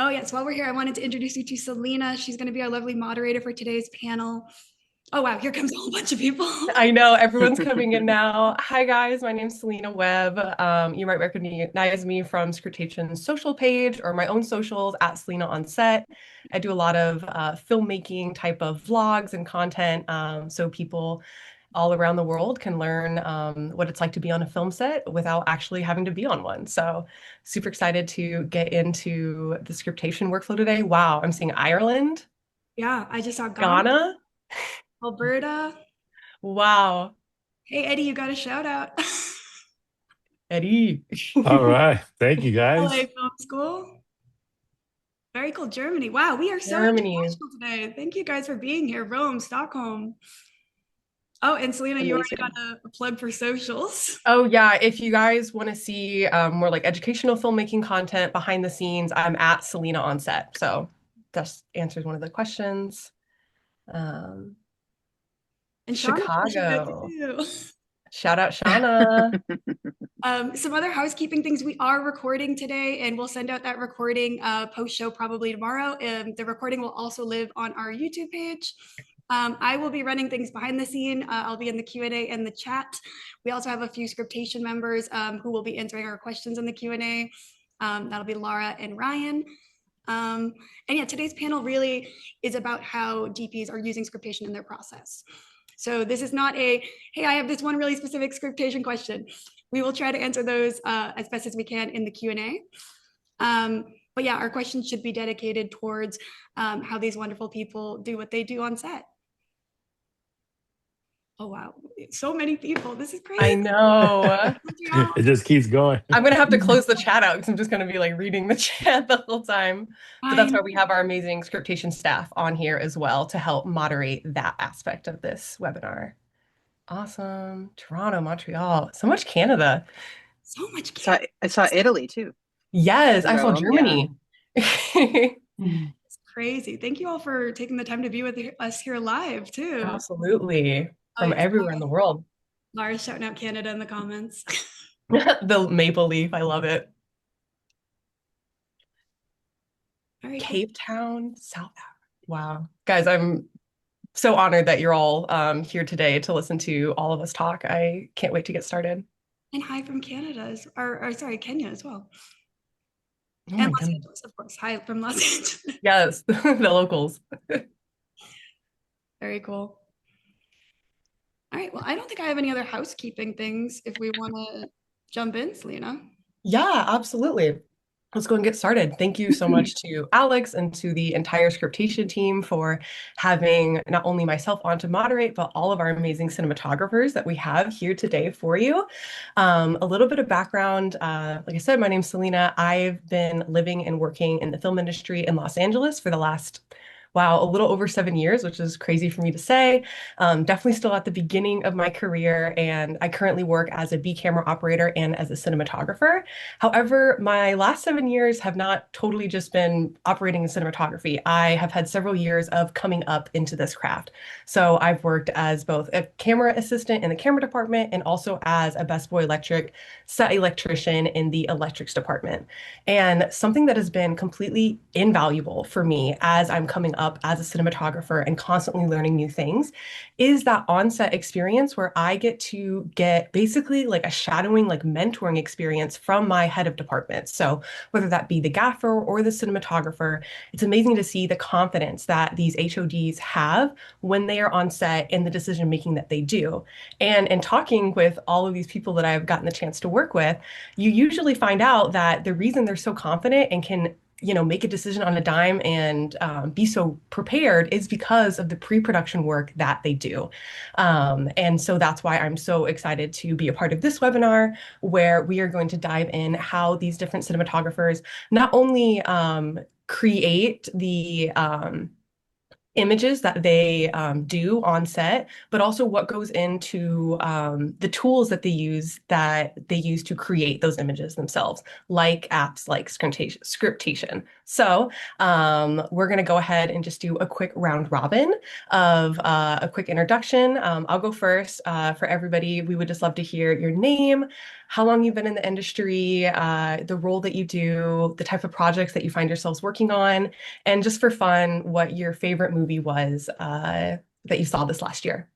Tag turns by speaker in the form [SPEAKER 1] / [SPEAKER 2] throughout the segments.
[SPEAKER 1] Oh, yes. While we're here, I wanted to introduce you to Selena. She's going to be our lovely moderator for today's panel. Oh, wow. Here comes a whole bunch of people.
[SPEAKER 2] I know everyone's coming in now. Hi guys, my name's Selena Webb. You might recognize me from Scriptation's social page or my own socials at Selena on Set. I do a lot of filmmaking type of vlogs and content, so people all around the world can learn what it's like to be on a film set without actually having to be on one. So super excited to get into the Scriptation workflow today. Wow, I'm seeing Ireland,
[SPEAKER 1] Yeah, I just saw Ghana,
[SPEAKER 2] Ghana.
[SPEAKER 1] Alberta.
[SPEAKER 2] Wow,
[SPEAKER 1] Hey, Eddie, you got a shout out.
[SPEAKER 2] Eddie.
[SPEAKER 3] All right. Thank you,
[SPEAKER 1] LA
[SPEAKER 3] guys.
[SPEAKER 1] Film School. Very cool. Germany. Wow, we are so
[SPEAKER 2] Germany.
[SPEAKER 1] international today. Thank you guys for being here. Rome, Stockholm. Oh, and Selena, you already got
[SPEAKER 4] Amazing.
[SPEAKER 1] a plug for socials.
[SPEAKER 2] Oh yeah, if you guys want to see more like educational filmmaking content behind the scenes, I'm at Selena on set. So that answers one of the questions. Um,
[SPEAKER 1] And Shauna, you should go
[SPEAKER 2] Chicago.
[SPEAKER 1] too.
[SPEAKER 2] Shout out Shauna.
[SPEAKER 1] Some other housekeeping things. We are recording today, and we'll send out that recording post show probably tomorrow. The recording will also live on our YouTube page. I will be running things behind the scene. I'll be in the Q&A and the chat. We also have a few Scriptation members who will be answering our questions in the Q&A. That'll be Laura and Ryan. And yeah, today's panel really is about how DPs are using Scriptation in their process. So this is not a, hey, I have this one really specific Scriptation question. We will try to answer those as best as we can in the Q&A. But yeah, our questions should be dedicated towards how these wonderful people do what they do on set. Oh, wow. So many people. This is crazy.
[SPEAKER 2] I know.
[SPEAKER 3] It just keeps going.
[SPEAKER 2] I'm gonna have to close the chat out because I'm just gonna be like reading the chat the whole time. But
[SPEAKER 1] I
[SPEAKER 2] that's
[SPEAKER 1] know.
[SPEAKER 2] why we have our amazing Scriptation staff on here as well to help moderate that aspect of this webinar. Awesome. Toronto, Montreal, so much Canada.
[SPEAKER 1] So much
[SPEAKER 4] Saw,
[SPEAKER 1] care.
[SPEAKER 4] I saw Italy too.
[SPEAKER 2] Yes, I saw
[SPEAKER 4] Rome, yeah.
[SPEAKER 2] Germany.
[SPEAKER 1] It's crazy. Thank you all for taking the time to be with us here live too.
[SPEAKER 2] Absolutely.
[SPEAKER 1] Oh,
[SPEAKER 2] From
[SPEAKER 1] yes.
[SPEAKER 2] everywhere in the world.
[SPEAKER 1] Laura's shouting out Canada in the comments.
[SPEAKER 2] The maple leaf, I love it.
[SPEAKER 1] Very cool.
[SPEAKER 2] Cape Town, South Africa. Wow. Guys, I'm so honored that you're all here today to listen to all of us talk. I can't wait to get started.
[SPEAKER 1] And hi from Canada, or sorry, Kenya as well.
[SPEAKER 2] Oh
[SPEAKER 1] And
[SPEAKER 2] my
[SPEAKER 1] Los
[SPEAKER 2] goodness.
[SPEAKER 1] Angeles, of course. Hi from Los Angeles.
[SPEAKER 2] Yes, the locals.
[SPEAKER 1] Very cool. All right. Well, I don't think I have any other housekeeping things if we want to jump in, Selena.
[SPEAKER 2] Yeah, absolutely. Let's go and get started. Thank you so much to Alex and to the entire Scriptation team for having not only myself on to moderate, but all of our amazing cinematographers that we have here today for you. A little bit of background. Like I said, my name's Selena. I've been living and working in the film industry in Los Angeles for the last, wow, a little over 7 years, which is crazy for me to say. Definitely still at the beginning of my career, and I currently work as a B camera operator and as a cinematographer. However, my last 7 years have not totally just been operating in cinematography. I have had several years of coming up into this craft. So I've worked as both a camera assistant in the camera department and also as a Best Boy Electric set electrician in the electrics department. And something that has been completely invaluable for me as I'm coming up as a cinematographer and constantly learning new things is that on-set experience where I get to get basically like a shadowing, like mentoring experience from my head of department. So whether that be the gaffer or the cinematographer, it's amazing to see the confidence that these HODs have when they are on set in the decision making that they do. And in talking with all of these people that I've gotten the chance to work with, you usually find out that the reason they're so confident and can make a decision on a dime and be so prepared is because of the pre-production work that they do. And so that's why I'm so excited to be a part of this webinar where we are going to dive in how these different cinematographers not only create images that they do on set, but also what goes into the tools that they use to create those images themselves, like apps like Scriptation. So we're going to go ahead and just do a quick round robin of a quick introduction. I'll go first. For everybody, we would just love to hear your name, how long you've been in the industry, the role that you do, the type of projects that you find yourselves working on, and just for fun, what your favorite movie was that you saw this last year.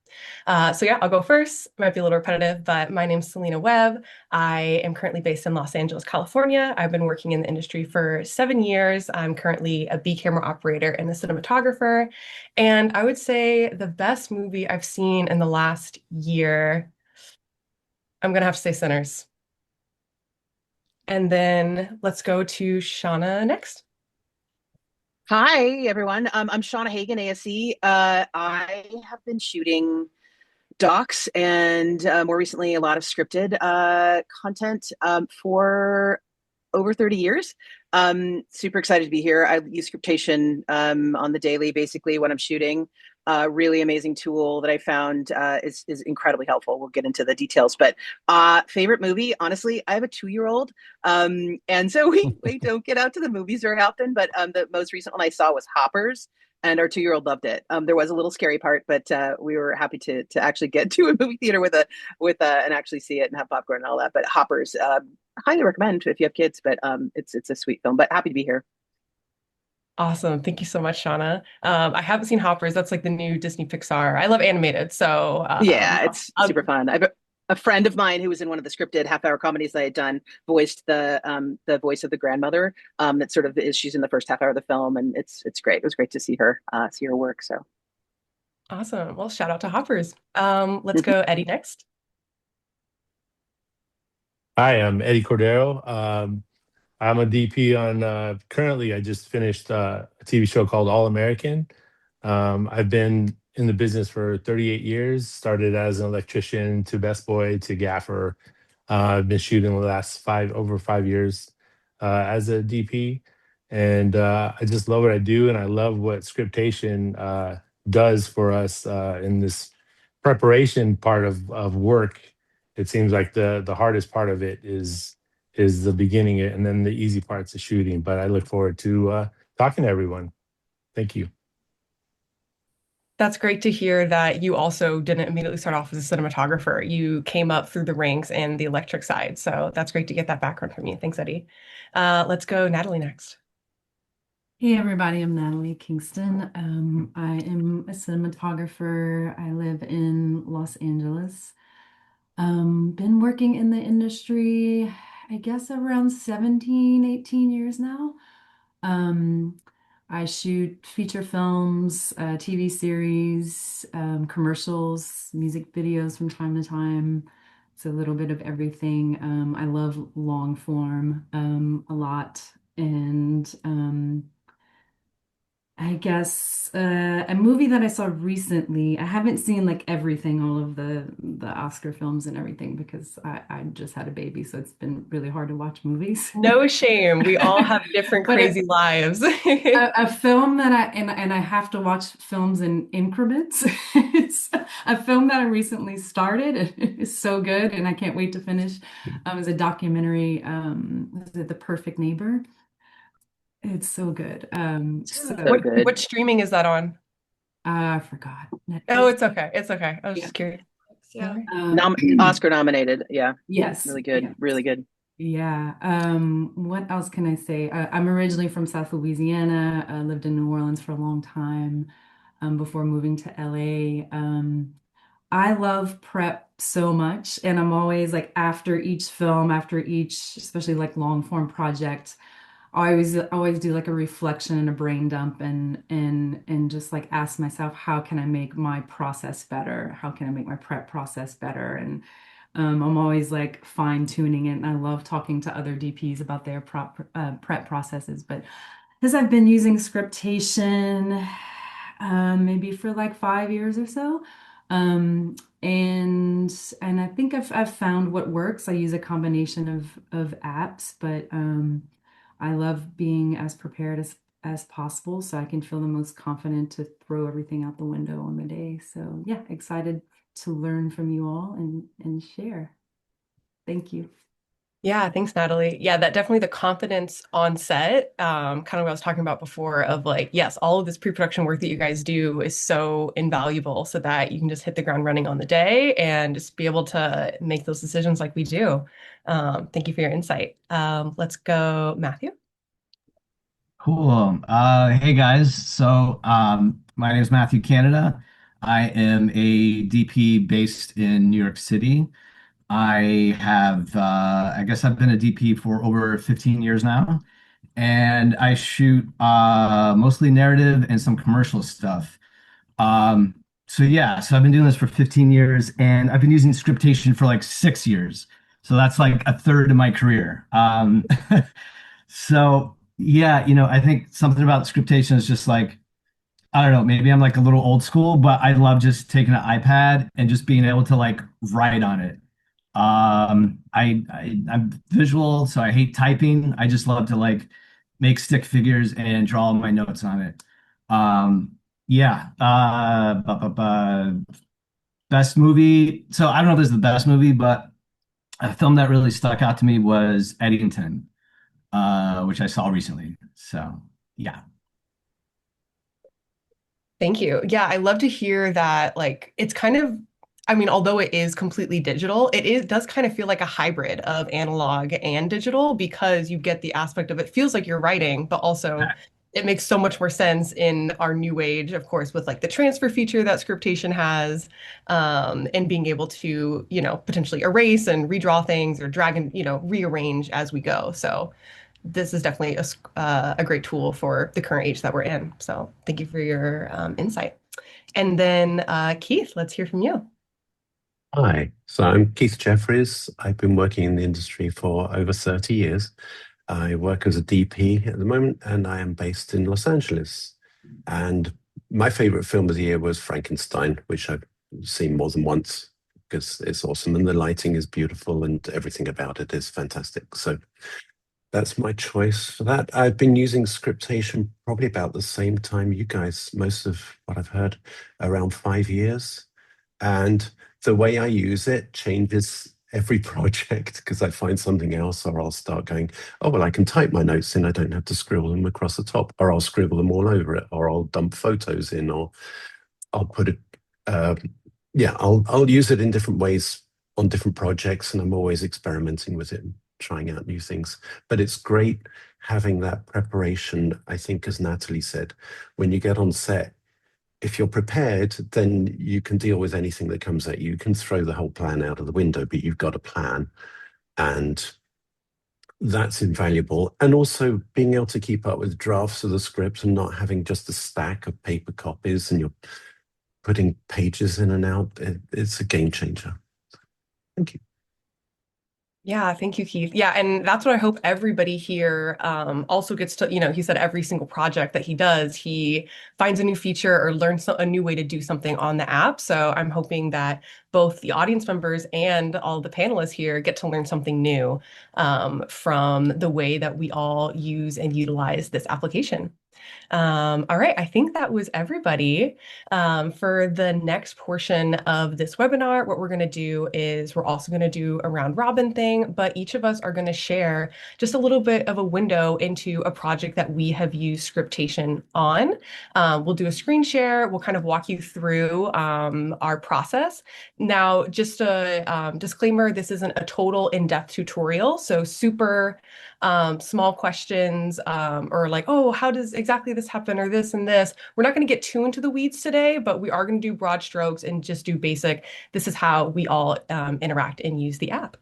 [SPEAKER 2] So yeah, I'll go first. Might be a little repetitive, but my name's Selena Webb. I am currently based in Los Angeles, California. I've been working in the industry for 7 years. I'm currently a B camera operator and a cinematographer. And I would say the best movie I've seen in the last year, I'm gonna have to say Sinners. And then let's go to Shauna next.
[SPEAKER 4] Hi, everyone. I'm Shauna Hagan, ASE. I have been shooting docs and more recently a lot of scripted content for over 30 years. Super excited to be here. I use Scriptation on the daily, basically, when I'm shooting. Really amazing tool that I found is incredibly helpful. We'll get into the details, but favorite movie, honestly, I have a 2-year-old, and so we don't get out to the movies very often. But the most recent one I saw was Hoppers, and our 2-year-old loved it. There was a little scary part, but we were happy to actually get to a movie theater with and actually see it and have popcorn and all that. But Hoppers, highly recommend if you have kids. But it's a sweet film. But happy to be here.
[SPEAKER 2] Awesome. Thank you so much, Shauna. I haven't seen Hoppers. That's like the new Disney Pixar. I love animated, so
[SPEAKER 4] Yeah, it's super fun. I've a friend of mine who was in one of the scripted half-hour comedies I had done voiced the voice of the grandmother. That sort of is she's in the first half hour of the film, and it's great. It was great to see her work. So
[SPEAKER 2] awesome. Well, shout out to Hoppers. Let's go Eddie next.
[SPEAKER 3] Hi, I'm Eddie Cordero. I'm a DP on currently, I just finished a TV show called All American. I've been in the business for 38 years, started as an electrician to best boy to gaffer. I've been shooting the last over 5 years as a DP. And I just love what I do. And I love what Scriptation does for us in this preparation part of work. It seems like the hardest part of it is the beginning, and then the easy part's the shooting. But I look forward to talking to everyone. Thank you.
[SPEAKER 2] That's great to hear that you also didn't immediately start off as a cinematographer. You came up through the ranks and the electric side. So that's great to get that background from you. Thanks, Eddie. Let's go Natalie next.
[SPEAKER 5] Hey everybody, I'm Natalie Kingston. I am a cinematographer. I live in Los Angeles. Been working in the industry, I guess around 17, 18 years now. Um, I shoot feature films, TV series, commercials, music videos from time to time. It's a little bit of everything. I love long form a lot. And I guess a movie that I saw recently. I haven't seen like everything, all of the Oscar films and everything because I just had a baby, so it's been really hard to watch movies.
[SPEAKER 2] No shame. We all have different
[SPEAKER 5] But
[SPEAKER 2] crazy lives.
[SPEAKER 5] a film that and I have to watch films in increments. It's a film that I recently started. It's so good, and I can't wait to finish. It's a documentary. Was it The Perfect Neighbor? It's so good.
[SPEAKER 4] so good.
[SPEAKER 2] What streaming is that on?
[SPEAKER 5] I forgot.
[SPEAKER 2] Oh,
[SPEAKER 5] Netflix.
[SPEAKER 2] it's okay. It's okay. I was
[SPEAKER 5] Yeah.
[SPEAKER 2] just curious.
[SPEAKER 1] Yeah.
[SPEAKER 2] All right.
[SPEAKER 4] Oscar nominated. Yeah,
[SPEAKER 5] Yes.
[SPEAKER 4] really good.
[SPEAKER 5] Yes.
[SPEAKER 4] Really good.
[SPEAKER 5] Yeah. What else can I say? I'm originally from South Louisiana. I lived in New Orleans for a long time, before moving to LA. I love prep so much, and I'm always like after each film, after each, especially like long form project, I always do like a reflection and a brain dump and just like ask myself, how can I make my process better? How can I make my prep process better? And I'm always like fine tuning it. And I love talking to other DPs about their prep processes. But as I've been using Scriptation, maybe for like 5 years or so. And I think I've found what works. I use a combination of apps, but I love being as prepared as as possible so I can feel the most confident to throw everything out the window on the day. So yeah, excited to learn from you all and share. Thank you.
[SPEAKER 2] Yeah, thanks, Natalie. Yeah, that definitely the confidence on set, kind of what I was talking about before of like, yes, all of this pre-production work that you guys do is so invaluable so that you can just hit the ground running on the day and just be able to make those decisions like we do. Thank you for your insight. Let's go, Matthew.
[SPEAKER 6] Cool. Hey guys. My name is Matthew Canada. I am a DP based in New York City. I guess I've been a DP for over 15 years now, and I shoot mostly narrative and some commercial stuff. Um, so I've been doing this for 15 years, and I've been using Scriptation for like 6 years. So that's like a third of my career. I think something about Scriptation is just like, I don't know, maybe I'm like a little old school, but I love just taking an iPad and just being able to like write on it. I'm visual, so I hate typing. I just love to like make stick figures and draw my notes on it. Um, yeah. Best movie. So I don't know if this is the best movie, but a film that really stuck out to me was Eddington, which I saw recently. So yeah.
[SPEAKER 2] Thank you. Yeah, I love to hear that. Like, it's kind of, I mean, although it is completely digital, does kind of feel like a hybrid of analog and digital because you get the aspect of it feels like you're writing, but also it makes so much more sense in our new age, of course, with like the transfer feature that Scriptation has, and being able to, potentially erase and redraw things or drag and, rearrange as we go. So this is definitely a great tool for the current age that we're in. So thank you for your insight. And then Keith, let's hear from you.
[SPEAKER 7] Hi, so I'm Keith Jeffries. I've been working in the industry for over 30 years. I work as a DP at the moment, and I am based in Los Angeles. And my favorite film of the year was Frankenstein, which I've seen more than once because it's awesome and the lighting is beautiful and everything about it is fantastic. So that's my choice for that. I've been using Scriptation probably about the same time you guys, most of what I've heard, around 5 years. And the way I use it changes every project because I find something else, or I'll start going, oh, well, I can type my notes in. I don't have to scribble them across the top, or I'll scribble them all over it, or I'll dump photos in, or I'll put it, I'll use it in different ways on different projects. And I'm always experimenting with it and trying out new things. But it's great having that preparation. I think, as Natalie said, when you get on set, if you're prepared, then you can deal with anything that comes at you. You can throw the whole plan out of the window, but you've got a plan. And that's invaluable. And also being able to keep up with drafts of the script and not having just a stack of paper copies and you're putting pages in and out. It's a game changer. Thank you.
[SPEAKER 2] Yeah, thank you, Keith. Yeah, and that's what I hope everybody here also gets to, he said every single project that he does, he finds a new feature or learns a new way to do something on the app. So I'm hoping that both the audience members and all the panelists here get to learn something new from the way that we all use and utilize this application. All right, I think that was everybody. For the next portion of this webinar, what we're going to do is we're also going to do a round robin thing, but each of us are going to share just a little bit of a window into a project that we have used Scriptation on. We'll do a screen share. We'll kind of walk you through our process. Now, just a disclaimer, this isn't a total in-depth tutorial, so super small questions or like, oh, how does exactly this happen or this and this. We're not going to get too into the weeds today, but we are going to do broad strokes and just do basic. This is how we all interact and use the app.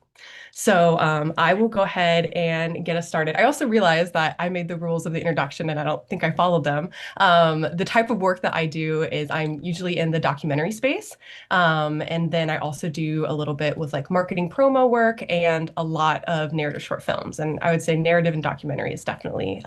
[SPEAKER 2] So I will go ahead and get us started. I also realized that I made the rules of the introduction and I don't think I followed them. The type of work that I do is I'm usually in the documentary space. And then I also do a little bit with like marketing promo work and a lot of narrative short films. And I would say narrative and documentary is definitely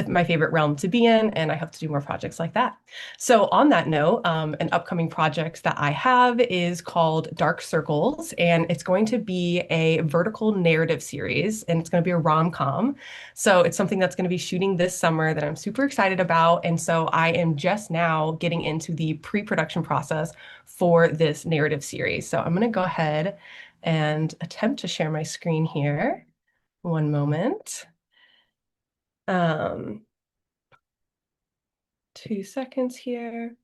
[SPEAKER 2] my favorite realm to be in. And I hope to do more projects like that. So on that note, an upcoming project that I have is called Dark Circles, and it's going to be a vertical narrative series, and it's going to be a rom-com. So it's something that's going to be shooting this summer that I'm super excited about. And so I am just now getting into the pre-production process for this narrative series. So I'm going to go ahead and attempt to share my screen here. One moment. 2 seconds here.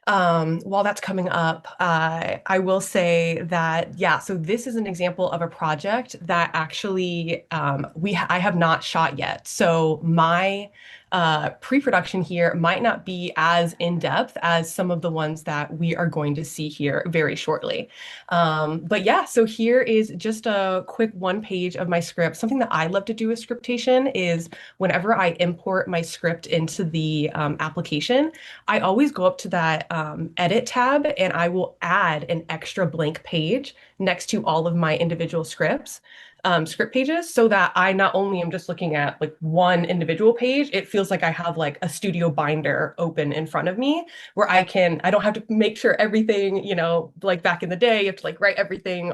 [SPEAKER 2] While that's coming up, I will say that, yeah, so this is an example of a project that actually I have not shot yet. So my pre-production here might not be as in-depth as some of the ones that we are going to see here very shortly. But yeah, so here is just a quick 1 page of my script. Something that I love to do with Scriptation is whenever I import my script into the application, I always go up to that edit tab and I will add an extra blank page next to all of my individual script pages, so that I not only am just looking at like one individual page, it feels like I have like a studio binder open in front of me where I don't have to make sure everything, like back in the day, you have to like write everything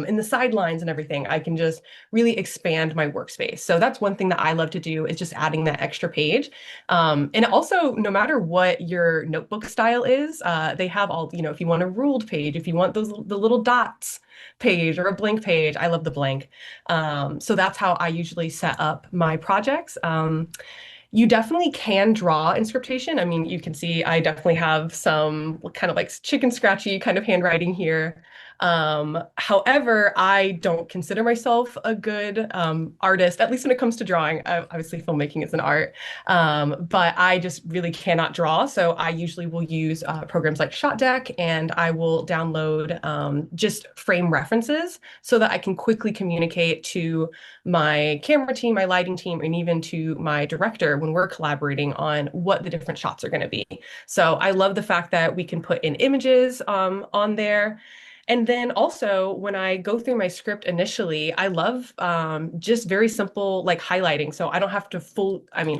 [SPEAKER 2] in the sidelines and everything. I can just really expand my workspace. So that's one thing that I love to do, is just adding that extra page. And also, no matter what your notebook style is, they have all, if you want a ruled page, if you want the little dots page or a blank page, I love the blank. So that's how I usually set up my projects. You definitely can draw in Scriptation. I mean, you can see I definitely have some kind of like chicken scratchy kind of handwriting here. However, I don't consider myself a good artist, at least when it comes to drawing. Obviously, filmmaking is an art, but I just really cannot draw. So I usually will use programs like ShotDeck, and I will download just frame references so that I can quickly communicate to my camera team, my lighting team, and even to my director when we're collaborating on what the different shots are going to be. So I love the fact that we can put in images on there. And then also, when I go through my script initially, I love just very simple like highlighting. So I don't have to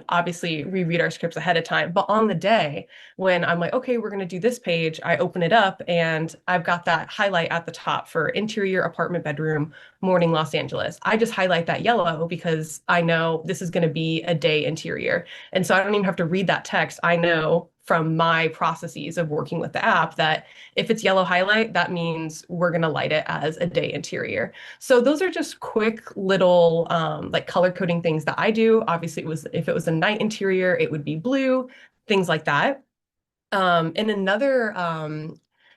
[SPEAKER 2] obviously reread our scripts ahead of time, but on the day when I'm like, okay, we're going to do this page, I open it up and I've got that highlight at the top for interior apartment bedroom, morning Los Angeles. I just highlight that yellow because I know this is going to be a day interior. And so I don't even have to read that text. I know from my processes of working with the app that if it's yellow highlight, that means we're going to light it as a day interior. So those are just quick little like color coding things that I do. Obviously, if it was a night interior, it would be blue, things like that. And another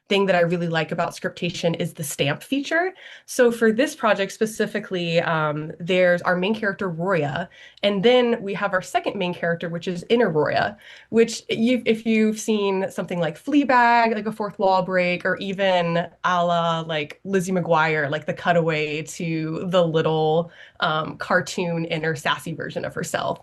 [SPEAKER 2] thing that I really like about Scriptation is the stamp feature. So for this project specifically, there's our main character, Roya, and then we have our second main character, which is Inner Roya, which if you've seen something like Fleabag, like a fourth wall break, or even a la like Lizzie McGuire, like the cutaway to the little cartoon inner sassy version of herself.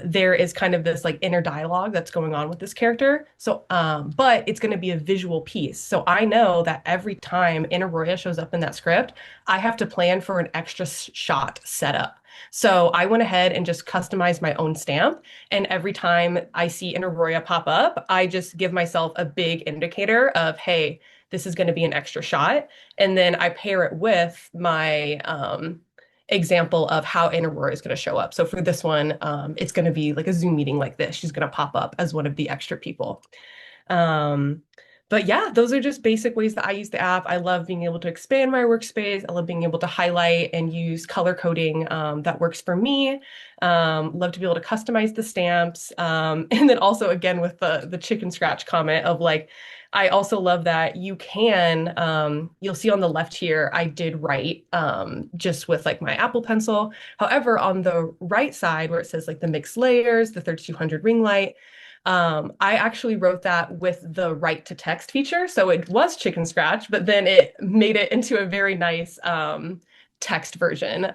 [SPEAKER 2] There is kind of this like inner dialogue that's going on with this character. So, but it's going to be a visual piece. So I know that every time Inner Roya shows up in that script, I have to plan for an extra shot setup. So I went ahead and just customized my own stamp. And every time I see Inner Roya pop up, I just give myself a big indicator of, hey, this is going to be an extra shot. And then I pair it with my example of how Inner Roya is going to show up. So for this one, it's going to be like a Zoom meeting like this. She's going to pop up as one of the extra people. But yeah, those are just basic ways that I use the app. I love being able to expand my workspace. I love being able to highlight and use color coding that works for me. Love to be able to customize the stamps. And then also, again, with the chicken scratch comment of like, I also love that you can, you'll see on the left here, I did write just with like my Apple Pencil. However, on the right side where it says like the mixed layers, the 3200 ring light, I actually wrote that with the write to text feature. So it was chicken scratch, but then it made it into a very nice text version.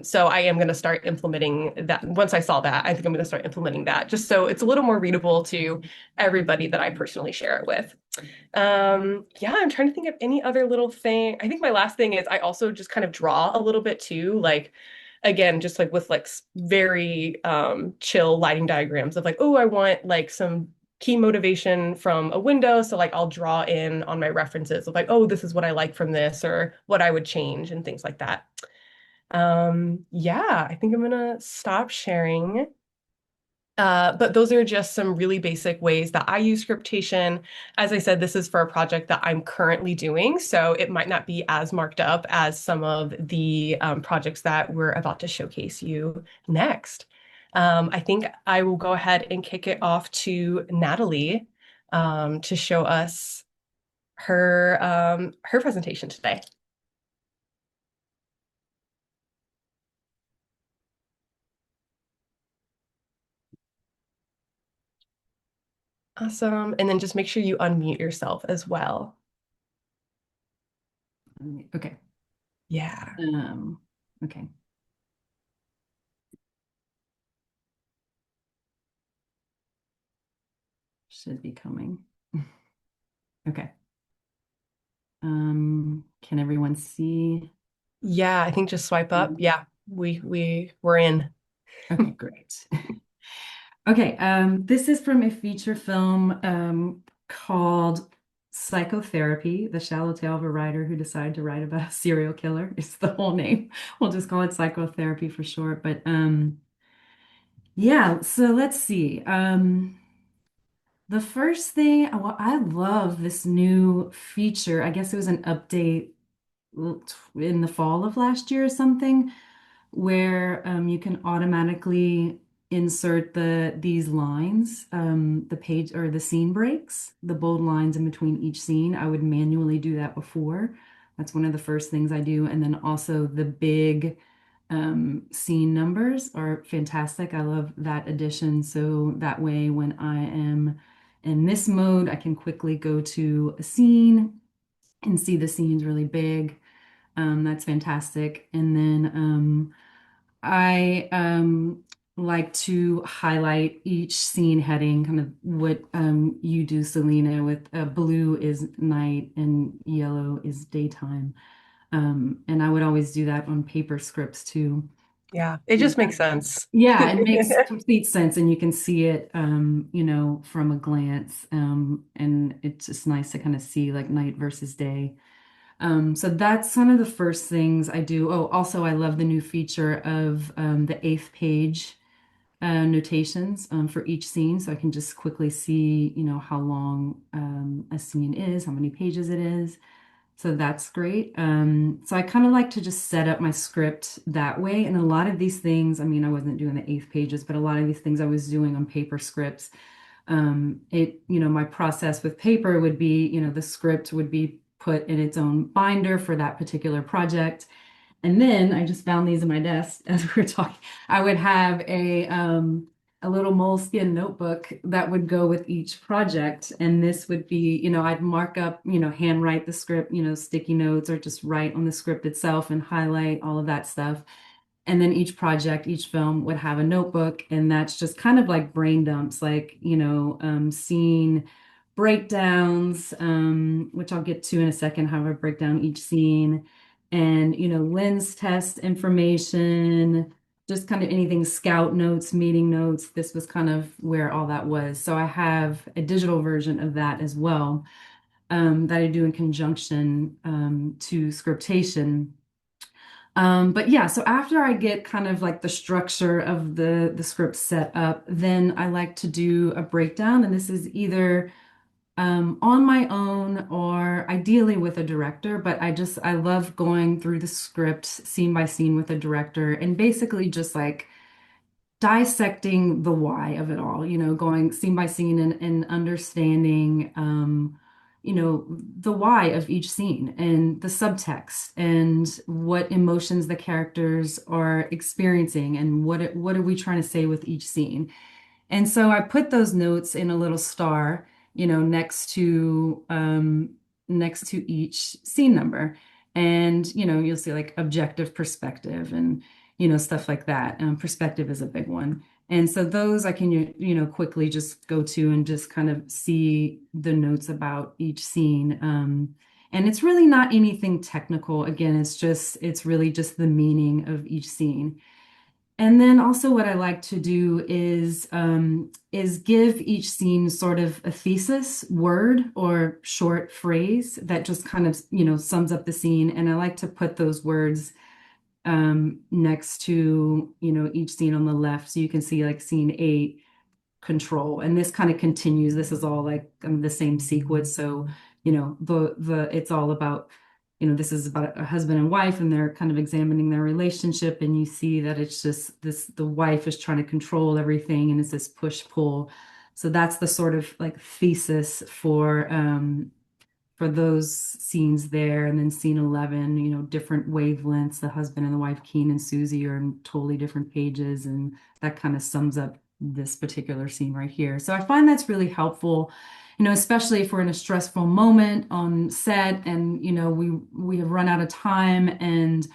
[SPEAKER 2] So I am going to start implementing that. Once I saw that, I think I'm going to start implementing that just so it's a little more readable to everybody that I personally share it with. Yeah, I'm trying to think of any other little thing. I think my last thing is I also just kind of draw a little bit too, like again, just like with like very chill lighting diagrams of like, oh, I want like some key motivation from a window. So like I'll draw in on my references of like, oh, this is what I like from this or what I would change and things like that. Yeah, I think I'm gonna stop sharing. But those are just some really basic ways that I use Scriptation. As I said, this is for a project that I'm currently doing, so it might not be as marked up as some of the projects that we're about to showcase you next. I think I will go ahead and kick it off to Natalie to show us her presentation today. Awesome. And then just make sure you unmute yourself as well.
[SPEAKER 5] Okay.
[SPEAKER 2] Yeah.
[SPEAKER 5] Okay. Should be coming. Okay. Can everyone see?
[SPEAKER 2] Yeah, I think just swipe up. Yeah, we're in.
[SPEAKER 5] Okay, great. Okay, this is from a feature film called Psychotherapy, The Shallow Tale of a Writer Who Decided to Write About a Serial Killer. It's the whole name. We'll just call it Psychotherapy for short. But yeah, so let's see. The first thing, well, I love this new feature. I guess it was an update in the fall of last year or something, where you can automatically insert these lines, the page or the scene breaks, the bold lines in between each scene. I would manually do that before. That's one of the first things I do. And then also the big scene numbers are fantastic. I love that addition. So that way, when I am in this mode, I can quickly go to a scene and see the scene's really big. That's fantastic. And then I like to highlight each scene heading, kind of what you do, Selena, with blue is night and yellow is daytime. And I would always do that on paper scripts too.
[SPEAKER 2] Yeah, it just makes sense.
[SPEAKER 5] Yeah, it makes complete sense, and you can see it, from a glance. And it's just nice to kind of see like night versus day. So that's one of the first things I do. Oh, also, I love the new feature of the eighth page notations for each scene. So I can just quickly see, how long a scene is, how many pages it is. So that's great. So I kind of like to just set up my script that way. And a lot of these things, I mean, I wasn't doing the eighth pages, but a lot of these things I was doing on paper scripts. My process with paper would be, the script would be put in its own binder for that particular project. And then I just found these in my desk as we were talking. I would have a little moleskin notebook that would go with each project. And this would be, I'd mark up, handwrite the script, sticky notes, or just write on the script itself and highlight all of that stuff. And then each project, each film would have a notebook, and that's just kind of like brain dumps, like, scene breakdowns, which I'll get to in a second, how I break down each scene, and, lens test information, just kind of anything, scout notes, meeting notes. This was kind of where all that was. So I have a digital version of that as well, that I do in conjunction to Scriptation. But yeah, so after I get kind of like the structure of the script set up, then I like to do a breakdown, and this is either on my own or ideally with a director, but I love going through the script scene by scene with a director and basically just like dissecting the why of it all, going scene by scene and understanding, the why of each scene and the subtext and what emotions the characters are experiencing and what are we trying to say with each scene. And so I put those notes in a little star, next to each scene number. And, you'll see like objective perspective and, stuff like that. Perspective is a big one. And so those I can, quickly just go to and just kind of see the notes about each scene. And it's really not anything technical. Again, it's really just the meaning of each scene. And then also what I like to do is give each scene sort of a thesis word or short phrase that just kind of, sums up the scene. And I like to put those words next to, each scene on the left. So you can see like scene 8, control. And this kind of continues. This is all like the same sequence. So, it's all about, this is about a husband and wife, and they're kind of examining their relationship. And you see that it's just the wife is trying to control everything, and it's this push-pull. So that's the sort of like thesis for those scenes there. And then scene 11, different wavelengths. The husband and the wife, Keen and Susie, are on totally different pages, and that kind of sums up this particular scene right here. So I find that's really helpful, especially if we're in a stressful moment on set and, we have run out of time and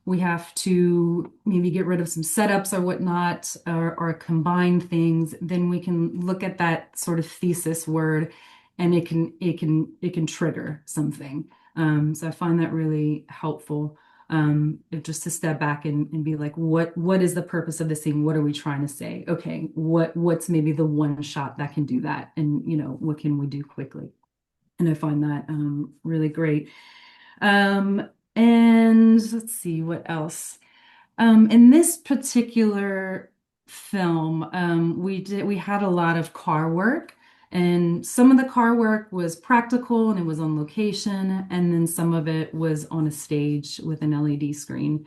[SPEAKER 5] we have to maybe get rid of some setups or whatnot, or combine things, then we can look at that sort of thesis word, and it can trigger something. So I find that really helpful. Just to step back and be like, what is the purpose of this scene? What are we trying to say? Okay, what's maybe the one shot that can do that, and what can we do quickly? And I find that really great. And let's see what else. In this particular film, we had a lot of car work, and some of the car work was practical and it was on location, and then some of it was on a stage with an LED screen.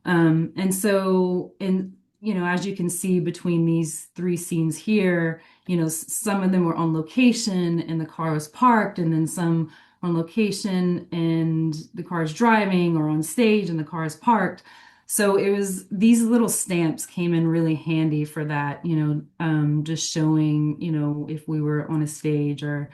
[SPEAKER 5] And so, as you can see between these 3 scenes here, some of them were on location and the car was parked, and then some on location and the car is driving, or on stage and the car is parked. So it was, these little stamps came in really handy for that, just showing, if we were on a stage, or,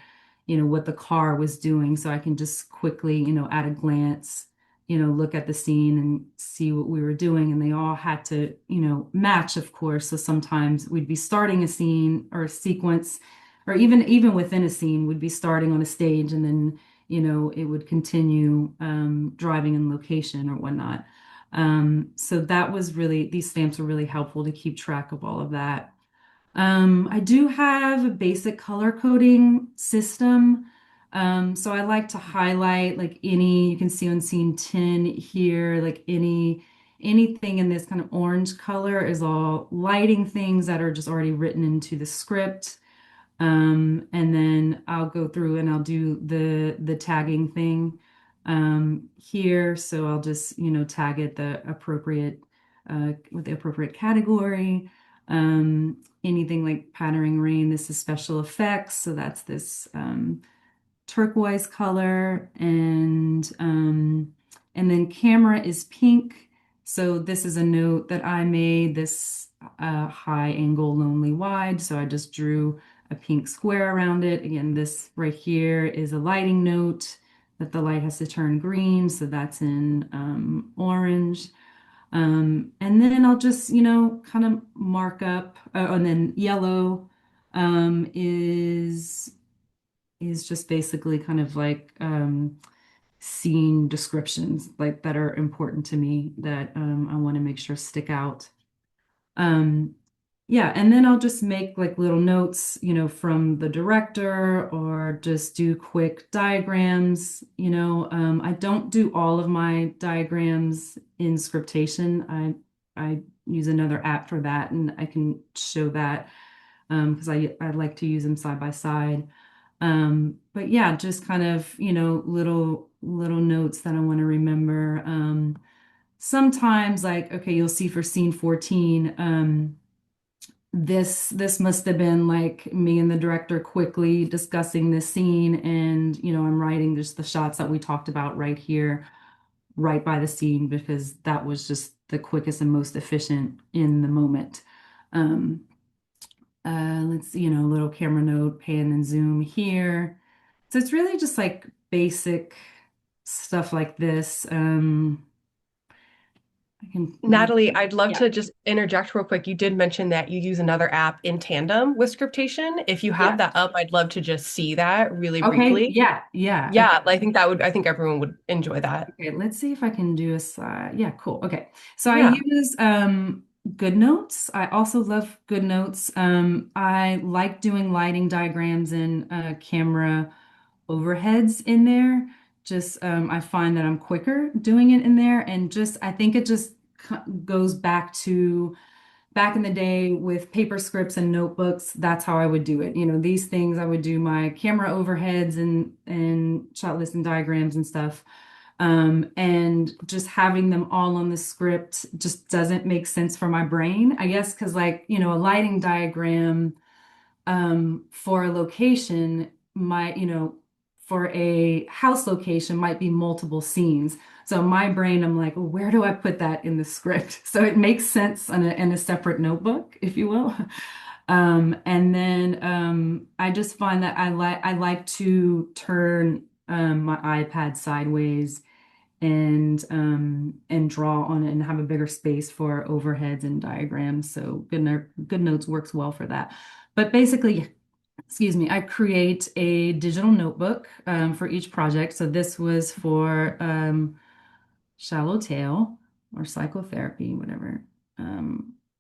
[SPEAKER 5] what the car was doing. So I can just quickly, at a glance, look at the scene and see what we were doing. And they all had to, match, of course. So sometimes we'd be starting a scene or a sequence, or even within a scene, we'd be starting on a stage, and then, it would continue driving in location or whatnot. So that was really, these stamps were really helpful to keep track of all of that. I do have a basic color coding system. So I like to highlight like you can see on scene 10 here, like anything in this kind of orange color is all lighting things that are just already written into the script. And then I'll go through and I'll do the tagging thing here. So I'll just, tag it with the appropriate category. Anything like Pattering Rain, this is special effects. So that's this turquoise color, and then camera is pink. So this is a note that I made, this high angle lonely wide. So I just drew a pink square around it. Again, this right here is a lighting note that the light has to turn green. So that's in orange. And then I'll just, kind of mark up, and then yellow is just basically kind of like scene descriptions like that are important to me, that I want to make sure stick out. Yeah, and then I'll just make like little notes, from the director, or just do quick diagrams. I don't do all of my diagrams in Scriptation. I use another app for that, and I can show that because I like to use them side by side. But yeah, just kind of, little notes that I want to remember. Sometimes like, okay, you'll see for scene 14, this must have been like me and the director quickly discussing this scene, and I'm writing just the shots that we talked about right here, right by the scene, because that was just the quickest and most efficient in the moment. Let's see, little camera note, pan and zoom here. So it's really just like basic stuff like this.
[SPEAKER 2] Natalie, I'd love
[SPEAKER 5] Yeah.
[SPEAKER 2] to just interject real quick. You did mention that you use another app in tandem with Scriptation. If you have that up, I'd love to just see that really briefly.
[SPEAKER 5] Yeah.
[SPEAKER 2] Yeah, I think everyone would enjoy that.
[SPEAKER 5] Okay, let's see if I can do a slide. Yeah, cool. Okay. So
[SPEAKER 2] Yeah.
[SPEAKER 5] I use GoodNotes. I also love GoodNotes. I like doing lighting diagrams and camera overheads in there. Just I find that I'm quicker doing it in there, and just I think it just goes back to back in the day with paper scripts and notebooks. That's how I would do it. You know, these things I would do my camera overheads and shot lists and diagrams and stuff. And just having them all on the script just doesn't make sense for my brain, I guess, because like, you know, a lighting diagram for a location might, you know, for a house location might be multiple scenes. So my brain, I'm like, well, where do I put that in the script? So it makes sense in a separate notebook, if you will. And then I just find that I like to turn my iPad sideways and draw on it and have a bigger space for overheads and diagrams. So GoodNotes works well for that. But basically, excuse me, I create a digital notebook for each project. So this was for Shallow Tale or psychotherapy, whatever.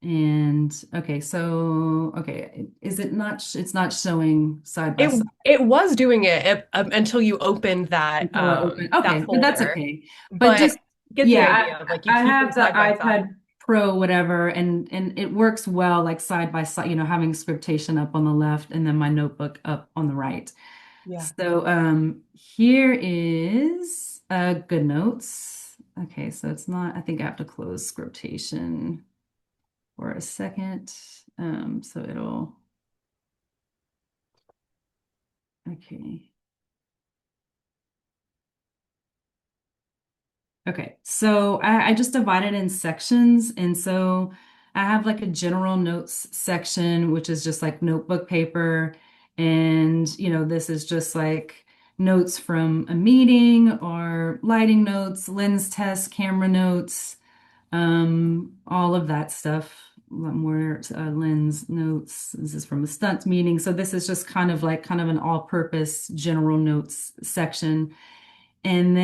[SPEAKER 5] And okay, so okay, is it not? It's not showing side by side.
[SPEAKER 2] It was doing it until you opened that
[SPEAKER 5] Until I open.
[SPEAKER 2] that
[SPEAKER 5] Okay, but that's
[SPEAKER 2] folder.
[SPEAKER 5] okay. But
[SPEAKER 2] But
[SPEAKER 5] just
[SPEAKER 2] get the
[SPEAKER 5] yeah,
[SPEAKER 2] idea of like you
[SPEAKER 5] I
[SPEAKER 2] keep them
[SPEAKER 5] have the
[SPEAKER 2] side by side.
[SPEAKER 5] iPad Pro, whatever, and it works well like side by side. You know, having Scriptation up on the left and then my notebook up on the right.
[SPEAKER 2] Yeah.
[SPEAKER 5] So here is GoodNotes. Okay, so it's not. I think I have to close Scriptation for a second. So it'll. Okay. Okay, so I just divided in sections. And so I have like a general notes section, which is just like notebook paper. And, you know, this is just like notes from a meeting or lighting notes, lens tests, camera notes, all of that stuff. A lot more lens notes. This is from a stunts meeting. So this is just kind of an all-purpose general notes section. And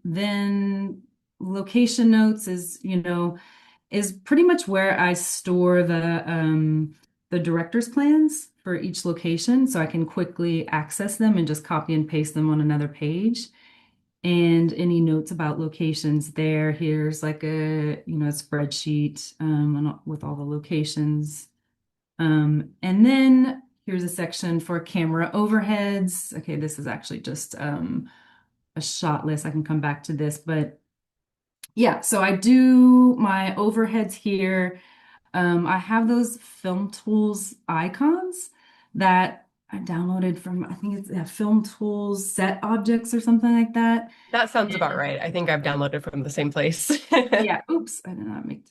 [SPEAKER 5] then location notes is, you know, is pretty much where I store the director's plans for each location, so I can quickly access them and just copy and paste them on another page. And any notes about locations there, here's like a, you know, spreadsheet with all the locations. And then here's a section for camera overheads. Okay, this is actually just a shot list. I can come back to this, but yeah, so I do my overheads here. I have those film tools icons that I downloaded from, I think it's film tools set objects or something like that.
[SPEAKER 2] That sounds about right. I think I've downloaded from the same place.
[SPEAKER 5] Yeah, oops, I did not make.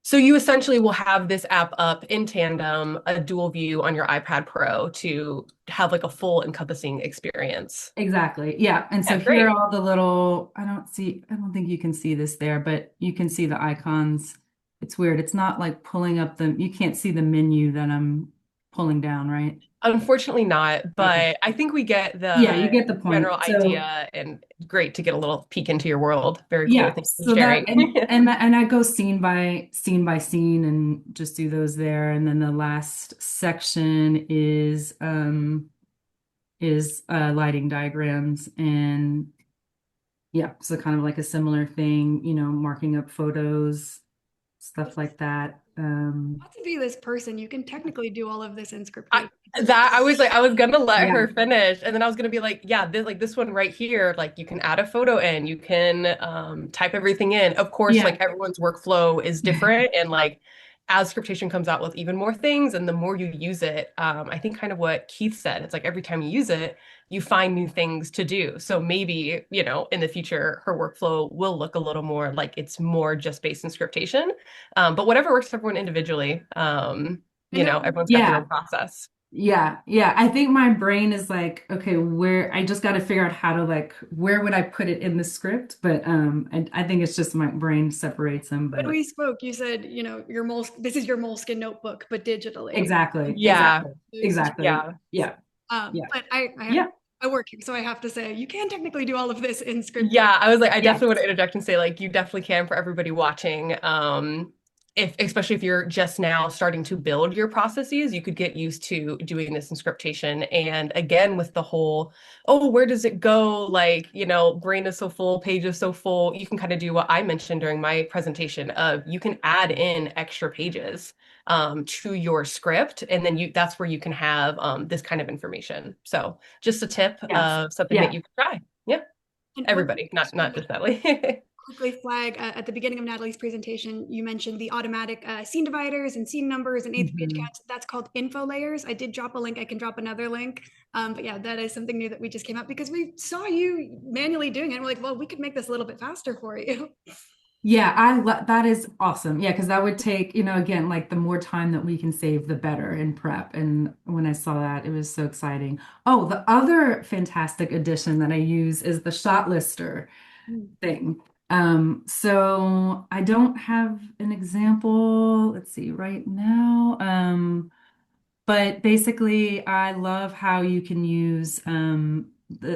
[SPEAKER 2] So you essentially will have this app up in tandem, a dual view on your iPad Pro to have like a full encompassing experience.
[SPEAKER 5] Exactly. Yeah. And so
[SPEAKER 2] Yeah,
[SPEAKER 5] here
[SPEAKER 2] great.
[SPEAKER 5] are all the little, I don't think you can see this there, but you can see the icons. It's weird. It's not like pulling up you can't see the menu that I'm pulling down, right?
[SPEAKER 2] Unfortunately not, but
[SPEAKER 5] Okay.
[SPEAKER 2] I think we get
[SPEAKER 5] Yeah, you
[SPEAKER 2] the
[SPEAKER 5] get the point.
[SPEAKER 2] general idea, and great to get a little peek into your world. Very cool.
[SPEAKER 5] Yeah,
[SPEAKER 2] Thanks for
[SPEAKER 5] so
[SPEAKER 2] sharing.
[SPEAKER 5] and I go scene by scene and just do those there. And then the last section is lighting diagrams, and yeah, so kind of like a similar thing, you know, marking up photos, stuff like that.
[SPEAKER 1] Not to be this person, you can technically do all of this in Scriptation.
[SPEAKER 2] I was gonna let
[SPEAKER 5] Yeah.
[SPEAKER 2] her finish, and then I was gonna be like, yeah, this one right here, like you can add a photo in, you can type everything in. Of course,
[SPEAKER 5] Yeah.
[SPEAKER 2] like everyone's workflow is different, and like as Scriptation comes out with even more things, and the more you use it, I think kind of what Keith said, it's like every time you use it, you find new things to do. So maybe, you know, in the future, her workflow will look a little more like it's more just based in Scriptation. But whatever works for everyone individually, you know, everyone's got their own process.
[SPEAKER 5] Yeah, I think my brain is like, okay, where I just got to figure out how to like, where would I put it in the script? But I think it's just my brain separates them. But
[SPEAKER 1] when we spoke, you said, you know, this is your Moleskine notebook, but digitally.
[SPEAKER 5] exactly.
[SPEAKER 2] Yeah.
[SPEAKER 5] Exactly.
[SPEAKER 2] Yeah.
[SPEAKER 5] Yeah.
[SPEAKER 1] But I have
[SPEAKER 5] Yeah.
[SPEAKER 1] I work here, so I have to say you can technically do all of this in script.
[SPEAKER 2] Yeah, I was like, I
[SPEAKER 5] Yeah.
[SPEAKER 2] definitely want to interject and say, like, you definitely can for everybody watching. If especially if you're just now starting to build your processes, you could get used to doing this in scriptation. And again, with the whole, oh, where does it go? Like, brain is so full, page is so full. You can kind of do what I mentioned during my presentation of you can add in extra pages to your script, and then that's where you can have this kind of information. So just a tip of something that you can try. Yeah.
[SPEAKER 1] And
[SPEAKER 2] Everybody, not just Natalie.
[SPEAKER 1] quickly flag at the beginning of Natalie's presentation, you mentioned the automatic scene dividers and scene numbers and eighth page counts. That's called info layers. I did drop a link. I can drop another link. But yeah, that is something new that we just came up because we saw you manually doing it. And we're like, well, we could make this a little bit faster for you.
[SPEAKER 5] Yeah, that is awesome. Yeah, because that would take, again, like the more time that we can save, the better in prep. And when I saw that, it was so exciting. Oh, the other fantastic addition that I use is the shot lister thing. So I don't have an example, let's see, right now. But basically, I love how you can use the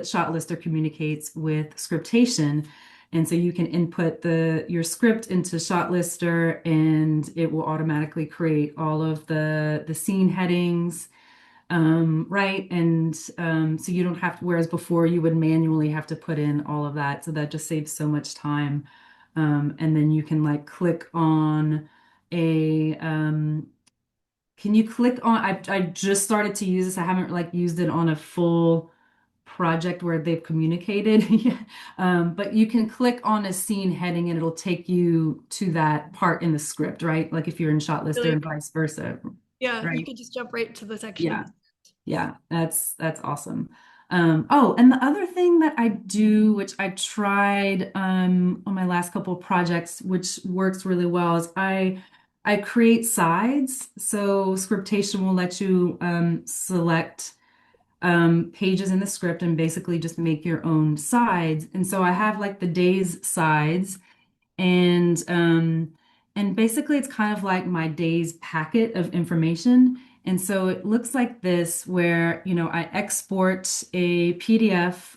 [SPEAKER 5] shot lister communicates with scriptation. And so you can input your script into shot lister and it will automatically create all of the scene headings, right? And so you don't have to, whereas before you would manually have to put in all of that. So that just saves so much time. And then you can like click on a can you click on, I just started to use this. I haven't like used it on a full project where they've communicated. But you can click on a scene heading and it'll take you to that part in the script, right? Like if you're in shot lister and vice versa.
[SPEAKER 1] Yeah, you
[SPEAKER 5] Right.
[SPEAKER 1] could just jump right to the section.
[SPEAKER 5] Yeah. Yeah, that's awesome. Oh, and the other thing that I do, which I tried on my last couple of projects, which works really well, is I create sides. So Scriptation will let you select pages in the script and basically just make your own sides. And so I have like the day's sides, and basically it's kind of like my day's packet of information. And so it looks like this, where I export a PDF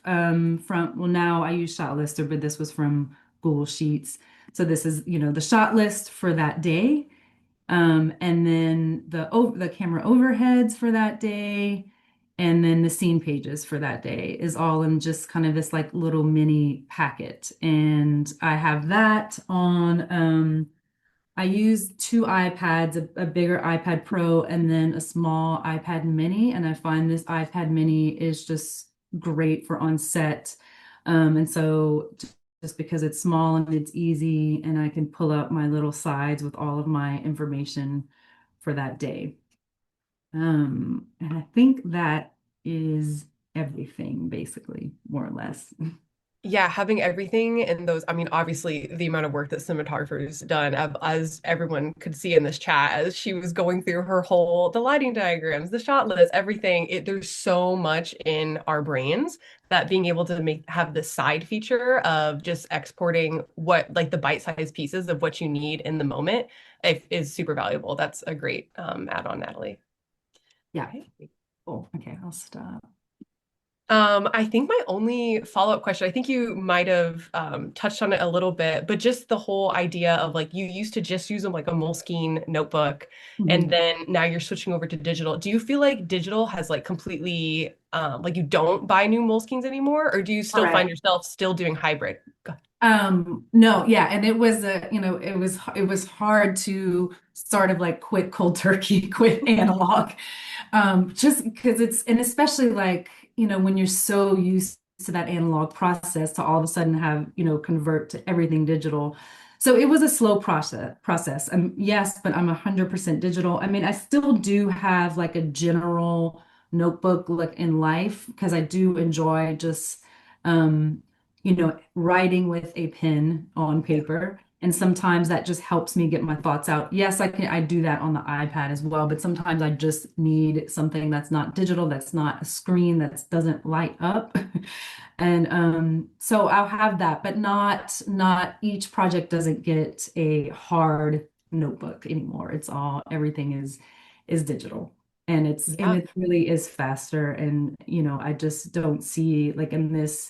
[SPEAKER 5] from, well, now I use Shot Lister, but this was from Google Sheets. So this is the shot list for that day, and then the camera overheads for that day, and then the scene pages for that day is all in just kind of this like little mini packet. And I have that on, I use two iPads, a bigger iPad Pro and then a small iPad Mini. And I find this iPad Mini is just great for on set. And so just because it's small and it's easy, and I can pull up my little sides with all of my information for that day. And I think that is everything, basically, more or less.
[SPEAKER 2] Yeah, having everything in those, I mean, obviously the amount of work that cinematographer's done, as everyone could see in this chat, as she was going through the lighting diagrams, the shot list, everything, there's so much in our brains that being able to have this side feature of just exporting like the bite-sized pieces of what you need in the moment is super valuable. That's a great add-on, Natalie.
[SPEAKER 5] Yeah. Cool. Okay, I'll stop.
[SPEAKER 2] I think my only follow-up question, I think you might have touched on it a little bit, but just the whole idea of like you used to just use them like a Moleskine notebook, and then now you're switching over to digital. Do you feel like digital has like completely like you don't buy new Moleskines anymore, or do you still find yourself still doing hybrid?
[SPEAKER 5] No, yeah, and it was it was hard to sort of like quit cold turkey, quit analog, just because especially like when you're so used to that analog process to all of a sudden have convert to everything digital. So it was a slow process. Yes, but I'm 100% digital. I mean, I still do have like a general notebook look in life because I do enjoy just writing with a pen on paper. And sometimes that just helps me get my thoughts out. Yes, I do that on the iPad as well, but sometimes I just need something that's not digital, that's not a screen, that doesn't light up. And so I'll have that, but not each project doesn't get a hard notebook anymore. Everything is digital. And
[SPEAKER 2] Yeah.
[SPEAKER 5] it really is faster. And, I just don't see, like, in this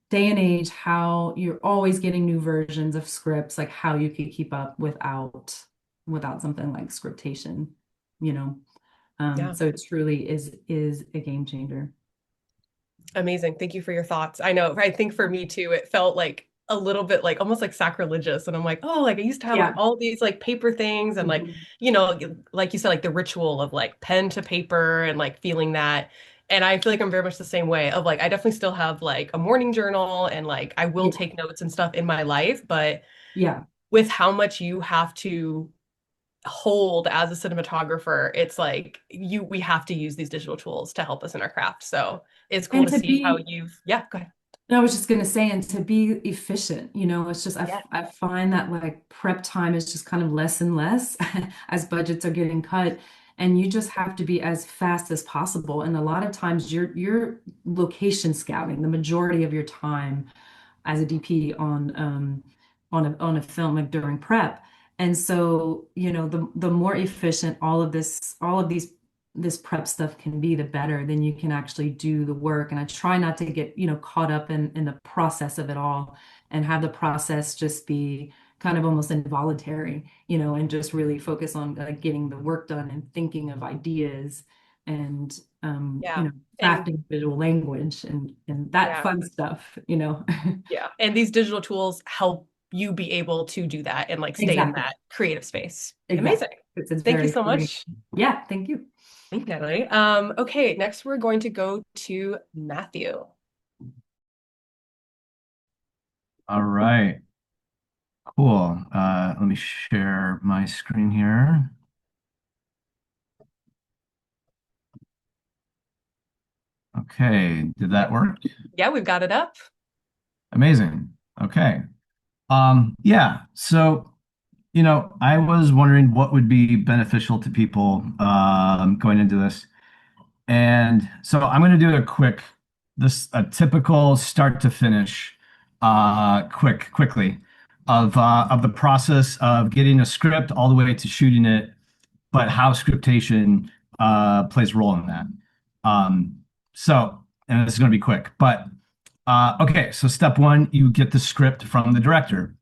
[SPEAKER 5] day and age, how you're always getting new versions of scripts, like how you could keep up without something like Scriptation, you know.
[SPEAKER 2] Yeah.
[SPEAKER 5] So it truly is a game changer.
[SPEAKER 2] Amazing. Thank you for your thoughts. I know, I think for me too, it felt like a little bit like almost like sacrilegious. And I'm like, oh, like I used to have like
[SPEAKER 5] Yeah.
[SPEAKER 2] all these like paper things and like, like you said, like the ritual of like pen to paper and like feeling that. And I feel like I'm very much the same way of like, I definitely still have like a morning journal and like I will
[SPEAKER 5] Yeah.
[SPEAKER 2] take notes and stuff in my life, but
[SPEAKER 5] Yeah.
[SPEAKER 2] with how much you have to hold as a cinematographer, it's like we have to use these digital tools to help us in our craft. So it's cool
[SPEAKER 5] And
[SPEAKER 2] to
[SPEAKER 5] to
[SPEAKER 2] see how
[SPEAKER 5] be,
[SPEAKER 2] yeah, go ahead.
[SPEAKER 5] I was just gonna say, and to be efficient, it's just
[SPEAKER 2] Yeah.
[SPEAKER 5] I find that like prep time is just kind of less and less as budgets are getting cut, and you just have to be as fast as possible. And a lot of times you're location scouting the majority of your time as a DP on a film like during prep. And so, the more efficient all of this prep stuff can be, the better. Then you can actually do the work. And I try not to get, caught up in the process of it all and have the process just be kind of almost involuntary, and just really focus on getting the work done and thinking of ideas and
[SPEAKER 2] Yeah. And
[SPEAKER 5] crafting visual language and that
[SPEAKER 2] yeah,
[SPEAKER 5] fun stuff.
[SPEAKER 2] yeah. And these digital tools help you be able to do that and like stay in
[SPEAKER 5] Exactly.
[SPEAKER 2] that creative space.
[SPEAKER 5] Exactly.
[SPEAKER 2] Amazing.
[SPEAKER 5] It's
[SPEAKER 2] Thank you
[SPEAKER 5] very
[SPEAKER 2] so
[SPEAKER 5] free.
[SPEAKER 2] much.
[SPEAKER 5] Yeah, thank you.
[SPEAKER 2] Thank you, Natalie. Okay, next we're going to go to Matthew.
[SPEAKER 6] All right. Cool. Let me share my screen here. Okay, did that work?
[SPEAKER 2] Yeah, we've got it up.
[SPEAKER 6] Amazing. Okay. Yeah, so I was wondering what would be beneficial to people going into this. And so I'm going to do a typical start to finish, quickly of the process of getting a script all the way to shooting it, but how scriptation plays a role in that. Um, and this is going to be quick, but okay. So step one, you get the script from the director.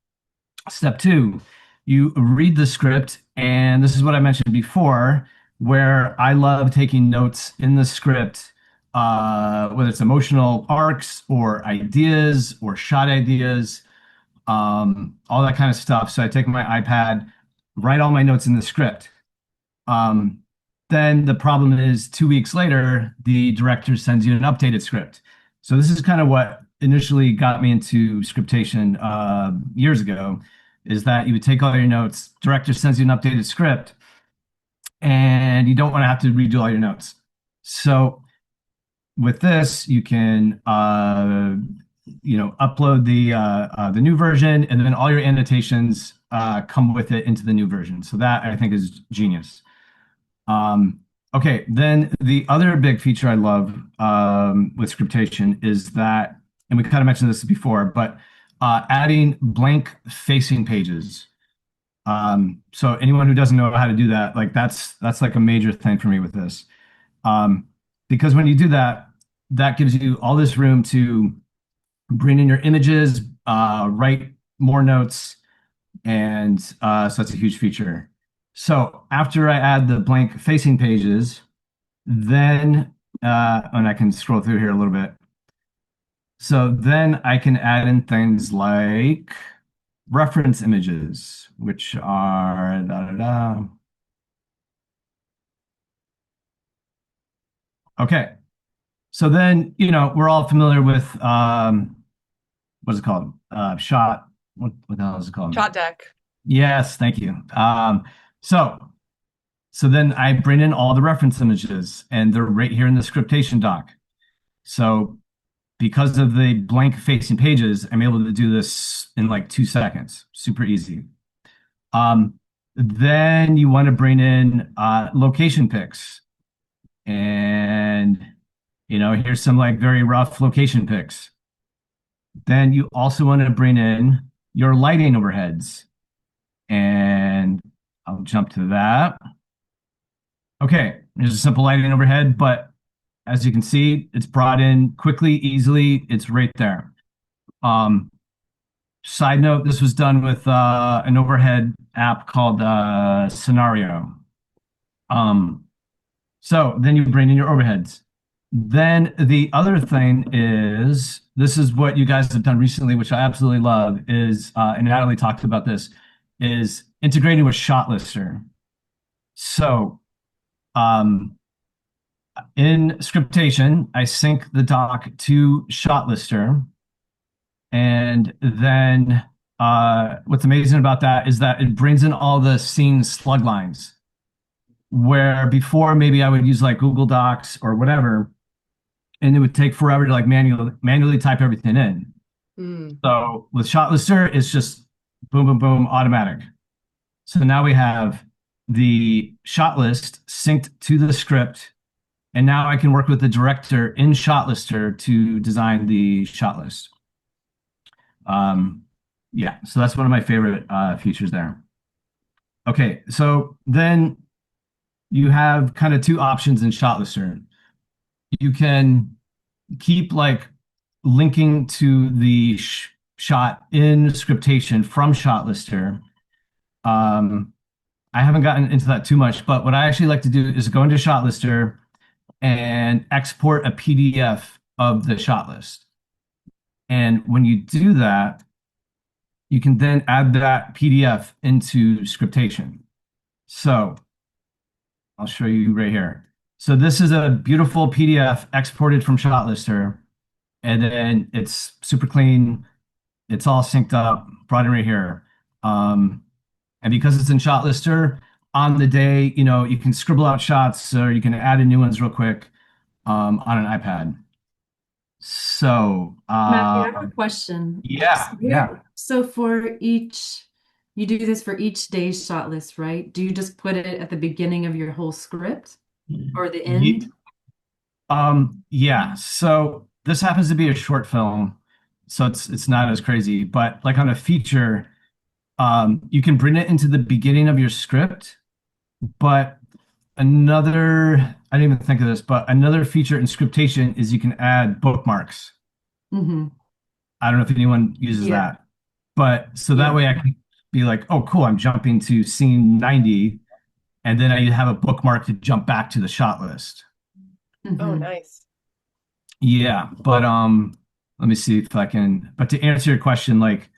[SPEAKER 6] Step two, you read the script, and this is what I mentioned before, where I love taking notes in the script, whether it's emotional arcs or ideas or shot ideas, all that kind of stuff. So I take my iPad, write all my notes in the script. Um, then the problem is 2 weeks later, the director sends you an updated script. So this is kind of what initially got me into scriptation years ago, is that you would take all your notes, director sends you an updated script, and you don't want to have to redo all your notes. So with this, you can upload the new version, and then all your annotations come with it into the new version. So that I think is genius. Okay, then the other big feature I love with scriptation is that, and we kind of mentioned this before, but adding blank facing pages. So anyone who doesn't know how to do that, like that's like a major thing for me with this. Because when you do that, that gives you all this room to bring in your images, write more notes, and so that's a huge feature. So after I add the blank facing pages, then, and I can scroll through here a little bit. So then I can add in things like reference images, which are da da da. Okay. So then, we're all familiar with what's it called? Shot. What the hell is it called?
[SPEAKER 2] Shot deck.
[SPEAKER 6] Yes, thank you. So then I bring in all the reference images, and they're right here in the scriptation doc. So because of the blank facing pages, I'm able to do this in like 2 seconds. Super easy. Then you want to bring in location pics. And, here's some like very rough location pics. Then you also want to bring in your lighting overheads. And I'll jump to that. Okay, There's a simple lighting overhead, but as you can see, it's brought in quickly, easily. It's right there. Side note, this was done with an overhead app called Scenario. So then you bring in your overheads. Then the other thing is, this is what you guys have done recently, which I absolutely love, is, and Natalie talked about this, is integrating with Shot Lister. So in Scriptation, I sync the doc to Shot Lister. And then what's amazing about that is that it brings in all the scene slug lines, where before maybe I would use like Google Docs or whatever, and it would take forever to like manually type everything in. So with Shot Lister, it's just boom, boom, boom, automatic. So now we have the shot list synced to the script, and now I can work with the director in Shot Lister to design the shot list. Yeah, so that's one of my favorite features there. Okay, so then you have kind of two options in Shot Lister. You can keep like linking to the shot in Scriptation from Shot Lister. I haven't gotten into that too much, but what I actually like to do is go into Shot Lister and export a PDF of the shot list. And when you do that, you can then add that PDF into Scriptation. So I'll show you right here. So this is a beautiful PDF exported from Shot Lister, and then it's super clean. It's all synced up, brought in right here. And because it's in Shot Lister, on the day, you know, you can scribble out shots or you can add in new ones real quick on an iPad. So,
[SPEAKER 5] Matthew, I have a question.
[SPEAKER 6] Yeah.
[SPEAKER 5] So for each, you do this for each day's shot list, right? Do you just put it at the beginning of your whole script or the end?
[SPEAKER 6] Yeah. So this happens to be a short film, so it's not as crazy. But like on a feature, you can bring it into the beginning of your script. But I didn't even think of this, but another feature in Scriptation is you can add bookmarks.
[SPEAKER 5] Mm-hmm.
[SPEAKER 6] I don't know if anyone uses that, but so that way I can be like, oh, cool, I'm jumping to scene 90, and then I have a bookmark to jump back to the shot list.
[SPEAKER 5] Mm-hmm.
[SPEAKER 2] Oh, nice.
[SPEAKER 6] Yeah, but let me see if I can. But to answer your question, like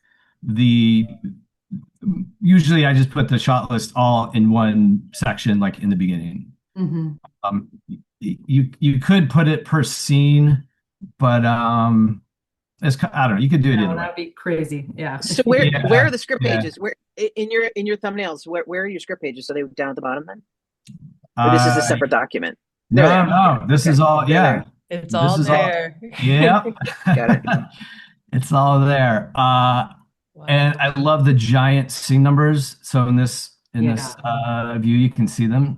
[SPEAKER 6] usually I just put the shot list all in one section, like in the beginning.
[SPEAKER 5] Mm-hmm.
[SPEAKER 6] You could put it per scene, but I don't know. You could do it either way.
[SPEAKER 5] That'd be crazy. Yeah.
[SPEAKER 4] So where are the script pages? Where in your thumbnails? Where are your script pages? Are they down at the bottom then? Or this is a separate document?
[SPEAKER 6] No. This is all. Yeah,
[SPEAKER 2] it's all there.
[SPEAKER 6] Yeah,
[SPEAKER 4] got it.
[SPEAKER 6] It's all there. And I love the giant scene numbers. So in this view, you can see them.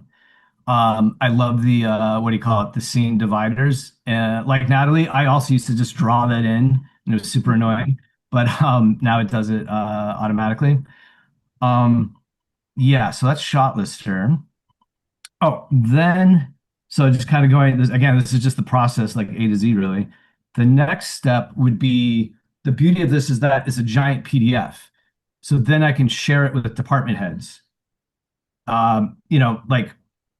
[SPEAKER 6] I love the what do you call it? The scene dividers. Like Natalie, I also used to just draw that in, and it was super annoying. But now it does it automatically. Yeah, so that's Shot Lister. Oh, then so just kind of going again. This is just the process, like A to Z, really. The next step would be, the beauty of this is that it's a giant PDF. So then I can share it with the department heads. You know, like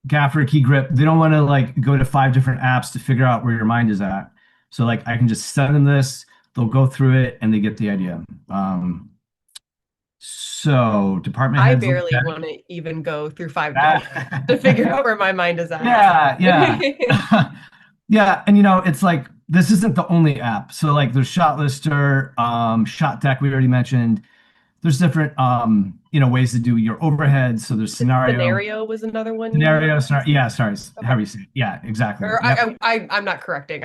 [SPEAKER 6] Gaffer, Key Grip, they don't want to like go to 5 different apps to figure out where your mind is at. So like I can just send them this, they'll go through it and they get the idea. So department heads.
[SPEAKER 2] I barely want to even go through 5 different to figure out where my mind is at.
[SPEAKER 6] Yeah. Yeah, and you know, it's like, this isn't the only app. So like there's Shot Lister, Shot Deck we already mentioned. There's different you know, ways to do your overheads. So there's
[SPEAKER 2] Scenario was another one.
[SPEAKER 6] Yeah, sorry. Okay. How do you say it? Yeah, exactly.
[SPEAKER 2] Or
[SPEAKER 6] Yep.
[SPEAKER 2] I'm not correcting.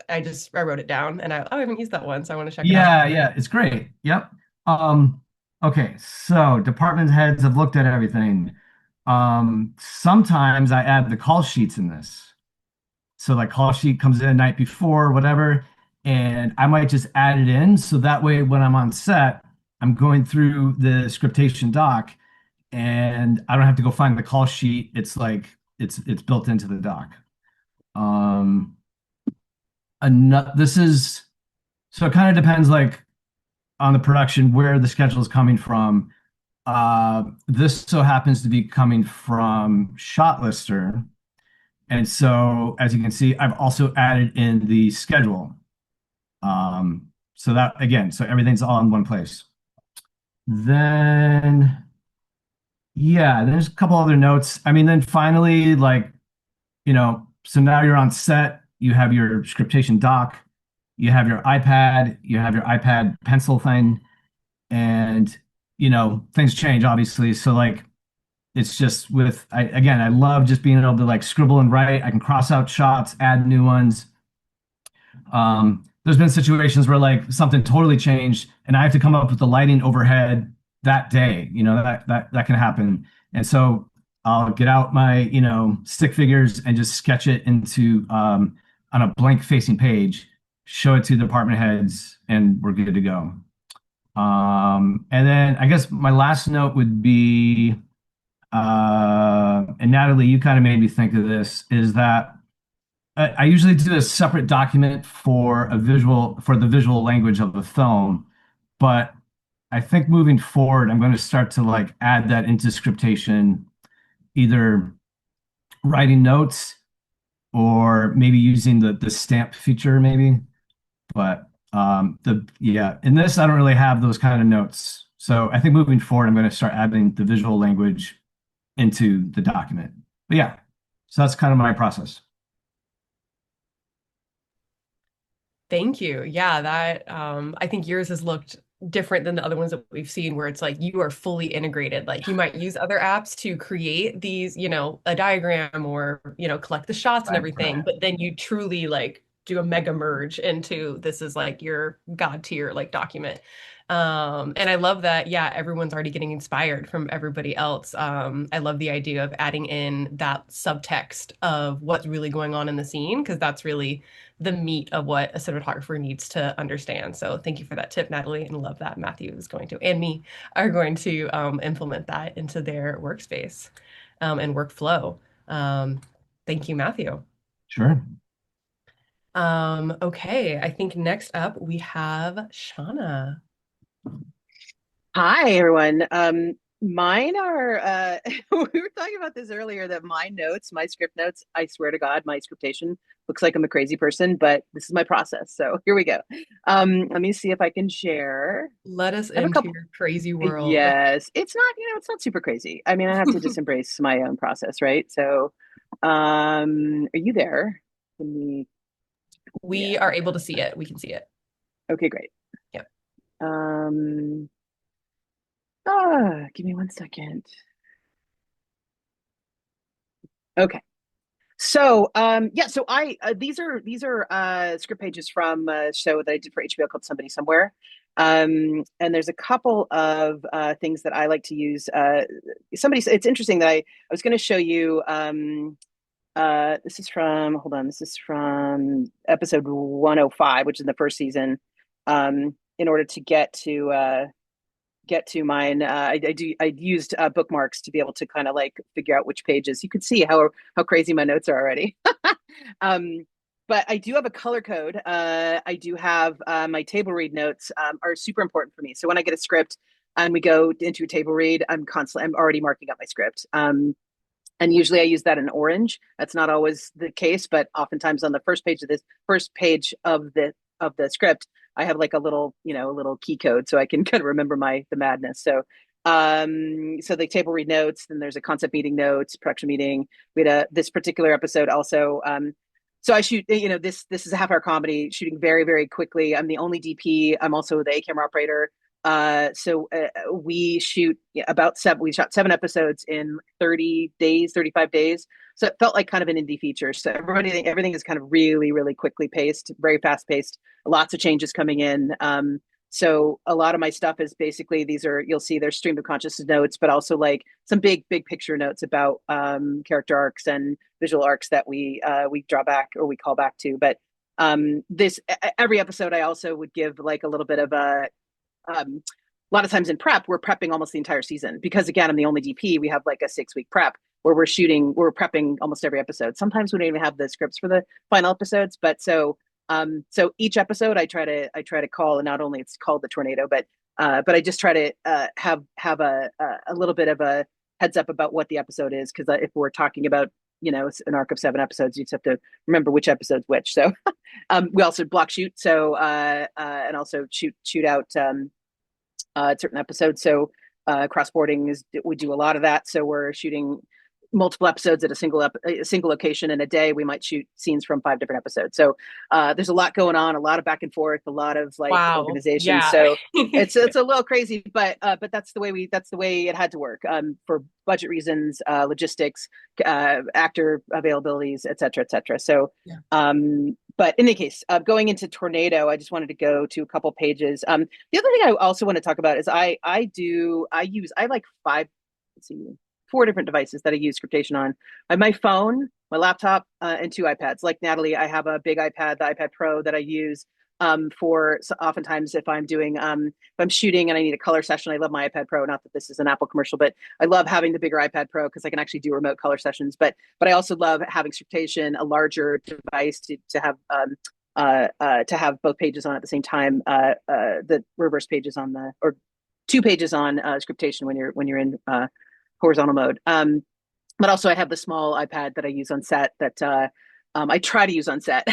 [SPEAKER 2] I wrote it down and I haven't used that one, so I want to check it out.
[SPEAKER 6] Yeah, it's great. Yep. Okay, so department heads have looked at everything. Sometimes I add the call sheets in this. So like call sheet comes in the night before, whatever, and I might just add it in. So that way when I'm on set, I'm going through the Scriptation doc and I don't have to go find the call sheet. It's like it's built into the doc. So it kind of depends like on the production where the schedule is coming from. This so happens to be coming from Shotlister. And so as you can see, I've also added in the schedule. So that again, so everything's all in one place. Then yeah, there's a couple other notes. I mean, then finally, like, so now you're on set, you have your scriptation doc, you have your iPad, you have your iPad pencil thing, and things change obviously. So like it's just I love just being able to like scribble and write. I can cross out shots, add new ones. There's been situations where like something totally changed and I have to come up with the lighting overhead that day. That can happen. And so I'll get out my, stick figures and just sketch it into on a blank facing page, show it to the department heads, and we're good to go. And then I guess my last note would be, and Natalie, you kind of made me think of this, is that I usually do a separate document for the visual language of the film, but I think moving forward, I'm going to start to like add that into scriptation, either writing notes or maybe using the stamp feature, maybe. But in this, I don't really have those kind of notes. So I think moving forward, I'm going to start adding the visual language into the document. But yeah, so that's kind of my process.
[SPEAKER 2] Thank you. Yeah, that I think yours has looked different than the other ones that we've seen where it's like you are fully integrated. Like you might use other apps to create these, a diagram or, collect the shots and everything, but then you truly like do a mega merge into this is like your God tier like document. And I love that, yeah, everyone's already getting inspired from everybody else. I love the idea of adding in that subtext of what's really going on in the scene, because that's really the meat of what a cinematographer needs to understand. So thank you for that tip, Natalie, and love that Matthew is going to, and me, are going to implement that into their workspace and workflow. Thank you, Matthew.
[SPEAKER 6] Sure.
[SPEAKER 2] Okay, I think next up we have Shauna.
[SPEAKER 4] Hi, everyone. Mine are, we were talking about this earlier, that my script notes, I swear to God, my scriptation looks like I'm a crazy person, but this is my process. So here we go. Let me see if I can share.
[SPEAKER 2] Let us into your crazy world.
[SPEAKER 4] Yes, it's not super crazy. I mean, I have to just embrace my own process, right? So, are you there?
[SPEAKER 2] We are able to see it. We can see it.
[SPEAKER 4] Okay, great.
[SPEAKER 2] Yep.
[SPEAKER 4] Give me 1 second. Okay. So so these are script pages from a show that I did for HBO called Somebody Somewhere. And there's a couple of things that I like to use. It's interesting that I was going to show you. This is from episode 105, which is the first season. In order to get to mine, I used bookmarks to be able to kind of like figure out which pages. You could see how crazy my notes are already. But I do have a color code. I do have my table read notes are super important for me. So when I get a script and we go into a table read, I'm already marking up my script. And usually I use that in orange. That's not always the case, but oftentimes on the first page of the script, I have like a little key code so I can kind of remember the madness. So so the table read notes, then there's a concept meeting notes, production meeting. We had this particular episode also. So I shoot, this is a half-hour comedy, shooting very, very quickly. I'm the only DP. I'm also the camera operator. So we we shot 7 episodes in 35 days. So it felt like kind of an indie feature. So everything is kind of really, really quickly paced, very fast paced, lots of changes coming in. So a lot of my stuff is basically, you'll see there's stream of consciousness notes, but also like some big picture notes about character arcs and visual arcs that we draw back or we call back to. But every episode I also would give like a little bit of a lot of times in prep, we're prepping almost the entire season because again, I'm the only DP. We have like a 6-week prep. where we're prepping almost every episode. Sometimes we don't even have the scripts for the final episodes, but so each episode I try to call, and not only it's called the tornado, but I just try to have a little bit of a heads up about what the episode is, because if we're talking about an arc of 7 episodes, you just have to remember which episode's which. So we also block shoot, so and also shoot out certain episodes. So crossboarding we do a lot of that. So we're shooting multiple episodes at a single location in a day. We might shoot scenes from 5 different episodes. So there's a lot going on, a lot of back and forth, a lot of organization.
[SPEAKER 2] Yeah.
[SPEAKER 4] So it's a little crazy, but that's the way it had to work for budget reasons, logistics, actor availabilities, et cetera. So but in any case, going into Tornado, I just wanted to go to a couple pages. The other thing I also want to talk about is I like 4 different devices that I use Scriptation on. I have my phone, my laptop, and 2 iPads. Like Natalie, I have a big iPad, the iPad Pro, that I use oftentimes if I'm doing if I'm shooting and I need a color session. I love my iPad Pro. Not that this is an Apple commercial, but I love having the bigger iPad Pro because I can actually do remote color sessions. But I also love having Scriptation, a larger device to have both pages on at the same time. The reverse pages on or 2 pages on Scriptation when you're in horizontal mode. But also I have the small iPad that I use on set that I try to use on set.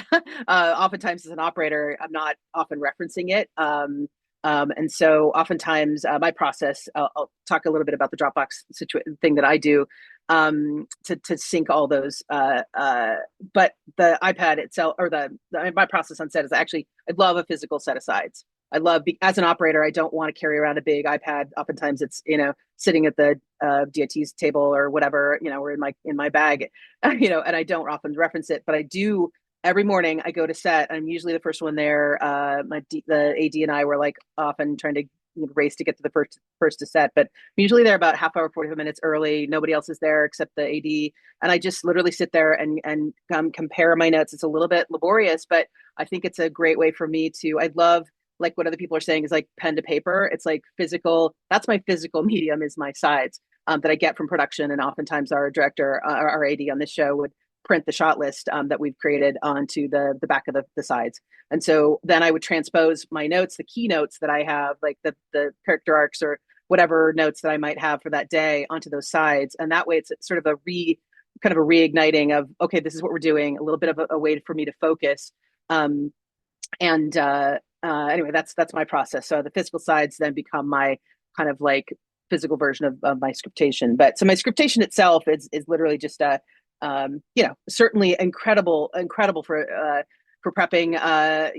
[SPEAKER 4] Oftentimes as an operator, I'm not often referencing it. And so oftentimes my process, I'll talk a little bit about the Dropbox thing that I do to sync all those. But the iPad itself, or my process on set is I love a physical set of sides. As an operator, I don't want to carry around a big iPad. Oftentimes it's, sitting at the DOT's table or whatever, or in my bag, and I don't often reference it, but I do every morning. I go to set. I'm usually the first one there. The AD and I were like often trying to race to get to the first to set, but I'm usually there about half hour, 45 minutes early. Nobody else is there except the AD. And I just literally sit there and compare my notes. It's a little bit laborious, but I think it's a great way for me I love, like what other people are saying is like pen to paper. It's like physical. That's my physical medium, is my sides that I get from production. And oftentimes our director, our AD on this show would print the shot list that we've created onto the back of the sides. And so then I would transpose my notes, the key notes that I have, like the character arcs or whatever notes that I might have for that day, onto those sides. And that way it's sort of a reigniting of, okay, this is what we're doing, a little bit of a way for me to focus. Anyway, that's my process. So the physical sides then become my kind of like physical version of my Scriptation. But so my Scriptation itself is literally just certainly incredible for prepping. I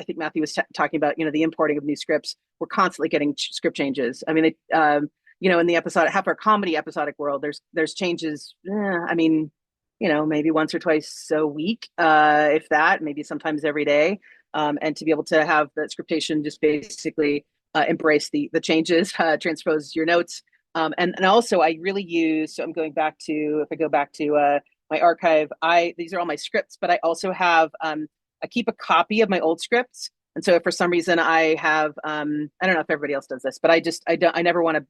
[SPEAKER 4] think Matthew was talking about, the importing of new scripts. We're constantly getting script changes. I mean, in the half our comedy episodic world, there's changes. Maybe once or twice a week, if that, maybe sometimes every day. And to be able to have the Scriptation just basically embrace the changes, transpose your notes. And also I really use, so I'm going back to, if I go back to my archive, these are all my scripts, but I also have, I keep a copy of my old scripts. And so if for some reason I have, I don't know if everybody else does this, but I never want to,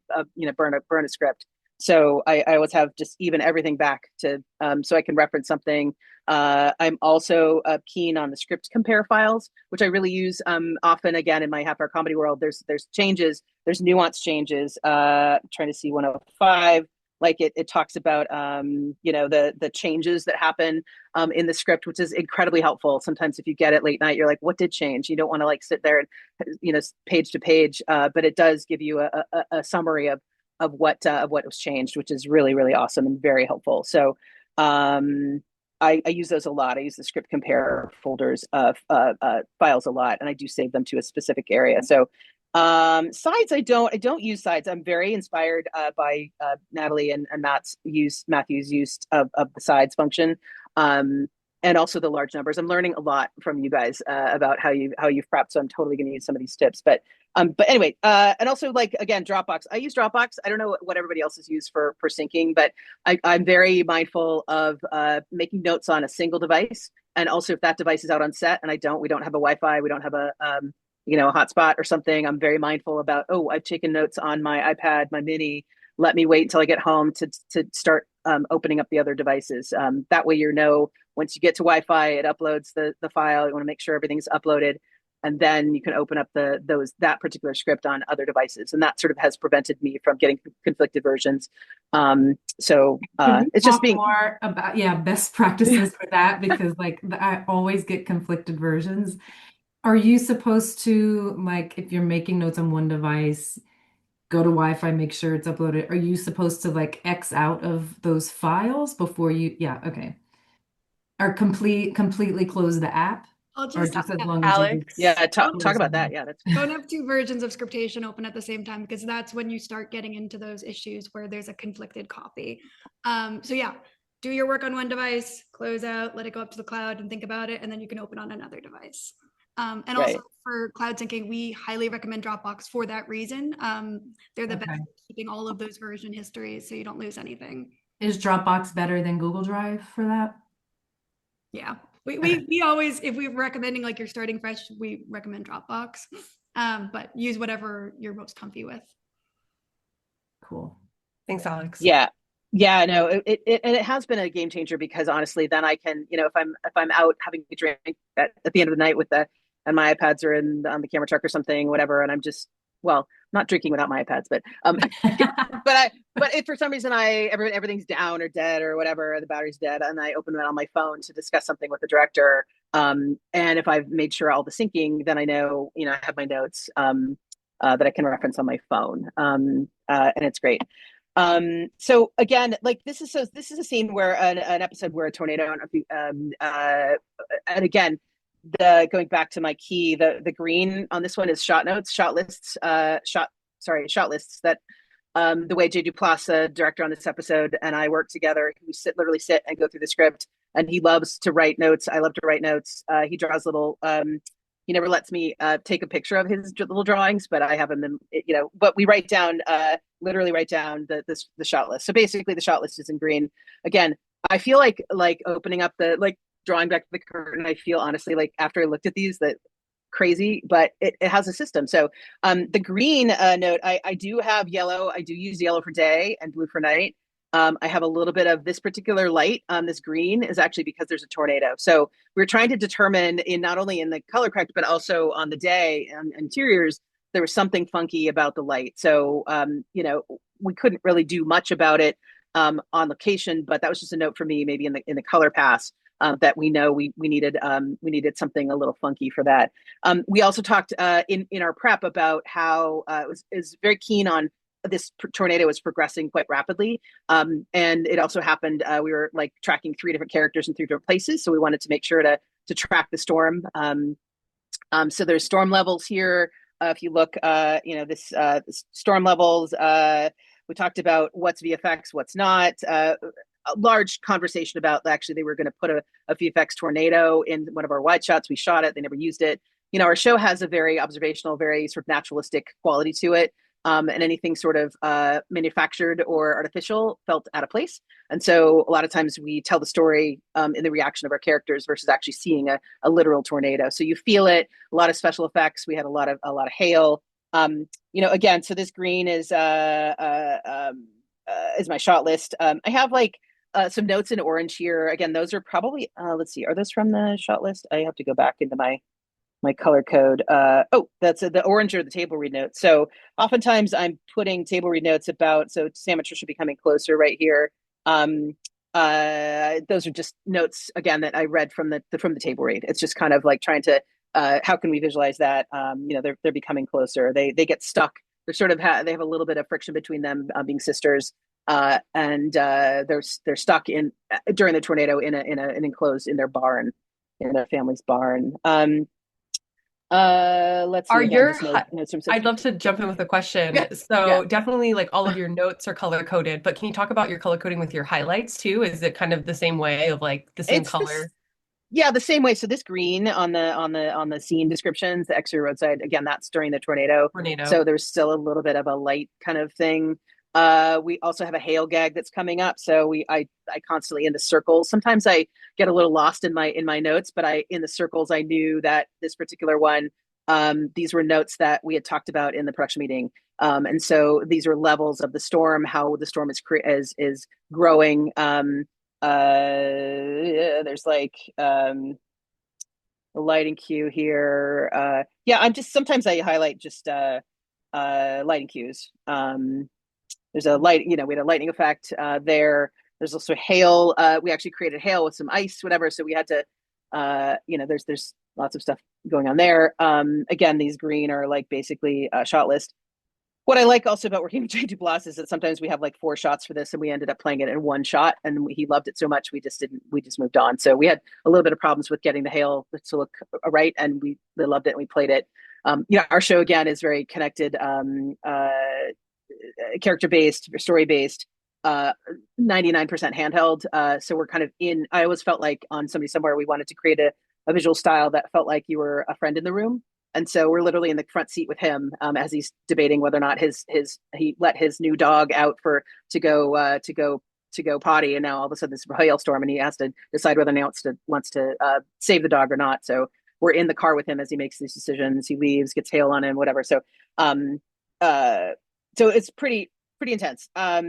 [SPEAKER 4] burn a script. So I always have just even everything back to, so I can reference something. I'm also keen on the script compare files, which I really use often. Again, in my half hour comedy world, there's changes, there's nuance changes. I'm trying to see 105. Like it talks about the changes that happen in the script, which is incredibly helpful. Sometimes if you get it late night, you're like, what did change? You don't want to like sit there and page to page, but it does give you a summary of what was changed, which is really, really awesome and very helpful. So I use those a lot. I use the script compare folders of files a lot, and I do save them to a specific area. So sides, I don't use sides. I'm very inspired by Natalie and Matthew's use of the sides function. And also the large numbers. I'm learning a lot from you guys about how you've prepped. So I'm totally going to use some of these tips. But anyway, and also like again, Dropbox. I use Dropbox. I don't know what everybody else has used for syncing, but I'm very mindful of making notes on a single device. And also if that device is out on set and we don't have a Wi-Fi, we don't have a hotspot or something, I'm very mindful about, I've taken notes on my iPad, my mini, let me wait until I get home to start opening up the other devices. That way, once you get to Wi-Fi, it uploads the file. You want to make sure everything's uploaded, and then you can open up that particular script on other devices. And that sort of has prevented me from getting conflicted versions. It's just being
[SPEAKER 5] more about best practices for that, because I always get conflicted versions. Are you supposed to, like, if you're making notes on one device, go to Wi-Fi, make sure it's uploaded? Are you supposed to like X out of those files before you? Yeah, okay. Or completely close the app?
[SPEAKER 1] I'll
[SPEAKER 5] Or
[SPEAKER 1] just
[SPEAKER 5] just as long
[SPEAKER 2] Alex?
[SPEAKER 5] as you
[SPEAKER 4] talk about that. Yeah, that's
[SPEAKER 1] don't have two versions of Scriptation open at the same time, because that's when you start getting into those issues where there's a conflicted copy. So yeah, do your work on one device, close out, let it go up to the cloud and think about it, and then you can open on another device. And
[SPEAKER 4] right.
[SPEAKER 1] also for cloud syncing, we highly recommend Dropbox for that reason. They're the best at keeping all of those version histories so you don't lose anything.
[SPEAKER 5] Is Dropbox better than Google Drive for that?
[SPEAKER 1] Yeah, we always, if we're recommending like you're starting fresh, we recommend Dropbox, but use whatever you're most comfy with.
[SPEAKER 2] Cool. Thanks, Alex.
[SPEAKER 4] Yeah. No, it has been a game changer, because honestly, then I can, if I'm out having a drink at the end of the night and my iPads are on the camera truck or something, whatever, and I'm just, not drinking without my iPads, but but if for some reason everything's down or dead or whatever, the battery's dead, and I open it on my phone to discuss something with the director, and if I've made sure all the syncing, then I know, I have my notes that I can reference on my phone, and it's great. So again, like this is a scene where an episode where a tornado, and again, going back to my key, the green on this one is shot lists that the way Jay Duplass, the director on this episode, and I work together. We literally sit and go through the script, and he loves to write notes. I love to write notes. He draws little. He never lets me take a picture of his little drawings, but I have them in, but we literally write down the shot list. So basically the shot list is in green. Again, I feel like opening up drawing back the curtain, I feel honestly like after I looked at these that crazy, but it has a system. So the green note, I do have yellow. I do use yellow for day and blue for night. I have a little bit of this particular light. This green is actually because there's a tornado. So we're trying to determine not only in the color correct, but also on the day and interiors, there was something funky about the light. So, we couldn't really do much about it on location, but that was just a note for me, maybe in the color pass. That we know we needed something a little funky for that. We also talked in our prep about how is very keen on this tornado was progressing quite rapidly, and it also happened. We were tracking 3 different characters in 3 different places, so we wanted to make sure to track the storm. So there's storm levels here. If you look, this storm levels. We talked about what's VFX, what's not. A large conversation about actually they were going to put a VFX tornado in one of our wide shots. We shot it. They never used it. Our show has a very observational, very sort of naturalistic quality to it. And anything sort of manufactured or artificial felt out of place. And so a lot of times we tell the story in the reaction of our characters versus actually seeing a literal tornado. So you feel it, a lot of special effects. We had a lot of hail. Again, so this green is my shot list. I have some notes in orange here. Again, those are probably, let's see, are those from the shot list? I have to go back into my color code. That's the orange or the table read notes. So oftentimes I'm putting table read notes so Sam Patricia becoming closer right here. Those are just notes again that I read from the table read. It's just kind of like trying to, how can we visualize that? They're becoming closer. They get stuck. They're sort of they have a little bit of friction between them being sisters. And they're stuck during the tornado in an enclosed in their barn, in their family's barn. Let's see.
[SPEAKER 2] I'd love to jump in with a question.
[SPEAKER 4] Yeah.
[SPEAKER 2] So definitely all of your notes are color coded, but can you talk about your color coding with your highlights too? Is it kind of the same way of the same color?
[SPEAKER 4] The same way. So this green on the scene descriptions, the exterior roadside, again, that's during the tornado. So there's still a little bit of a light kind of thing. We also have a hail gag that's coming up. So I constantly in the circles. Sometimes I get a little lost in my notes, but in the circles, I knew that this particular one these were notes that we had talked about in the production meeting. And so these are levels of the storm, how the storm is growing. There's like a lighting cue here. Yeah, sometimes I highlight just lighting cues. There's a light, we had a lightning effect there. There's also hail. We actually created hail with some ice, whatever. So we had to, there's lots of stuff going on there. Again, these green are like basically a shot list. What I like also about working with Jay Duplass is that sometimes we have like 4 shots for this, and we ended up playing it in 1 shot, and he loved it so much we just moved on. So we had a little bit of problems with getting the hail to look right, and they loved it and we played it. Our show again is very connected, character based, story based, 99% handheld. So we're kind of I always felt like on Somebody Somewhere we wanted to create a visual style that felt like you were a friend in the room. And so we're literally in the front seat with him as he's debating whether or not he let his new dog out to go potty, and now all of a sudden this hailstorm, and he has to decide whether or not he wants to save the dog or not. So we're in the car with him as he makes these decisions. He leaves, gets hail on him, whatever. So so it's pretty intense. Let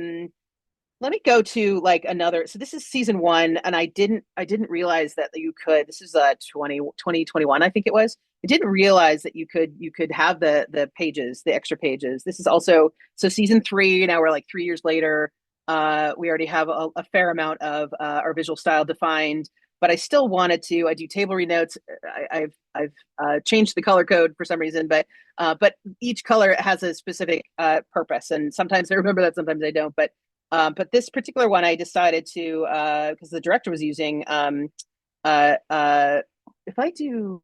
[SPEAKER 4] me go to like another. So this is season 1, and I didn't realize that you could. This is 2021, I think it was. I didn't realize that you could have the pages, the extra pages. This is also season 3. Now we're like 3 years later. We already have a fair amount of our visual style defined, but I still wanted to. I do table read notes. I've changed the color code for some reason, but each color has a specific purpose, and sometimes I remember that, sometimes I don't. But this particular one, I decided to because the director was using. If I do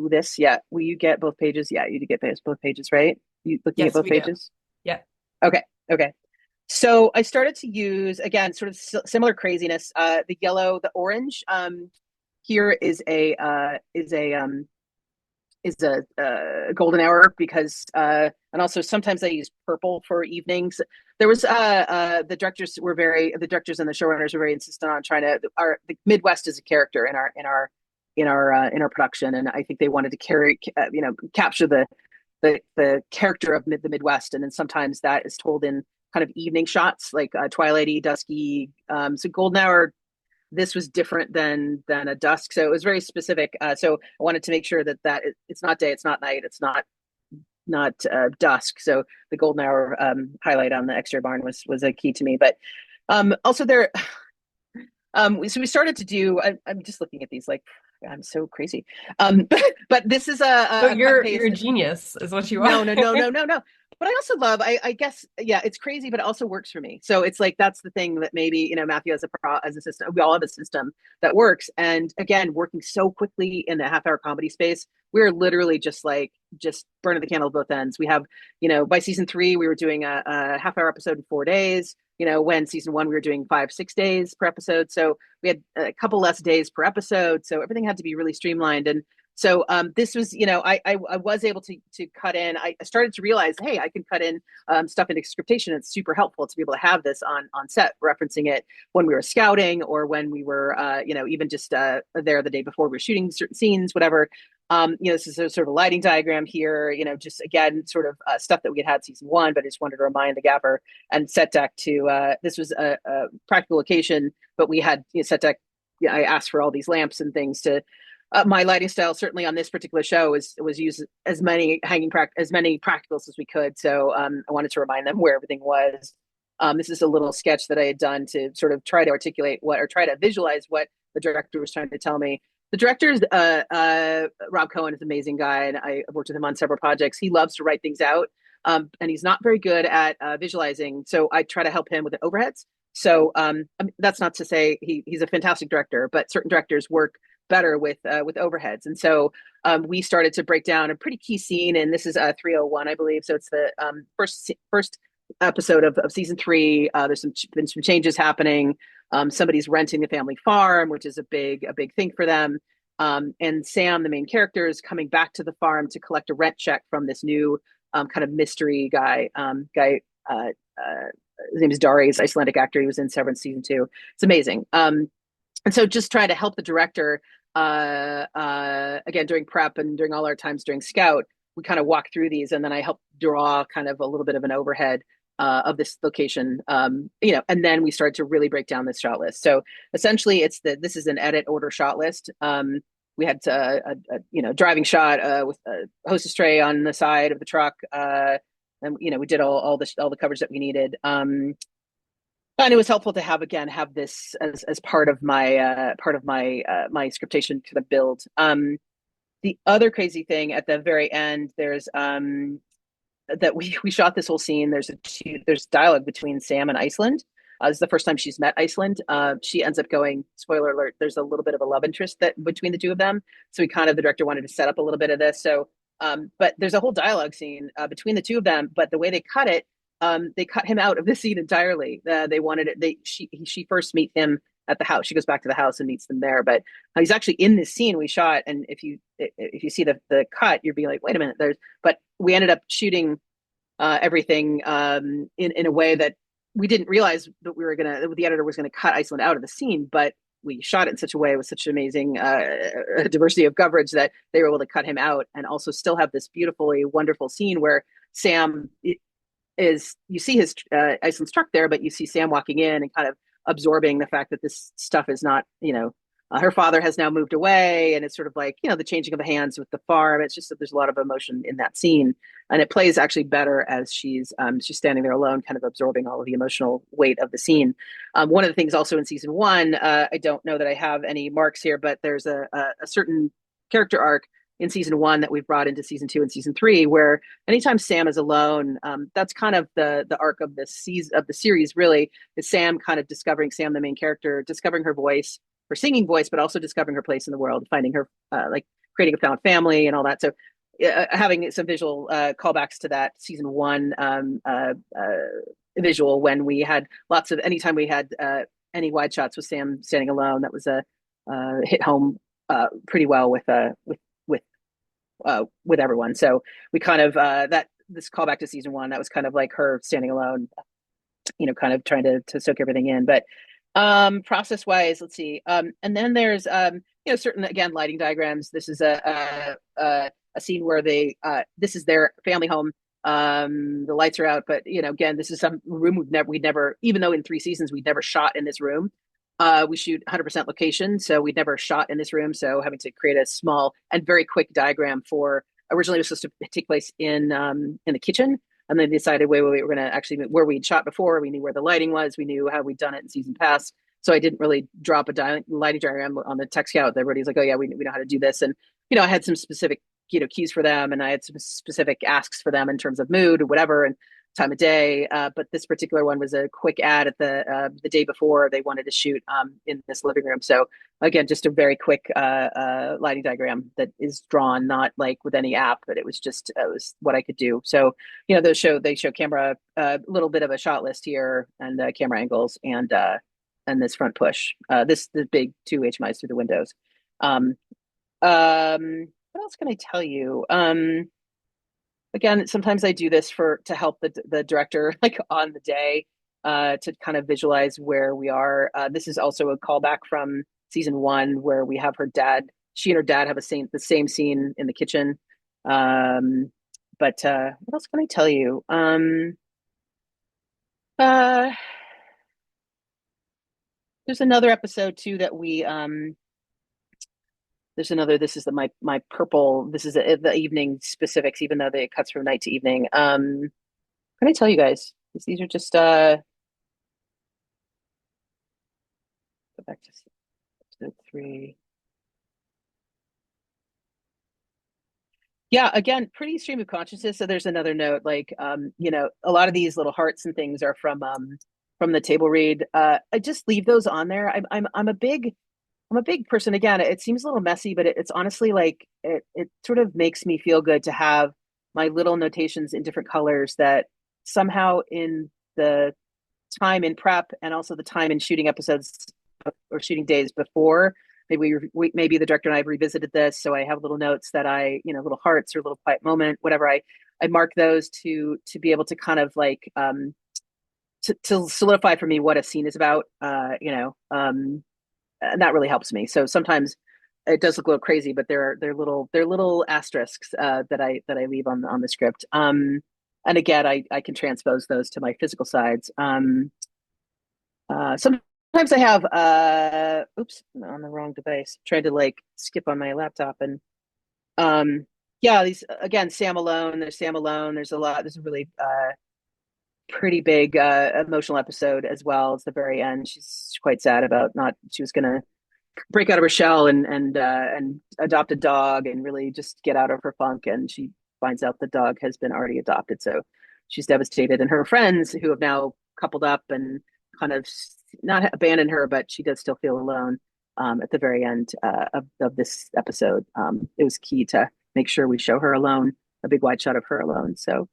[SPEAKER 4] this, yeah, will you get both pages? Yeah, you do get both pages, right? You looking at both pages?
[SPEAKER 2] Do. Yeah.
[SPEAKER 4] Okay. So I started to use, again, sort of similar craziness. The yellow, the orange. Here is a golden hour because, and also sometimes I use purple for evenings. There was the directors and the showrunners were very insistent on trying to. The Midwest is a character in our production, and I think they wanted to capture the character of the Midwest, and then sometimes that is told in kind of evening shots, like twilighty, dusky. So golden hour, this was different than a dusk, so it was very specific. So I wanted to make sure that it's not day, it's not night, it's not dusk. So the golden hour highlight on the exterior barn was a key to me. But also there, so we started to do. I'm just looking at these like. I'm so crazy. But this is
[SPEAKER 2] you're a genius is what you are.
[SPEAKER 4] No. But I also love, I guess, yeah, it's crazy, but it also works for me. So it's like, that's the thing that maybe, Matthew has as a system, we all have a system that works. And again, working so quickly in the half-hour comedy space, we're literally just burning the candle at both ends. We have, by season 3, we were doing a half-hour episode in 4 days. When season 1, we were doing 5-6 days per episode. So we had a couple less days per episode. So everything had to be really streamlined. And so this was, I was able to cut in. I started to realize, hey, I can cut in stuff into Scriptation. It's super helpful to be able to have this on set, referencing it when we were scouting or when we were, even just there the day before we were shooting certain scenes, whatever. This is a sort of a lighting diagram here, just again, sort of stuff that we had season 1, but I just wanted to remind the gaffer and set deck to, this was a practical location, but we had set deck. I asked for all these lamps and things to, my lighting style certainly on this particular show was use as many practicals as we could. So I wanted to remind them where everything was. This is a little sketch that I had done to sort of try to articulate try to visualize what the director was trying to tell me. The director is Rob Cohen, is an amazing guy, and I've worked with him on several projects. He loves to write things out, and he's not very good at visualizing. So I try to help him with the overheads. So that's not to say he's a fantastic director, but certain directors work better with overheads. And so we started to break down a pretty key scene, and this is 301, I believe. So it's the first episode of season 3. There's been some changes happening. Somebody's renting the family farm, which is a big thing for them. And Sam, the main character, is coming back to the farm to collect a rent check from this new kind of mystery guy. His name is Dari. He's an Icelandic actor. He was in Severance season 2. It's amazing. And so just trying to help the director again, during prep and during all our times during Scout, we kind of walk through these, and then I help draw kind of a little bit of an overhead of this location, and then we start to really break down this shot list. So essentially, this is an edit order shot list. We had a driving shot with a hostess tray on the side of the truck, and we did all the coverage that we needed. And it was helpful to have this as part of my my scriptation kind of build. The other crazy thing at the very end, there's that we shot this whole scene. There's dialogue between Sam and Iceland. This is the first time she's met Iceland. She ends up going, spoiler alert, there's a little bit of a love interest between the two of them. So the director wanted to set up a little bit of this. So, but there's a whole dialogue scene between the two of them. But the way they cut it, they cut him out of the scene entirely. They wanted it. She first meets him at the house. She goes back to the house and meets them there. But he's actually in this scene we shot. And if you see the cut, you'd be like, wait a minute. But we ended up shooting everything in a way that we didn't realize that the editor was gonna cut Iceland out of the scene, but we shot it in such a way with such amazing diversity of coverage that they were able to cut him out and also still have this beautifully wonderful scene where Sam you see his Iceland's truck there, but you see Sam walking in and kind of absorbing the fact that this stuff is not, her father has now moved away, and it's sort of like, the changing of the hands with the farm. It's just that there's a lot of emotion in that scene, and it plays actually better as she's standing there alone, kind of absorbing all of the emotional weight of the scene. One of the things also in season 1, I don't know that I have any marks here, but there's a certain character arc in season 1 that we've brought into season 2 and season 3, where anytime Sam is alone, that's kind of the arc of the series really, is Sam the main character, discovering her voice, her singing voice, but also discovering her place in the world, finding her, creating a found family and all that. So having some visual callbacks to that season 1 visual, when we had anytime we had any wide shots with Sam standing alone, that was hit home pretty well with everyone. So we kind of this callback to season 1, that was kind of like her standing alone, kind of trying to soak everything in. But process wise, let's see. And then there's certain, again, lighting diagrams. This is a scene where this is their family home. The lights are out, but again, this is some room we'd never, even though in 3 seasons we'd never shot in this room. We shoot 100% location, so we'd never shot in this room. So having to create a small and very quick diagram originally it was supposed to take place in the kitchen. And then decided, wait, we were going to actually, where we'd shot before, we knew where the lighting was, we knew how we'd done it in season past. So I didn't really drop a lighting diagram on the tech scout. Everybody's like, oh yeah, we know how to do this. And, I had some specific, keys for them, and I had some specific asks for them in terms of mood or whatever, and time of day. But this particular one was a quick ad at the day before they wanted to shoot in this living room. So again, just a very quick lighting diagram that is drawn, not like with any app, but it was what I could do. So, they show camera, a little bit of a shot list here, and camera angles, and this front push, the big 2 HMIs through the windows. What else can I tell you? Again, sometimes I do this to help the director, like on the day, to kind of visualize where we are. This is also a callback from season 1, where we have she and her dad have the same scene in the kitchen. But what else can I tell you? There's another episode too that we this is my purple, this is the evening specifics, even though it cuts from night to evening. Can I tell you guys, these are just go back to episode 3. Yeah, again, pretty stream of consciousness. So there's another note, like a lot of these little hearts and things are from the table read. I just leave those on there. I'm a big person. Again, it seems a little messy, but it's honestly like it sort of makes me feel good to have my little notations in different colors that somehow in the time in prep and also the time in shooting episodes or shooting days before, maybe the director and I have revisited this. So I have little notes that little hearts or little quiet moment, whatever. I mark those to be able to kind of like, to solidify for me what a scene is about, and that really helps me. So sometimes it does look a little crazy, but they're little asterisks that I leave on the script. And again, I can transpose those to my physical sides. Sometimes I have oops, I'm on the wrong device. Tried to like skip on my laptop and yeah, these again, Sam Alone. There's Sam Alone. There's a lot. There's a really pretty big emotional episode as well. It's the very end. She's quite sad about not. She was gonna break out of her shell and adopt a dog and really just get out of her funk. And she finds out the dog has been already adopted. So she's devastated. And her friends who have now coupled up and kind of not abandoned her, but she does still feel alone. At the very end of this episode, it was key to make sure we show her alone, a big wide shot of her alone. So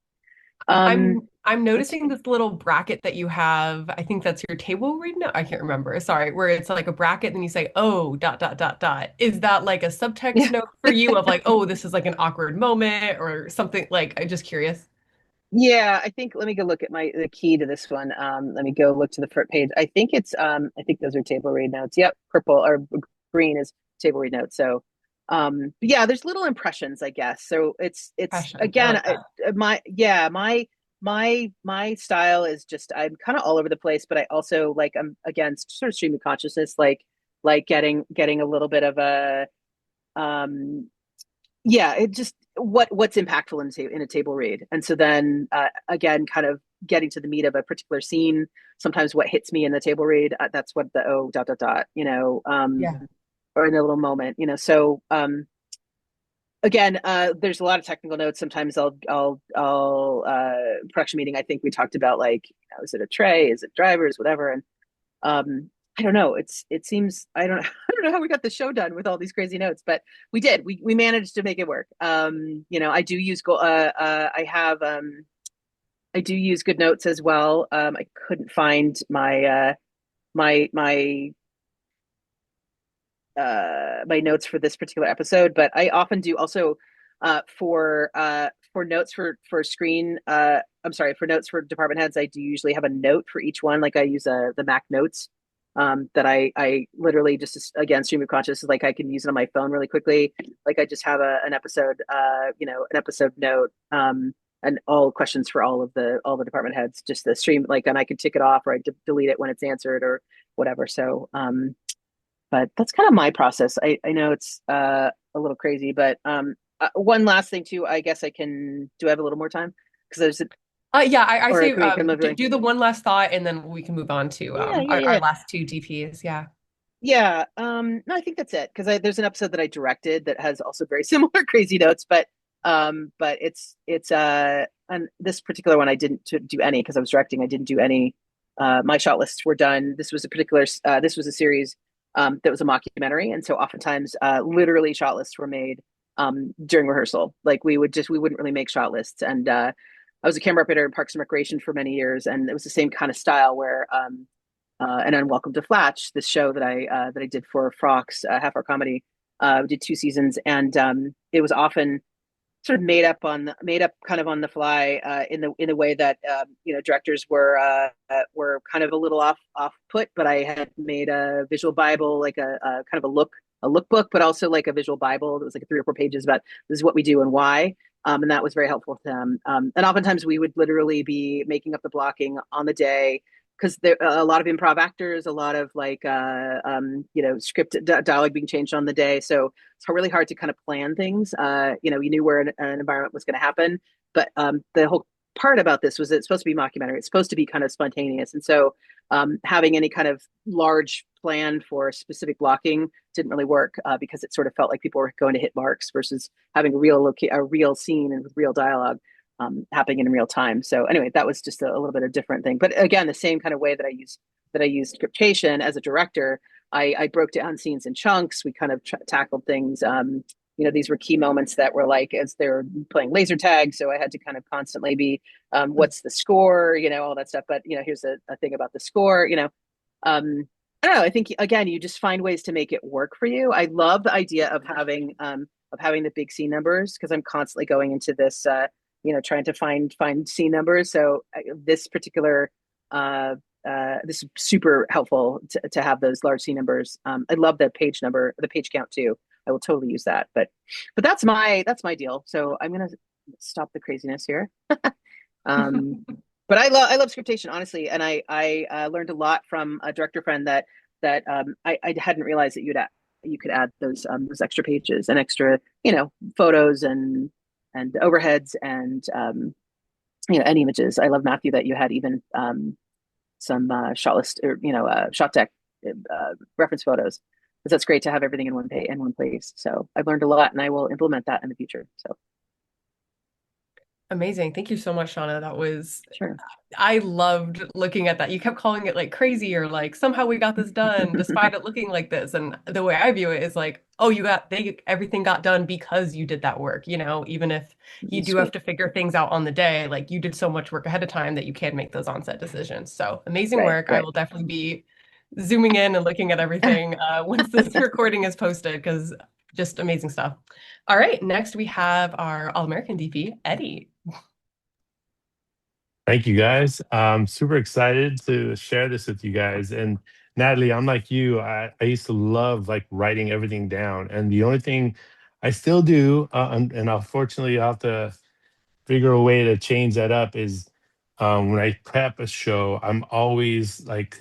[SPEAKER 2] I'm noticing this little bracket that you have. I think that's your table read note. I can't remember. Sorry, where it's like a bracket, then you say, "Oh, dot dot dot dot." Is that like a subtext note for you of like, "Oh, this is like an awkward moment" or something? Like, I'm just curious.
[SPEAKER 4] Yeah, I think let me go look at the key to this one. Let me go look to the front page. I think it's I think those are table read notes. Yep, purple or green is table read notes. So yeah, there's little impressions, I guess. So it's again my style is just I'm kind of all over the place, but I also like I'm again sort of stream of consciousness, like getting a little bit of a yeah, it just what's impactful in a table read. And so then again, kind of getting to the meat of a particular scene, sometimes what hits me in the table read, that's what the oh dot dot dot,
[SPEAKER 2] Yeah.
[SPEAKER 4] or in a little moment, so again, there's a lot of technical notes. Sometimes I'll production meeting, I think we talked about like, is it a tray, is it drivers, whatever. And I don't know. It seems I don't I don't know how we got the show done with all these crazy notes, but we did. We managed to make it work. I do use I do use good notes as well. I couldn't find my my notes for this particular episode, but I often do also for notes for screen. I'm sorry, for notes for department heads. I do usually have a note for each one. Like I use the Mac Notes that I literally just again stream of consciousness. Like I can use it on my phone really quickly. Like I just have an episode, an episode note. And all questions for all the department heads, just the stream, like, and I can tick it off or I delete it when it's answered or whatever. So, but that's kind of my process. I know it's a little crazy, but one last thing too. I guess do I have a little more time? Because there's
[SPEAKER 2] yeah, I say do the one last thought and then we can move on to our last two DPs. Yeah.
[SPEAKER 4] Yeah. No, I think that's it. Because there's an episode that I directed that has also very similar crazy notes, but it's and this particular one I didn't do any because I was directing. I didn't do any. My shot lists were done. This was a series that was a mockumentary, and so oftentimes literally shot lists were made during rehearsal. Like we wouldn't really make shot lists. And I was a camera operator in Parks and Recreation for many years, and it was the same kind of style where and then Welcome to Flatch, this show that I did for Fox, half hour comedy. We did 2 seasons, and it was often sort of made up kind of on the fly in the way that directors were kind of a little off put, but I had made a visual Bible, like a kind of a lookbook, but also like a visual Bible that was like 3 or 4 pages about this is what we do and why. And that was very helpful to them. And oftentimes we would literally be making up the blocking on the day because there a lot of improv actors, a lot of like script dialogue being changed on the day. So it's really hard to kind of plan things. You knew where an environment was going to happen, but the whole part about this was it's supposed to be mockumentary. It's supposed to be kind of spontaneous, and so having any kind of large plan for specific blocking didn't really work because it sort of felt like people were going to hit marks versus having a real scene and with real dialogue happening in real time. So anyway, that was just a little bit of different thing. But again, the same kind of way that I used Scriptation as a director, I broke down scenes in chunks. We kind of tackled things. These were key moments that were like as they're playing laser tag. So I had to kind of constantly be, what's the score, all that stuff. But, here's a thing about the score, I don't know. I think, again, you just find ways to make it work for you. I love the idea of having the big scene numbers because I'm constantly going into this, trying to find scene numbers. So this particular, this is super helpful to have those large scene numbers. I love the page count too. I will totally use that. But that's my deal. So I'm gonna stop the craziness here. But I love scriptation, honestly, and I learned a lot from a director friend that I hadn't realized that you could add those extra pages and extra, photos and overheads and and images. I love, Matthew, that you had even some shot list, or shot deck reference photos, because that's great to have everything in one place. So I've learned a lot, and I will implement that in the future. So
[SPEAKER 2] Amazing. Thank you so much, Shauna. That was,
[SPEAKER 4] sure.
[SPEAKER 2] I loved looking at that. You kept calling it like crazy, or like somehow we got this done despite it looking like this. And the way I view it is like, oh, everything got done because you did that work. Even if you do have to figure things out on the day, like you did so much work ahead of time that you can make those on-set decisions. So amazing work. I will definitely be zooming in and looking at everything once this recording is posted, because just amazing stuff. All right, next we have our All-American DP, Eddie.
[SPEAKER 3] Thank you, guys. I'm super excited to share this with you guys. And Natalie, I'm like you. I used to love like writing everything down. And the only thing I still do, and unfortunately I'll have to figure a way to change that up, is when I prep a show, I'm always like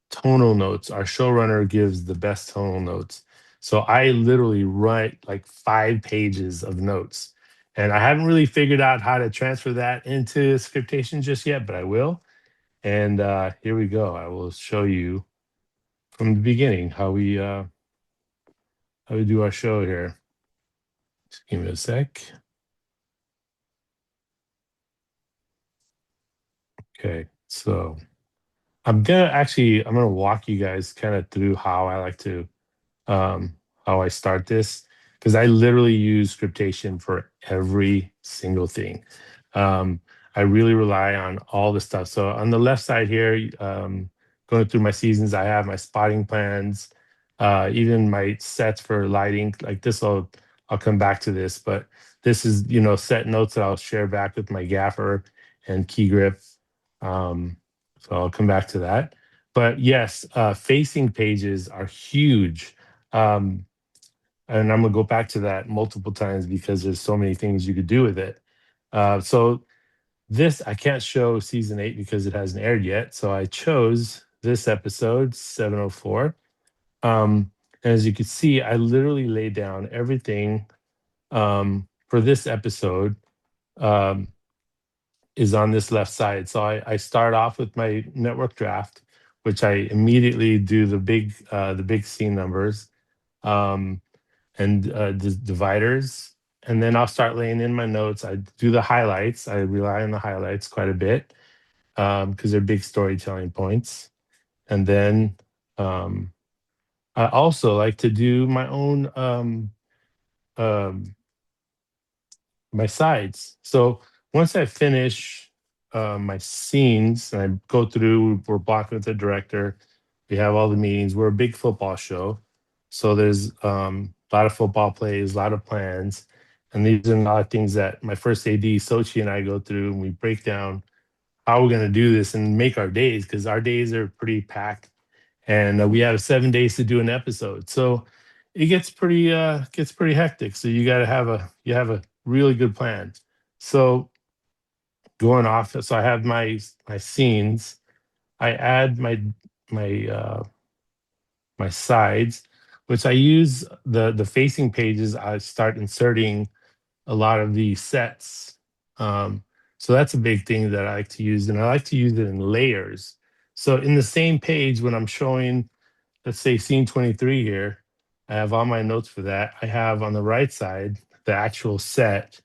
[SPEAKER 3] tonal notes. Our showrunner gives the best tonal notes. So I literally write like 5 pages of notes. And I haven't really figured out how to transfer that into scriptation just yet, but I will. And here we go. I will show you from the beginning how we do our show here. Just give me a sec. Okay, so I'm gonna walk you guys kind of through how I like to how I start this, because I literally use scriptation for every single thing. I really rely on all the stuff. So on the left side here, going through my seasons, I have my spotting plans, even my sets for lighting. Like this, I'll come back to this, but this is set notes that I'll share back with my gaffer and key grip. So I'll come back to that. But yes, facing pages are huge. And I'm gonna go back to that multiple times because there's so many things you could do with it. So this, I can't show season 8 because it hasn't aired yet. So I chose this episode, 704. And as you can see, I literally laid down everything for this episode is on this left side. So I start off with my network draft, which I immediately do the big scene numbers. And the dividers, and then I'll start laying in my notes. I do the highlights. I rely on the highlights quite a bit because they're big storytelling points. And then I also like to do my own my sides. So once I finish my scenes and I go through, we're blocking with the director. We have all the meetings. We're a big football show, so there's a lot of football plays, a lot of plans, and these are a lot of things that my first AD, Sochi, and I go through, and we break down how we're going to do this and make our days, because our days are pretty packed, and we have 7 days to do an episode, so it gets pretty hectic. So you have a really good plan. So going off, so I have my scenes. I add my my sides, which I use the facing pages. I start inserting a lot of the sets. So that's a big thing that I like to use, and I like to use it in layers. So in the same page, when I'm showing, let's say scene 23 here, I have all my notes for that. I have on the right side the actual set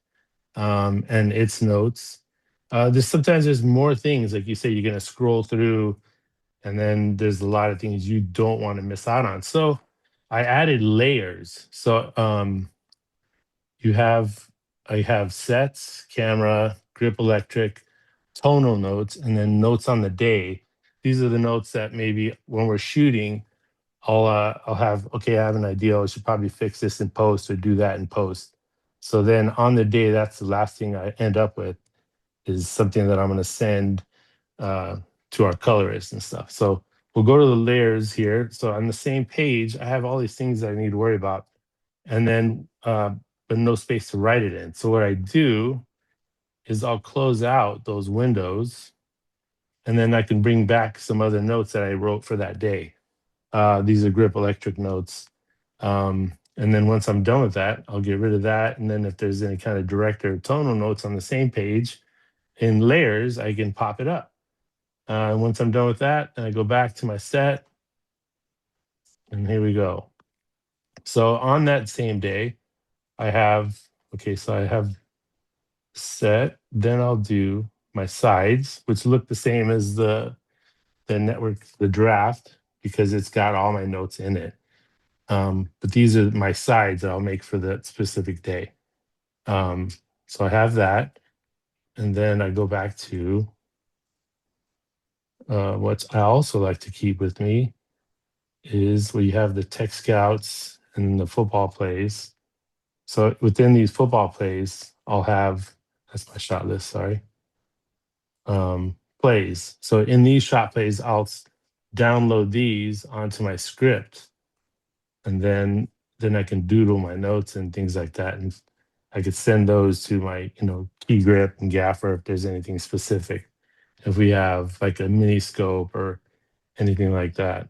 [SPEAKER 3] and its notes. Sometimes there's more things, like you say, you're going to scroll through, and then there's a lot of things you don't want to miss out on. So I added layers. So I have sets, camera, grip electric, tonal notes, and then notes on the day. These are the notes that maybe when we're shooting, I'll have, okay, I have an idea. I should probably fix this in post or do that in post. So then on the day, that's the last thing I end up with, is something that I'm going to send to our colorists and stuff. So we'll go to the layers here. So on the same page, I have all these things that I need to worry about. and then but no space to write it in. So what I do is I'll close out those windows, and then I can bring back some other notes that I wrote for that day. These are grip electric notes. And then once I'm done with that, I'll get rid of that. And then if there's any kind of director tonal notes on the same page in layers, I can pop it up. Once I'm done with that, then I go back to my set, and here we go. So on that same day, I have set, then I'll do my sides, which look the same as the network, the draft, because it's got all my notes in it. But these are my sides that I'll make for that specific day. So I have that, and then I go back to what I also like to keep with me is where you have the tech scouts and the football plays. So within these football plays, I'll have, that's my shot list, sorry, plays. So in these shot plays, I'll download these onto my script, and then I can doodle my notes and things like that. And I could send those to my, key grip and gaffer if there's anything specific. If we have like a mini scope or anything like that.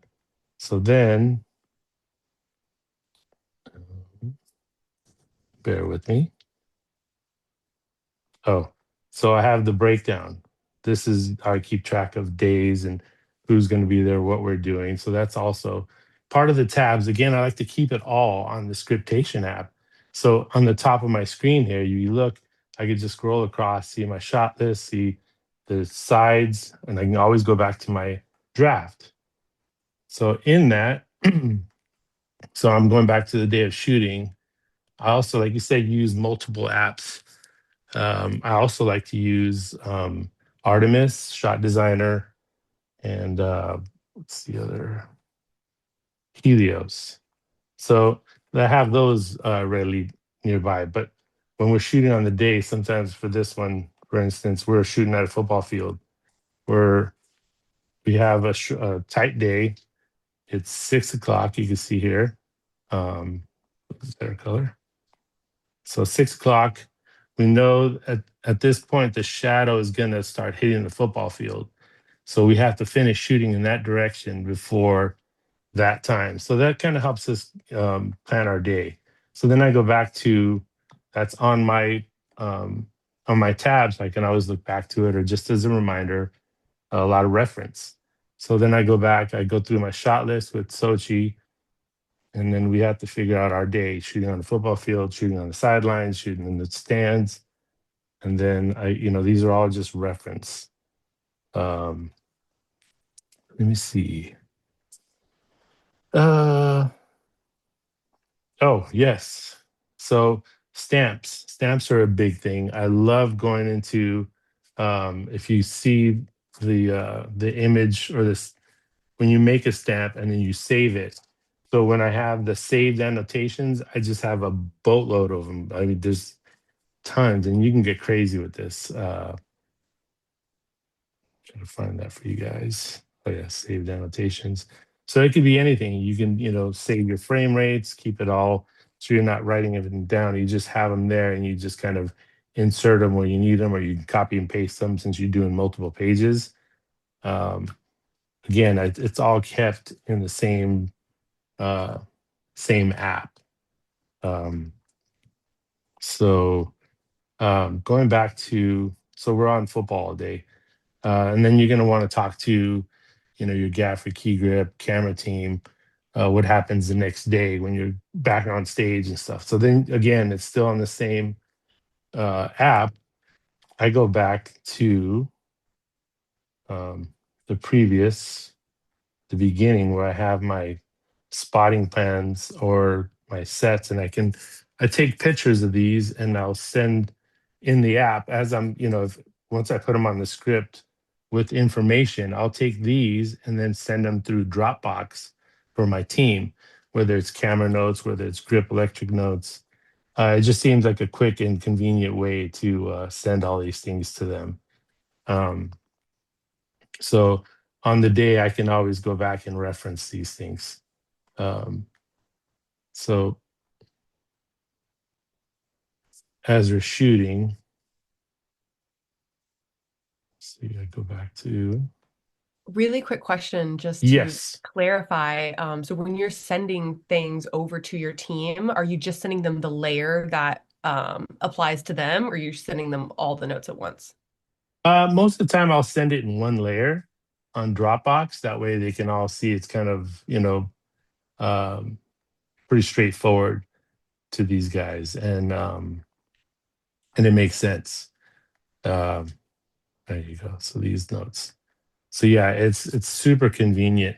[SPEAKER 3] So then, bear with me. Oh, so I have the breakdown. This is how I keep track of days and who's going to be there, what we're doing. So that's also part of the tabs. Again, I like to keep it all on the Scriptation app. So on the top of my screen here, you look, I could just scroll across, see my shot list, see the sides, and I can always go back to my draft. So in that, so I'm going back to the day of shooting. I also, like you said, use multiple apps. I also like to use Artemis, Shot Designer, and what's the other? Helios. So I have those readily nearby. But when we're shooting on the day, sometimes for this one, for instance, we're shooting at a football field where we have a tight day. It's 6 o'clock. You can see here. Is there a color? So 6 o'clock. We know at this point the shadow is going to start hitting the football field. So we have to finish shooting in that direction before that time. So that kind of helps us plan our day. So then I go back to, that's on my tabs. I can always look back to it, or just as a reminder, a lot of reference. So then I go back, I go through my shot list with Sochi, and then we have to figure out our day, shooting on the football field, shooting on the sidelines, shooting in the stands. And then these are all just reference. Let me see. Oh, yes. So stamps are a big thing. I love going into, if you see the image or this, when you make a stamp and then you save it. So when I have the saved annotations, I just have a boatload of them. I mean, there's tons, and you can get crazy with this. Trying to find that for you guys. Oh yeah, saved annotations. So it could be anything. You can, save your frame rates, keep it all, so you're not writing everything down. You just have them there, and you just kind of insert them where you need them, or you can copy and paste them since you're doing multiple pages. Again, it's all kept in the same app. Going back to, so we're on football all day. And then you're going to want to talk to, your gaffer, key grip, camera team, what happens the next day when you're back on stage and stuff. So then again, it's still on the same app. I go back to the beginning where I have my spotting plans or my sets, and I take pictures of these and I'll send in the app as I'm, once I put them on the script with information, I'll take these and then send them through Dropbox for my team, whether it's camera notes, whether it's grip electric notes. It just seems like a quick and convenient way to send all these things to them. So on the day, I can always go back and reference these things. So as we're shooting. See, I go back to.
[SPEAKER 2] Really quick question, just to
[SPEAKER 3] Yes.
[SPEAKER 2] clarify. So when you're sending things over to your team, are you just sending them the layer that applies to them, or you're sending them all the notes at once?
[SPEAKER 3] Most of the time I'll send it in one layer on Dropbox. That way they can all see it's kind of, um, pretty straightforward to these guys. And it makes sense. Um, there you go. So these notes. So yeah, it's super convenient.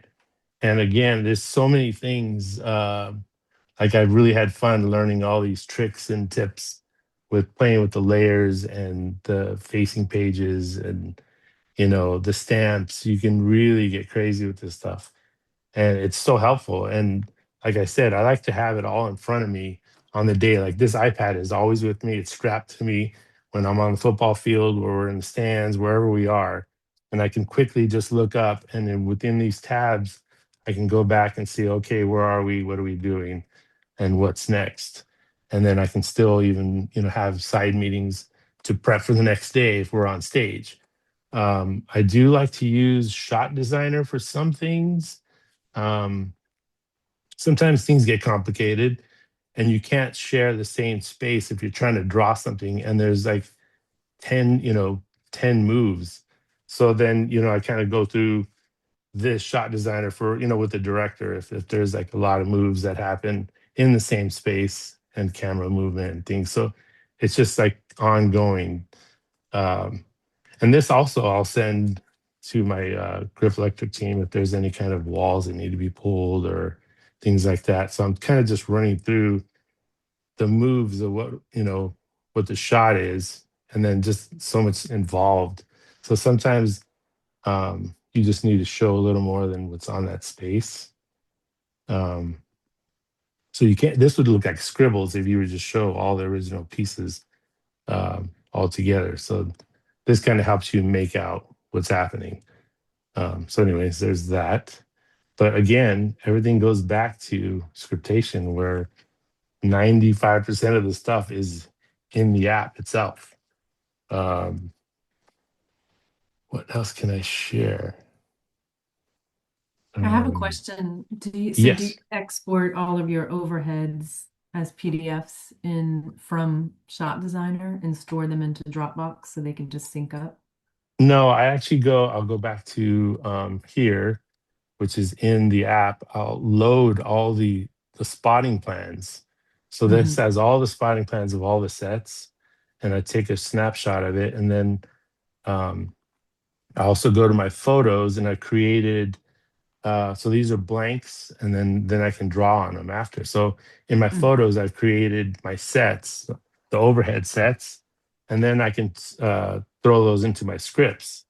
[SPEAKER 3] And again, there's so many things. Like I really had fun learning all these tricks and tips with playing with the layers and the facing pages and the stamps. You can really get crazy with this stuff, and it's so helpful. And like I said, I like to have it all in front of me on the day. Like this iPad is always with me. It's strapped to me when I'm on the football field, or we're in the stands, wherever we are, and I can quickly just look up, and then within these tabs, I can go back and see, okay, where are we? What are we doing? And what's next? And then I can still even have side meetings to prep for the next day if we're on stage. I do like to use Shot Designer for some things. um, Sometimes things get complicated and you can't share the same space if you're trying to draw something and there's like 10 moves. So then I kind of go through this Shot Designer for with the director, if there's like a lot of moves that happen in the same space and camera movement and things. So it's just like ongoing. um, and this also I'll send to my Griff Electric team if there's any kind of walls that need to be pulled or things like that. So I'm kind of just running through the moves of what the shot is, and then just so much involved. So sometimes you just need to show a little more than what's on that space. Um, so you can't. This would look like scribbles if you were just show all the original pieces all together. So this kind of helps you make out what's happening. So anyways, there's that. But again, everything goes back to scriptation, where 95% of the stuff is in the app itself. What else can I share?
[SPEAKER 5] I have a question. Do you
[SPEAKER 3] Yes.
[SPEAKER 5] export all of your overheads as PDFs from Shot Designer and store them into Dropbox so they can just sync up?
[SPEAKER 3] No, I'll go back to here, which is in the app. I'll load all the spotting plans. So this has all the spotting plans of all the sets, and I take a snapshot of it. And then I also go to my photos, and I created, so these are blanks, and then I can draw on them after. So in my photos, I've created my sets, the overhead sets, and then I can throw those into my scripts.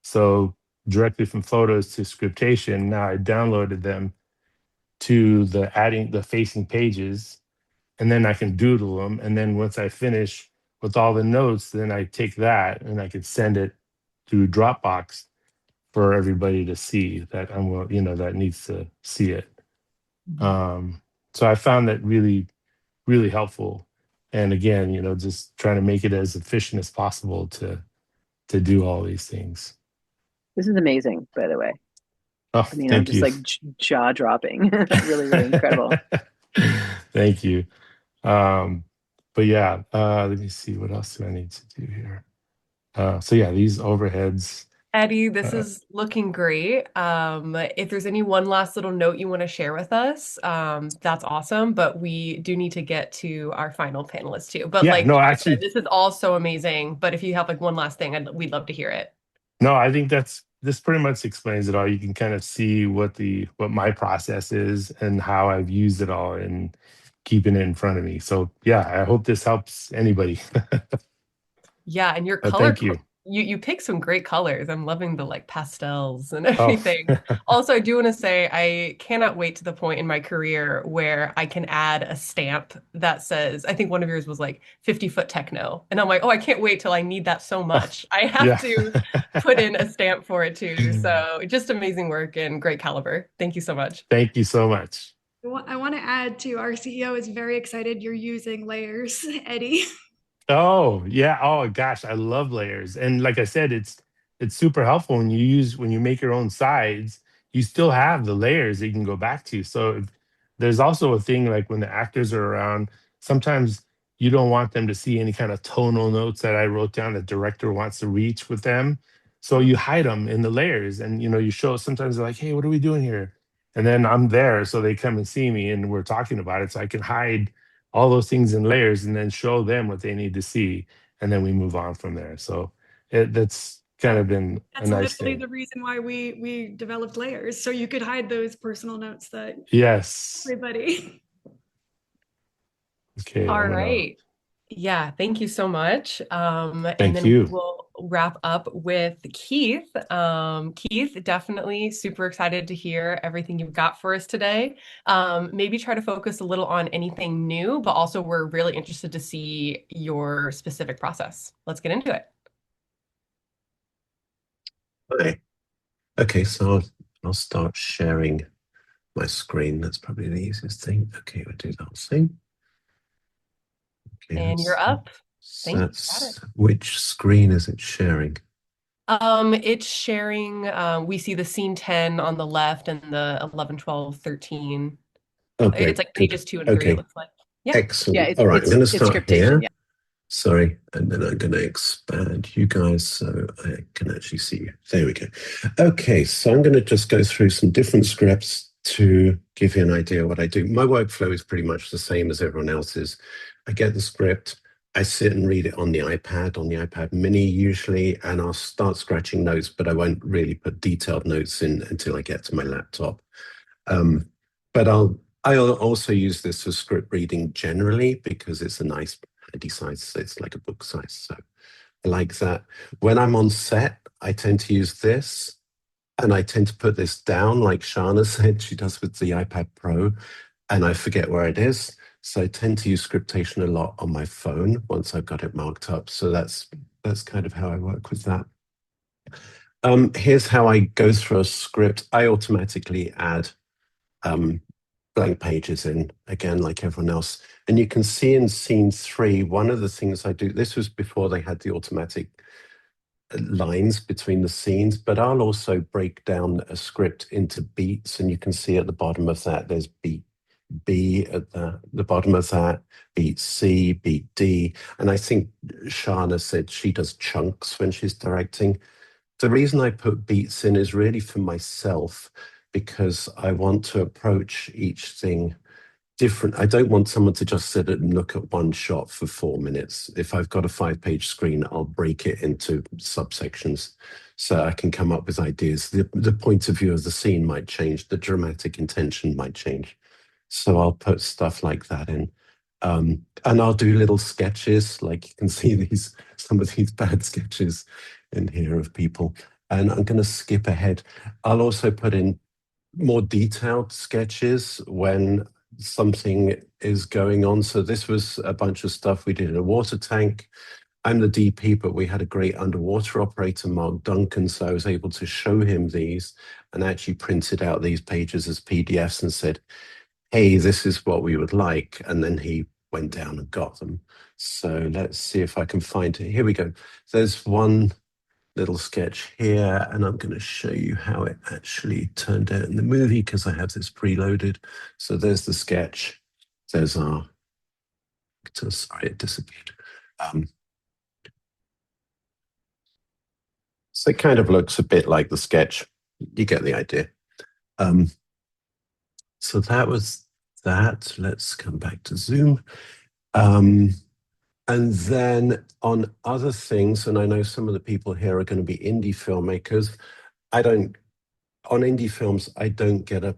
[SPEAKER 3] So directly from photos to scriptation, now I downloaded them to adding the facing pages, and then I can doodle them. And then once I finish with all the notes, then I take that and I can send it through Dropbox for everybody to see that that needs to see it. So I found that really, really helpful. And again, just trying to make it as efficient as possible to do all these things.
[SPEAKER 4] This is amazing, by the way.
[SPEAKER 3] Oh,
[SPEAKER 4] I mean, I'm
[SPEAKER 3] thank
[SPEAKER 4] just
[SPEAKER 3] you.
[SPEAKER 4] like jaw dropping. Really, really incredible.
[SPEAKER 3] Thank you. But yeah, let me see, what else do I need to do here? So yeah, these overheads.
[SPEAKER 2] Eddie, this is looking great. If there's any one last little note you want to share with us, that's awesome. But we do need to get to our final panelists too. But
[SPEAKER 3] Yeah, no, actually,
[SPEAKER 2] this is all so amazing. But if you have like one last thing, we'd love to hear it.
[SPEAKER 3] no, I think this pretty much explains it all. You can kind of see what my process is and how I've used it all and keeping it in front of me. So yeah, I hope this helps anybody.
[SPEAKER 2] Yeah, and your color,
[SPEAKER 3] thank you.
[SPEAKER 2] You pick some great colors. I'm loving the like pastels and
[SPEAKER 3] Oh.
[SPEAKER 2] everything. Also, I do want to say I cannot wait to the point in my career where I can add a stamp that says, I think one of yours was like 50-foot techno. And I'm like, oh, I can't wait till I need that so much. I have to put in a stamp for it too. So just amazing work and great caliber. Thank you so much.
[SPEAKER 3] Thank you so much.
[SPEAKER 1] I want to add to our CEO is very excited you're using layers, Eddie.
[SPEAKER 3] Oh, yeah. Oh gosh, I love layers. And like I said, it's super helpful when you make your own sides, you still have the layers that you can go back to. So there's also a thing like when the actors are around, sometimes you don't want them to see any kind of tonal notes that I wrote down the director wants to reach with them. So you hide them in the layers and you show sometimes they're like, "Hey, what are we doing here?" And then I'm there so they come and see me and we're talking about it so I can hide all those things in layers and then show them what they need to see and then we move on from there. So that's kind of been a
[SPEAKER 1] That's
[SPEAKER 3] nice
[SPEAKER 1] literally
[SPEAKER 3] thing.
[SPEAKER 1] the reason why we developed layers, so you could hide those personal notes that
[SPEAKER 3] Yes.
[SPEAKER 1] everybody.
[SPEAKER 3] Okay,
[SPEAKER 2] All
[SPEAKER 3] I'm gonna
[SPEAKER 2] right. Yeah, thank you so much. And
[SPEAKER 3] thank
[SPEAKER 2] then we
[SPEAKER 3] you.
[SPEAKER 2] will wrap up with Keith. Keith, definitely super excited to hear everything you've got for us today. Maybe try to focus a little on anything new, but also we're really interested to see your specific process. Let's get into it.
[SPEAKER 7] Hi. Okay, so I'll start sharing my screen. That's probably the easiest thing. Okay, we'll do that thing. Okay,
[SPEAKER 2] And you're up. Thank you. Got it.
[SPEAKER 7] which screen is it sharing?
[SPEAKER 2] It's sharing, we see the scene 10 on the left and the 11, 12, 13.
[SPEAKER 7] Oh,
[SPEAKER 2] It's
[SPEAKER 7] great.
[SPEAKER 2] like
[SPEAKER 7] Good.
[SPEAKER 2] pages 2 and 3, it
[SPEAKER 7] Okay,
[SPEAKER 2] looks like. Yeah.
[SPEAKER 4] Yeah,
[SPEAKER 7] excellent. All right, I'm going to
[SPEAKER 4] it's
[SPEAKER 7] start
[SPEAKER 4] Scriptation.
[SPEAKER 7] here.
[SPEAKER 4] Yeah.
[SPEAKER 7] Sorry, and then I'm going to expand you guys so I can actually see you. There we go. Okay, so I'm going to just go through some different scripts to give you an idea of what I do. My workflow is pretty much the same as everyone else's. I get the script, I sit and read it on the iPad mini usually, and I'll start scratching notes, but I won't really put detailed notes in until I get to my laptop. But I'll also use this for script reading generally because it's a nice handy size. So it's like a book size. So I like that. When I'm on set, I tend to use this and I tend to put this down like Shauna said she does with the iPad Pro, and I forget where it is. So I tend to use Scriptation a lot on my phone once I've got it marked up. So that's kind of how I work with that. Here's how I go through a script. I automatically add blank pages in, again, like everyone else. And you can see in scene 3, one of the things I do, this was before they had the automatic lines between the scenes, but I'll also break down a script into beats, and you can see at the bottom of that, there's beat B at the bottom of that, beat C, beat D. And I think Shauna said she does chunks when she's directing. The reason I put beats in is really for myself, because I want to approach each thing different. I don't want someone to just sit and look at one shot for 4 minutes. If I've got a 5-page screen, I'll break it into subsections so I can come up with ideas. The point of view of the scene might change, the dramatic intention might change. So I'll put stuff like that in. And I'll do little sketches, like you can see some of these bad sketches in here of people. And I'm going to skip ahead. I'll also put in more detailed sketches when something is going on. So this was a bunch of stuff we did in a water tank. I'm the DP, but we had a great underwater operator, Mark Duncan, so I was able to show him these and actually printed out these pages as PDFs and said, hey, this is what we would like. And then he went down and got them. So let's see if I can find it. Here we go. There's one little sketch here, and I'm going to show you how it actually turned out in the movie because I have this preloaded. So there's the sketch. There's our actor. Sorry, it disappeared. So it kind of looks a bit like the sketch. You get the idea. So that was that. Let's come back to Zoom. And then on other things, and I know some of the people here are going to be indie filmmakers. On indie films, I don't get a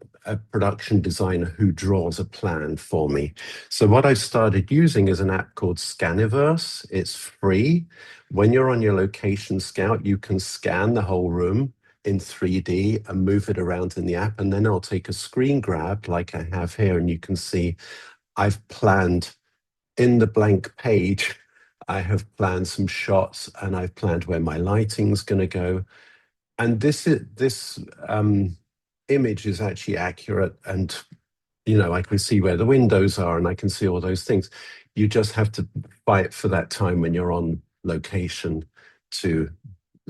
[SPEAKER 7] production designer who draws a plan for me. So what I started using is an app called Scaniverse. It's free. When you're on your location scout, you can scan the whole room in 3D and move it around in the app. And then I'll take a screen grab like I have here, and you can see I've planned in the blank page, I have planned some shots and I've planned where my lighting's going to go. And this image is actually accurate and I can see where the windows are and I can see all those things. You just have to fight for that time when you're on location to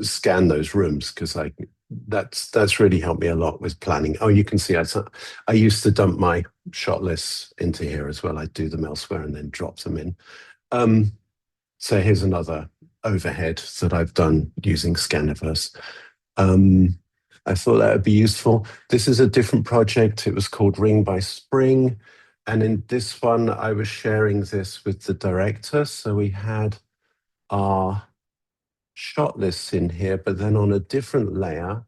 [SPEAKER 7] scan those rooms, because that's really helped me a lot with planning. Oh, you can see I used to dump my shot lists into here as well. I'd do them elsewhere and then drop them in. So here's another overhead that I've done using Scaniverse. I thought that would be useful. This is a different project. It was called Ring by Spring. And in this one, I was sharing this with the director. So we had our shot lists in here, but then on a different layer,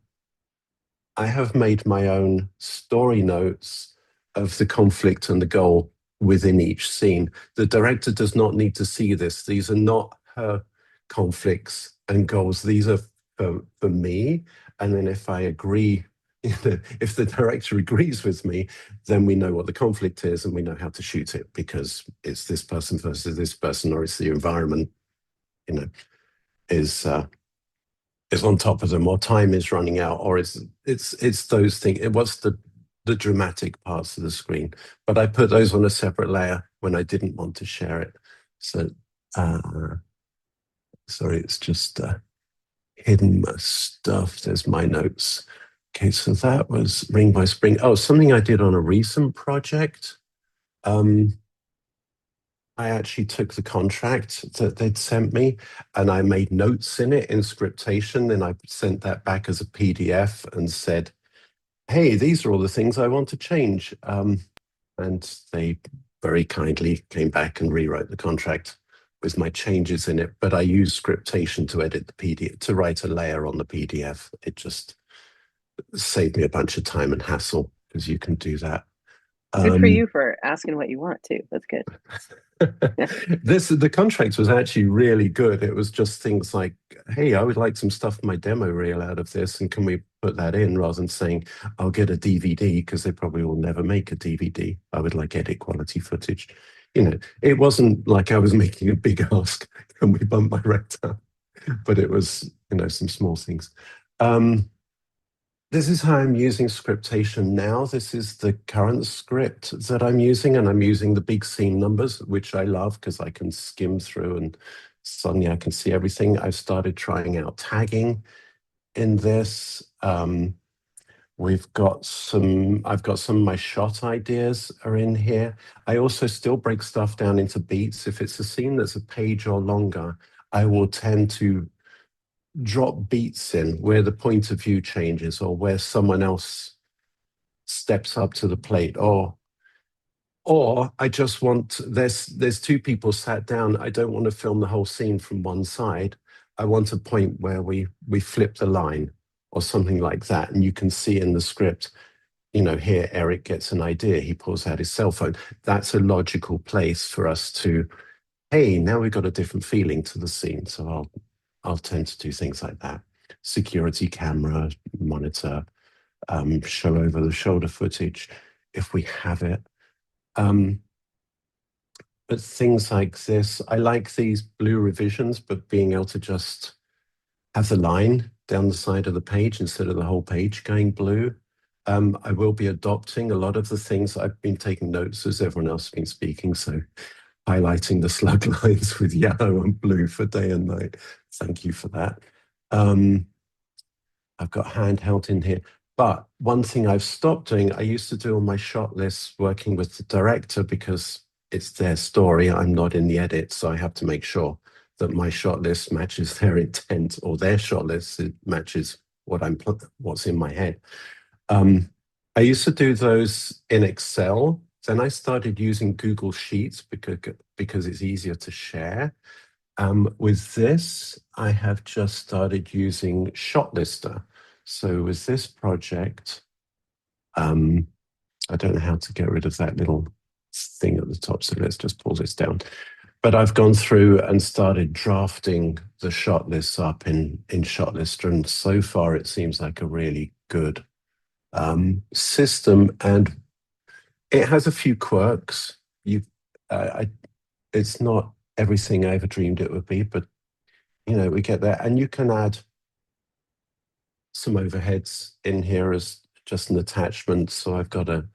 [SPEAKER 7] I have made my own story notes of the conflict and the goal within each scene. The director does not need to see this. These are not her conflicts and goals. These are for me. And then if I agree, if the director agrees with me, then we know what the conflict is and we know how to shoot it, because it's this person versus this person, or it's the environment, is on top of them, or time is running out, or it's those things. What's the dramatic parts of the screen? But I put those on a separate layer when I didn't want to share it. So, sorry, it's just hidden my stuff. There's my notes. Okay, so that was Ring by Spring. Oh, something I did on a recent project. I actually took the contract that they'd sent me and I made notes in it in Scriptation. And I sent that back as a PDF and said, hey, these are all the things I want to change. And they very kindly came back and rewrote the contract with my changes in it. But I used Scriptation to edit the PDF, to write a layer on the PDF. It just saved me a bunch of time and hassle, because you can do that.
[SPEAKER 4] Good for you for asking what you want too. That's good.
[SPEAKER 7] The contract was actually really good. It was just things like, hey, I would like some stuff in my demo reel out of this, and can we put that in, rather than saying I'll get a DVD, because they probably will never make a DVD. I would like edit quality footage. It wasn't like I was making a big ask, can we bump my rate down? But it was, some small things. This is how I'm using Scriptation now. This is the current script that I'm using, and I'm using the big scene numbers, which I love because I can skim through and suddenly I can see everything. I've started trying out tagging in this. I've got some of my shot ideas are in here. I also still break stuff down into beats. If it's a scene that's a page or longer, I will tend to drop beats in where the point of view changes, or where someone else steps up to the plate, or I just want, there's two people sat down. I don't want to film the whole scene from one side. I want a point where we flip the line or something like that. And you can see in the script, here Eric gets an idea. He pulls out his cell phone. That's a logical place for us to, hey, now we've got a different feeling to the scene. So I'll tend to do things like that. Security camera, monitor, show over the shoulder footage if we have it. But things like this, I like these blue revisions, but being able to just have the line down the side of the page instead of the whole page going blue. I will be adopting a lot of the things. I've been taking notes as everyone else has been speaking, so highlighting the slug lines with yellow and blue for day and night. Thank you for that. I've got handheld in here. But one thing I've stopped doing, I used to do on my shot lists working with the director, because it's their story. I'm not in the edit, so I have to make sure that my shot list matches their intent, or their shot list matches what's in my head. I used to do those in Excel. Then I started using Google Sheets because it's easier to share. With this, I have just started using Shot Lister. So with this project, I don't know how to get rid of that little thing at the top, so let's just pull this down. But I've gone through and started drafting the shot lists up in Shot Lister, and so far it seems like a really good system, and it has a few quirks. It's not everything I ever dreamed it would be, but we get there. And you can add some overheads in here as just an attachment. So I've got a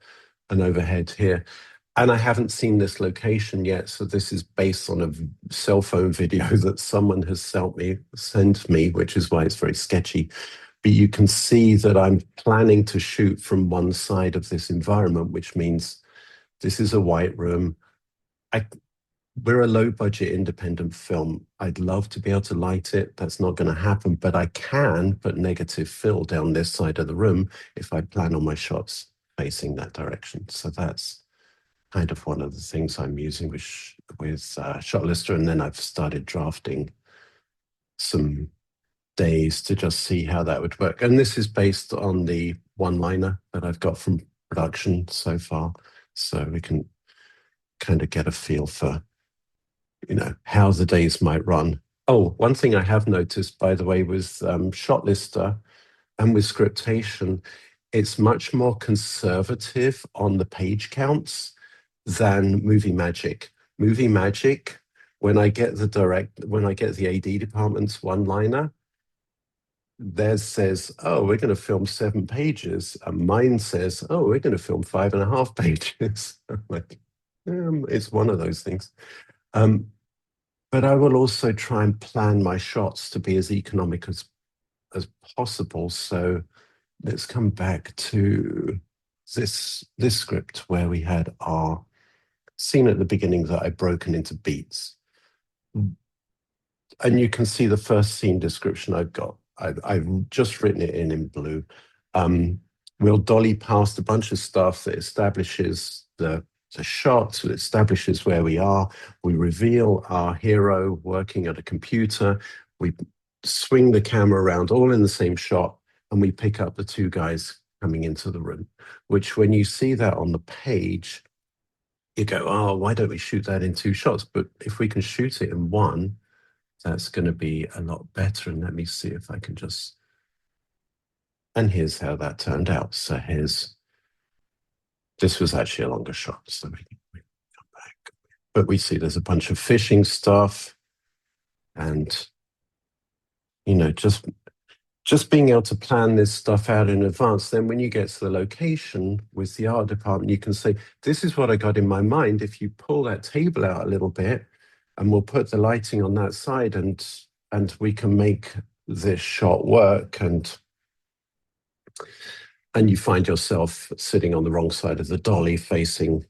[SPEAKER 7] an overhead here. And I haven't seen this location yet, so this is based on a cell phone video that someone has sent me, which is why it's very sketchy. But you can see that I'm planning to shoot from one side of this environment, which means this is a white room. We're a low-budget independent film. I'd love to be able to light it. That's not going to happen, but I can put negative fill down this side of the room if I plan on my shots facing that direction. So that's kind of one of the things I'm using with Shot Lister, and then I've started drafting some days to just see how that would work. And this is based on the one-liner that I've got from production so far, so we can kind of get a feel for, how the days might run. Oh, one thing I have noticed, by the way, with Shot Lister and with Scriptation, it's much more conservative on the page counts than Movie Magic. Movie Magic, when I get the AD department's one-liner, theirs says, oh, we're going to film 7 pages, and mine says, oh, we're going to film 5.5 pages. I'm like, it's one of those things. But I will also try and plan my shots to be as economic as possible. So let's come back to this script where we had our scene at the beginning that I've broken into beats. And you can see the first scene description I've got. I've just written it in blue. We'll dolly past a bunch of stuff that establishes the shot, it establishes where we are. We reveal our hero working at a computer. We swing the camera around all in the same shot, and we pick up the 2 guys coming into the room, which when you see that on the page, you go, oh, why don't we shoot that in 2 shots? But if we can shoot it in 1, that's going to be a lot better. And let me see if I can just... And here's how that turned out. So this was actually a longer shot, so we come back. But we see there's a bunch of fishing stuff, and just being able to plan this stuff out in advance. Then when you get to the location with the art department, you can say, this is what I got in my mind. If you pull that table out a little bit, and we'll put the lighting on that side, and we can make this shot work, and you find yourself sitting on the wrong side of the dolly facing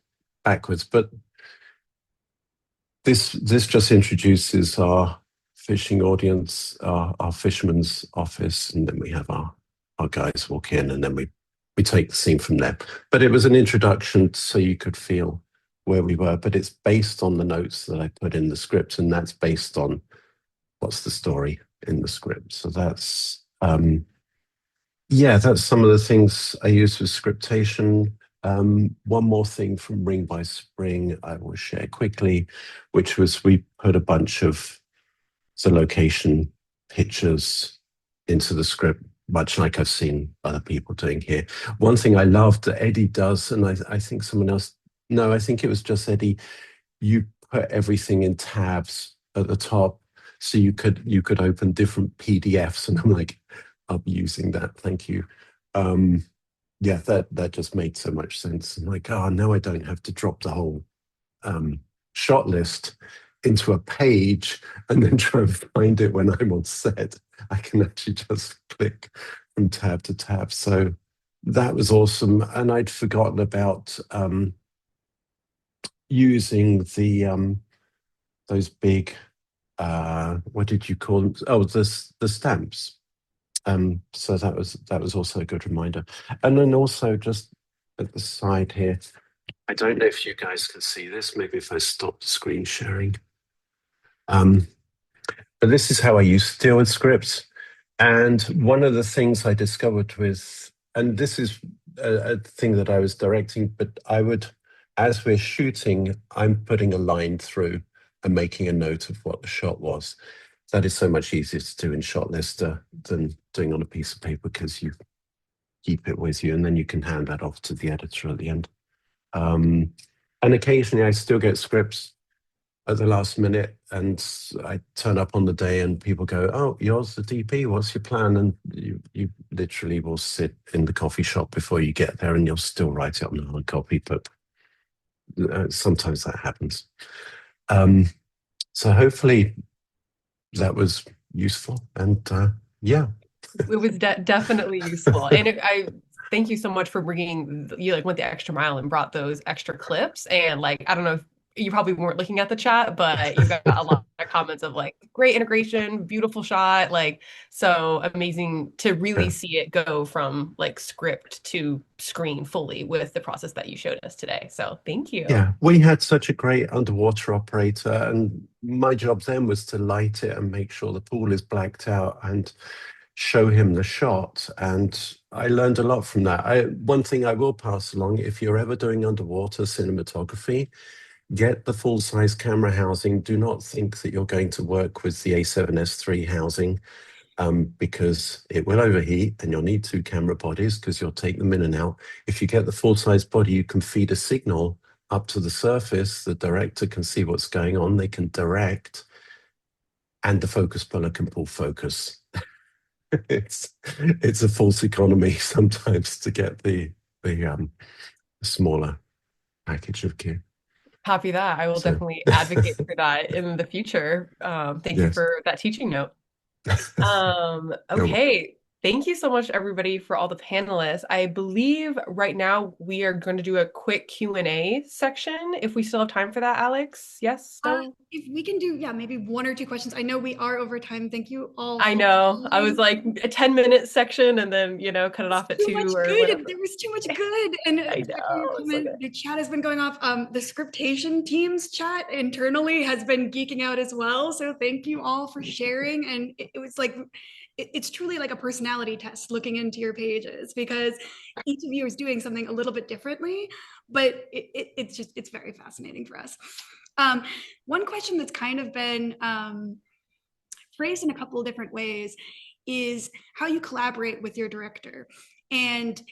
[SPEAKER 7] backwards. But this just introduces our fishing audience, our fisherman's office, and then we have our guys walk in, and then we take the scene from there. But it was an introduction so you could feel where we were, but it's based on the notes that I put in the script, and that's based on what's the story in the script. So that's that's some of the things I use for Scriptation. One more thing from Ring by Spring I will share quickly, which was we put a bunch of the location pictures into the script, much like I've seen other people doing here. One thing I love that Eddie does, and I think someone else, no, I think it was just Eddie, you put everything in tabs at the top, so you could open different PDFs, and I'm like, I'll be using that, thank you. That just made so much sense. I'm like, oh, now I don't have to drop the whole shot list into a page and then try and find it when I'm on set. I can actually just click from tab to tab. So that was awesome. And I'd forgotten about using the those big what did you call them? Oh, the stamps. So that was also a good reminder. And then also just at the side here, I don't know if you guys can see this. Maybe if I stop the screen sharing. But this is how I use Steward scripts. And one of the things I discovered with, and this is a thing that I was directing, but I would, as we're shooting, I'm putting a line through and making a note of what the shot was. That is so much easier to do in Shot Lister than doing on a piece of paper, because you keep it with you and then you can hand that off to the editor at the end. And occasionally I still get scripts at the last minute, and I turn up on the day and people go, "Oh, you're the DP, what's your plan?" And you literally will sit in the coffee shop before you get there, and you'll still write it on the hard copy, but sometimes that happens. So hopefully that was useful, and yeah.
[SPEAKER 2] It was definitely useful. And I thank you so much for bringing, you like went the extra mile and brought those extra clips. And like, I don't know if you probably weren't looking at the chat, but you got a lot of comments of like, great integration, beautiful shot. Like, so amazing to really see it go from like script to screen fully with the process that you showed us today. So thank you.
[SPEAKER 7] Yeah, we had such a great underwater operator, and my job then was to light it and make sure the pool is blacked out and show him the shot. And I learned a lot from that. One thing I will pass along, if you're ever doing underwater cinematography, get the full-size camera housing. Do not think that you're going to work with the A7S III housing, because it will overheat and you'll need two camera bodies because you'll take them in and out. If you get the full-size body, you can feed a signal up to the surface. The director can see what's going on. They can direct, and the focus puller can pull focus. It's a false economy sometimes to get the smaller package of gear.
[SPEAKER 2] Copy that. I will definitely advocate for that in the future. Thank you for that teaching note. Okay. Thank you so much, everybody, for all the panelists. I believe right now we are going to do a quick Q&A section. If we still have time for that, Alex? Yes? No?
[SPEAKER 1] If we can do, maybe 1 or 2 questions. I know we are over time. Thank you all.
[SPEAKER 2] I know. I was like a 10-minute section and then, cut it off at 2 or whatever.
[SPEAKER 1] There was too much good. And
[SPEAKER 2] I know.
[SPEAKER 1] the chat has been going off. The Scriptation team's chat internally has been geeking out as well. So thank you all for sharing. And it was like, it's truly like a personality test looking into your pages, because each of you is doing something a little bit differently, but it's very fascinating for us. One question that's kind of been phrased in a couple of different ways is how you collaborate with your director, and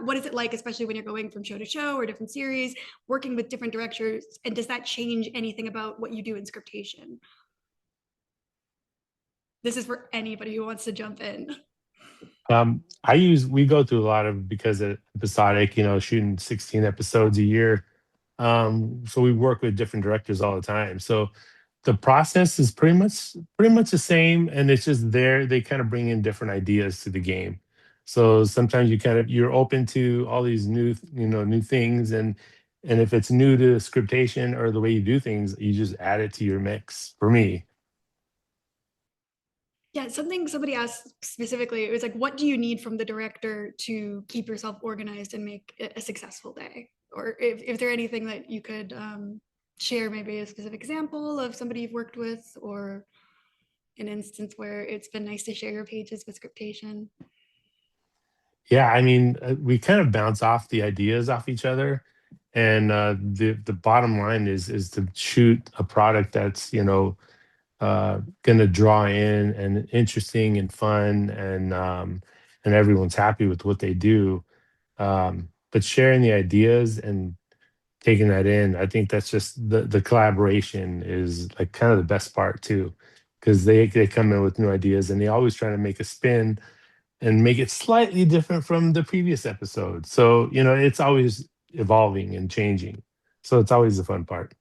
[SPEAKER 1] what is it like, especially when you're going from show to show or different series, working with different directors, and does that change anything about what you do in Scriptation? This is for anybody who wants to jump in.
[SPEAKER 3] We go through a lot of, because of episodic, shooting 16 episodes a year. So we work with different directors all the time. So the process is pretty much the same, and it's just they kind of bring in different ideas to the game. So sometimes you're open to all these new things, and if it's new to Scriptation or the way you do things, you just add it to your mix. For me.
[SPEAKER 1] Yeah, something somebody asked specifically, it was like, what do you need from the director to keep yourself organized and make a successful day? Or if there anything that you could share, maybe a specific example of somebody you've worked with, or an instance where it's been nice to share your pages with Scriptation.
[SPEAKER 3] Yeah, I mean, we kind of bounce off the ideas off each other, and the bottom line is to shoot a product that's going to draw in and interesting and fun, and everyone's happy with what they do. But sharing the ideas and taking that in, I think that's just the collaboration is like kind of the best part too, because they come in with new ideas and they always try to make a spin and make it slightly different from the previous episode. So, it's always evolving and changing. So it's always the fun part.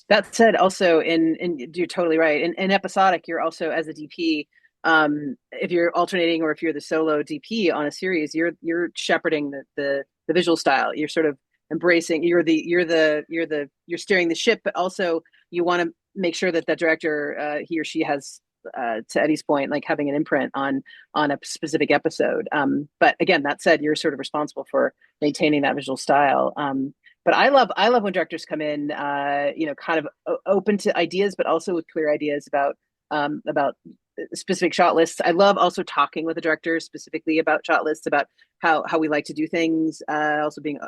[SPEAKER 4] That said, also you're totally right. In episodic, you're also, as a DP, if you're alternating or if you're the solo DP on a series, you're shepherding the visual style. You're sort of embracing. You're steering the ship, but also you want to make sure that director, he or she has, to Eddie's point, like having an imprint on a specific episode. But again, that said, you're sort of responsible for maintaining that visual style. But I love when directors come in, kind of open to ideas, but also with clear ideas about specific shot lists. I love also talking with the directors specifically about shot lists, about how we like to do things. Also being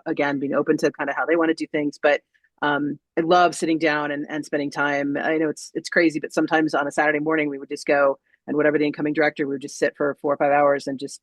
[SPEAKER 4] open to kind of how they want to do things. But I love sitting down and spending time. I know it's crazy, but sometimes on a Saturday morning we would just go, and whatever the incoming director, we would just sit for 4 or 5 hours and just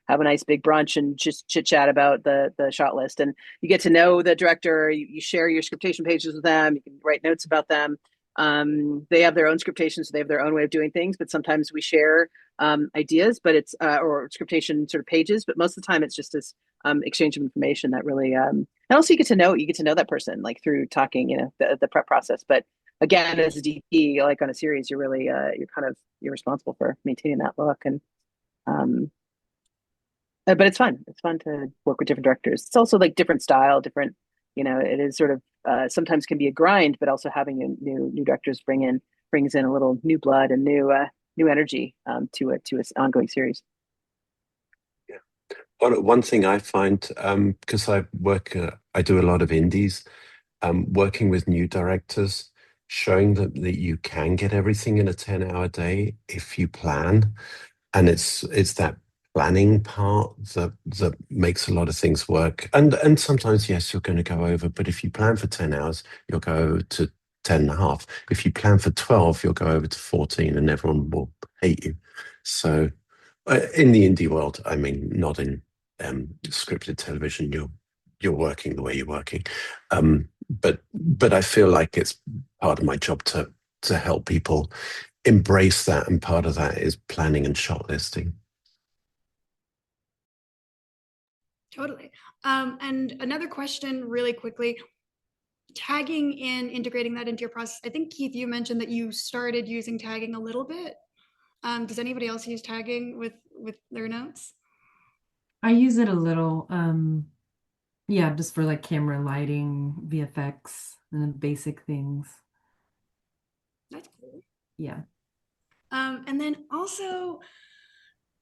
[SPEAKER 4] have a nice big brunch and just chit chat about the shot list. And you get to know the director. You share your scriptation pages with them. You can write notes about them. They have their own scriptation, so they have their own way of doing things. But sometimes we share ideas, but it's or scriptation sort of pages. But most of the time, it's just this exchange of information that really. And also, you get to know that person like through talking, the prep process. But again, as a DP, like on a series, you're really you're responsible for maintaining that look. And but it's fun. It's fun to work with different directors. It's also like different style, different. It is sort of sometimes can be a grind, but also having a new directors brings in a little new blood and new energy to an ongoing series.
[SPEAKER 7] Yeah. One thing I find, because I do a lot of indies, working with new directors, showing them that you can get everything in a 10-hour day if you plan, and it's that planning part that makes a lot of things work. And sometimes, yes, you're going to go over, but if you plan for 10 hours, you'll go over to 10 and a half. If you plan for 12, you'll go over to 14 and everyone will hate you. So in the indie world, I mean, not in scripted television, you're working the way you're working. But I feel like it's part of my job to help people embrace that, and part of that is planning and shot listing.
[SPEAKER 1] Totally. And another question really quickly, tagging and integrating that into your process. I think, Keith, you mentioned that you started using tagging a little bit. Does anybody else use tagging with their notes?
[SPEAKER 5] I use it a little. Yeah, just for like camera lighting, VFX, and the basic things.
[SPEAKER 1] That's cool.
[SPEAKER 5] Yeah.
[SPEAKER 1] And then also,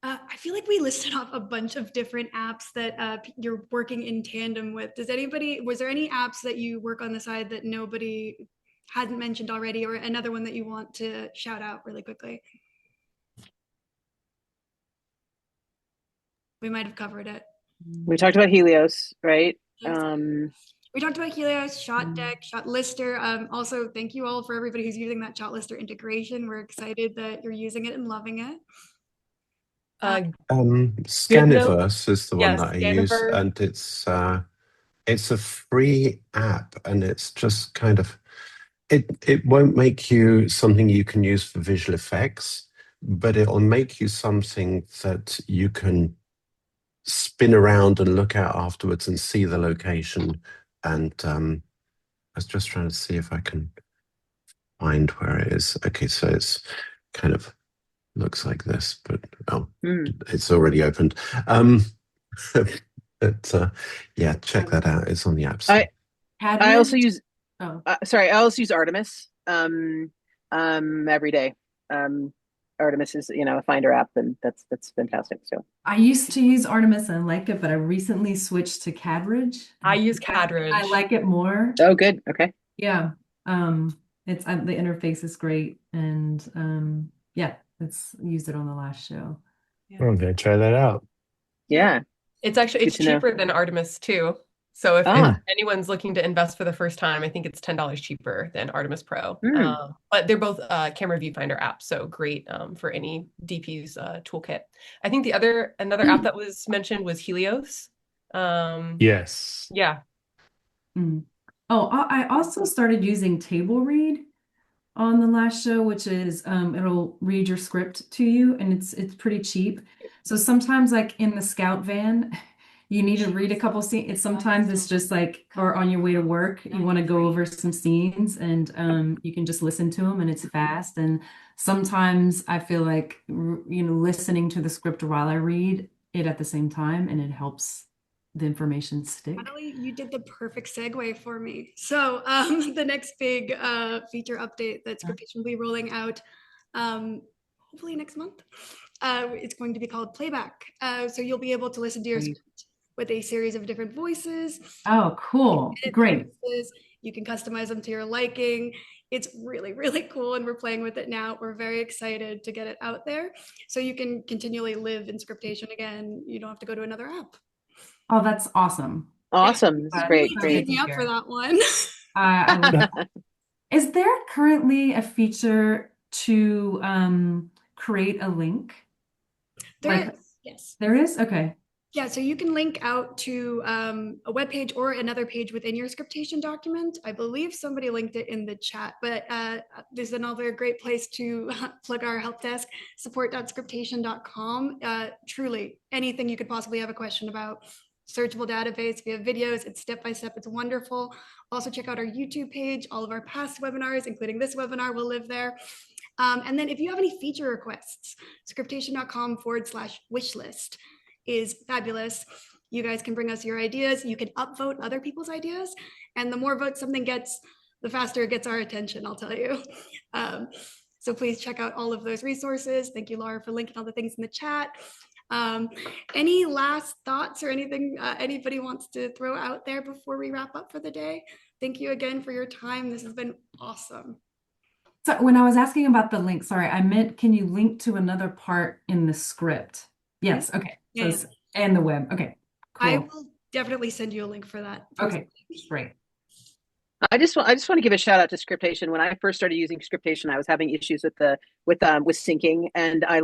[SPEAKER 1] I feel like we listed off a bunch of different apps that you're working in tandem with. Was there any apps that you work on the side that nobody hadn't mentioned already, or another one that you want to shout out really quickly? We might have covered it.
[SPEAKER 4] We talked about Helios, right?
[SPEAKER 1] We talked about Helios, Shot Deck, Shot Lister. Also, thank you all for everybody who's using that Shot Lister integration. We're excited that you're using it and loving it.
[SPEAKER 7] Scaniverse is the one that I use,
[SPEAKER 2] Scaniverse.
[SPEAKER 7] and it's a free app, and it's just kind of it won't make you something you can use for visual effects, but it'll make you something that you can spin around and look at afterwards and see the location. And I was just trying to see if I can find where it is. Okay, so it's kind of looks like this, but it's already opened. But yeah, check that out. It's on the App Store.
[SPEAKER 4] I also use I also use Artemis every day. Artemis is a Finder app, and that's fantastic. So
[SPEAKER 5] I used to use Artemis and I like it, but I recently switched to Cadridge.
[SPEAKER 2] I use Cadridge.
[SPEAKER 5] I like it more.
[SPEAKER 4] Oh, good. Okay.
[SPEAKER 5] Yeah. It's the interface is great, and yeah, it's used it on the last show.
[SPEAKER 3] Yeah. Okay, try that out.
[SPEAKER 4] Yeah.
[SPEAKER 2] It's actually cheaper than Artemis too. So if anyone's looking to invest for the first time, I think it's $10 cheaper than Artemis Pro. But they're both camera viewfinder apps, so great for any DP's toolkit. I think another app that was mentioned was Helios.
[SPEAKER 3] Yes.
[SPEAKER 2] Yeah.
[SPEAKER 5] Oh, I also started using Table Read on the last show, which is it'll read your script to you, and it's pretty cheap. So sometimes, like in the scout van, you need to read a couple scenes. Sometimes it's just like, or on your way to work, you want to go over some scenes, and you can just listen to them, and it's fast. And sometimes I feel like listening to the script while I read it at the same time, and it helps the information stick.
[SPEAKER 1] Natalie, you did the perfect segue for me. So the next big feature update that Scriptation will be rolling out, hopefully next month, it's going to be called Playback. So you'll be able to listen to your script with a series of different voices.
[SPEAKER 5] Oh, cool. Great.
[SPEAKER 1] You can customize them to your liking. It's really, really cool, and we're playing with it now. We're very excited to get it out there, so you can continually live in Scriptation again. You don't have to go to another app.
[SPEAKER 5] Oh, that's awesome.
[SPEAKER 4] Awesome. This is great.
[SPEAKER 1] Great. Me up for that one.
[SPEAKER 5] I love that. Is there currently a feature to create a link?
[SPEAKER 1] There is. Yes.
[SPEAKER 5] There is? Okay.
[SPEAKER 1] Yeah, so you can link out to a web page or another page within your Scriptation document. I believe somebody linked it in the chat, but there's another great place to plug our help desk, support.scriptation.com. Truly, anything you could possibly have a question about. Searchable database, we have videos, it's step-by-step, it's wonderful. Also check out our YouTube page, all of our past webinars, including this webinar will live there. And then if you have any feature requests, scriptation.com/wishlist is fabulous. You guys can bring us your ideas. You can upvote other people's ideas. And the more votes something gets, the faster it gets our attention, I'll tell you. So please check out all of those resources. Thank you, Laura, for linking all the things in the chat. Any last thoughts or anything anybody wants to throw out there before we wrap up for the day? Thank you again for your time. This has been awesome.
[SPEAKER 5] So when I was asking about the link, sorry, I meant, can you link to another part in the script? Yes. Okay. So
[SPEAKER 1] Yeah.
[SPEAKER 5] and the web. Okay. Cool.
[SPEAKER 1] I will definitely send you a link for that.
[SPEAKER 5] Okay. Great.
[SPEAKER 4] I just want to give a shout out to Scriptation. When I first started using Scriptation, I was having issues with syncing, and I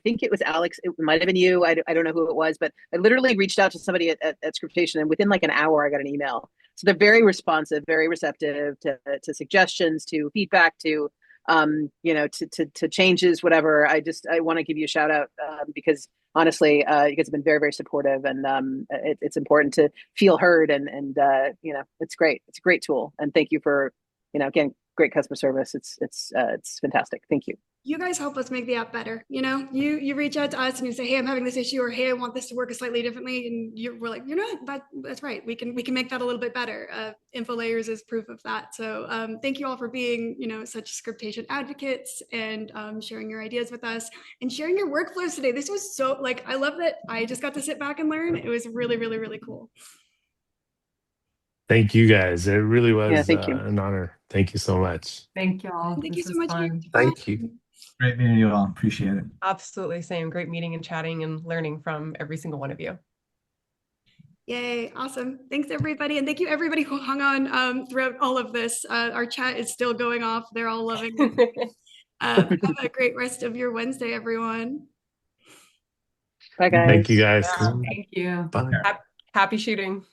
[SPEAKER 4] think it was Alex, it might have been you, I don't know who it was, but I literally reached out to somebody at Scriptation, and within like an hour I got an email. So they're very responsive, very receptive to suggestions, to feedback, to to changes, whatever. I want to give you a shout out because honestly, you guys have been very, very supportive, and it's important to feel heard, and it's great. It's a great tool, and thank you for, again, great customer service. It's fantastic. Thank you.
[SPEAKER 1] You guys help us make the app better. You reach out to us and you say, hey, I'm having this issue, or hey, I want this to work slightly differently, and we're like, that's right. We can make that a little bit better. Info layers is proof of that. So thank you all for being such Scriptation advocates, and sharing your ideas with us and sharing your workflows today. This was so I love that I just got to sit back and learn. It was really, really, really cool.
[SPEAKER 3] Thank you guys. It really was
[SPEAKER 4] thank you.
[SPEAKER 3] an honor. Thank you so much.
[SPEAKER 5] Thank you all.
[SPEAKER 1] Thank you
[SPEAKER 5] This
[SPEAKER 1] so
[SPEAKER 5] was
[SPEAKER 1] much.
[SPEAKER 5] fun.
[SPEAKER 7] Thank you.
[SPEAKER 6] Great meeting you all. Appreciate it.
[SPEAKER 2] Absolutely same. Great meeting and chatting and learning from every single one of you.
[SPEAKER 1] Yay, awesome. Thanks everybody. And thank you everybody who hung on throughout all of this. Our chat is still going off. They're all loving it. Have a great rest of your Wednesday, everyone.
[SPEAKER 4] Bye, guys.
[SPEAKER 3] Thank you guys.
[SPEAKER 2] Yeah,
[SPEAKER 5] Thank you.
[SPEAKER 7] Bye.
[SPEAKER 2] happy shooting.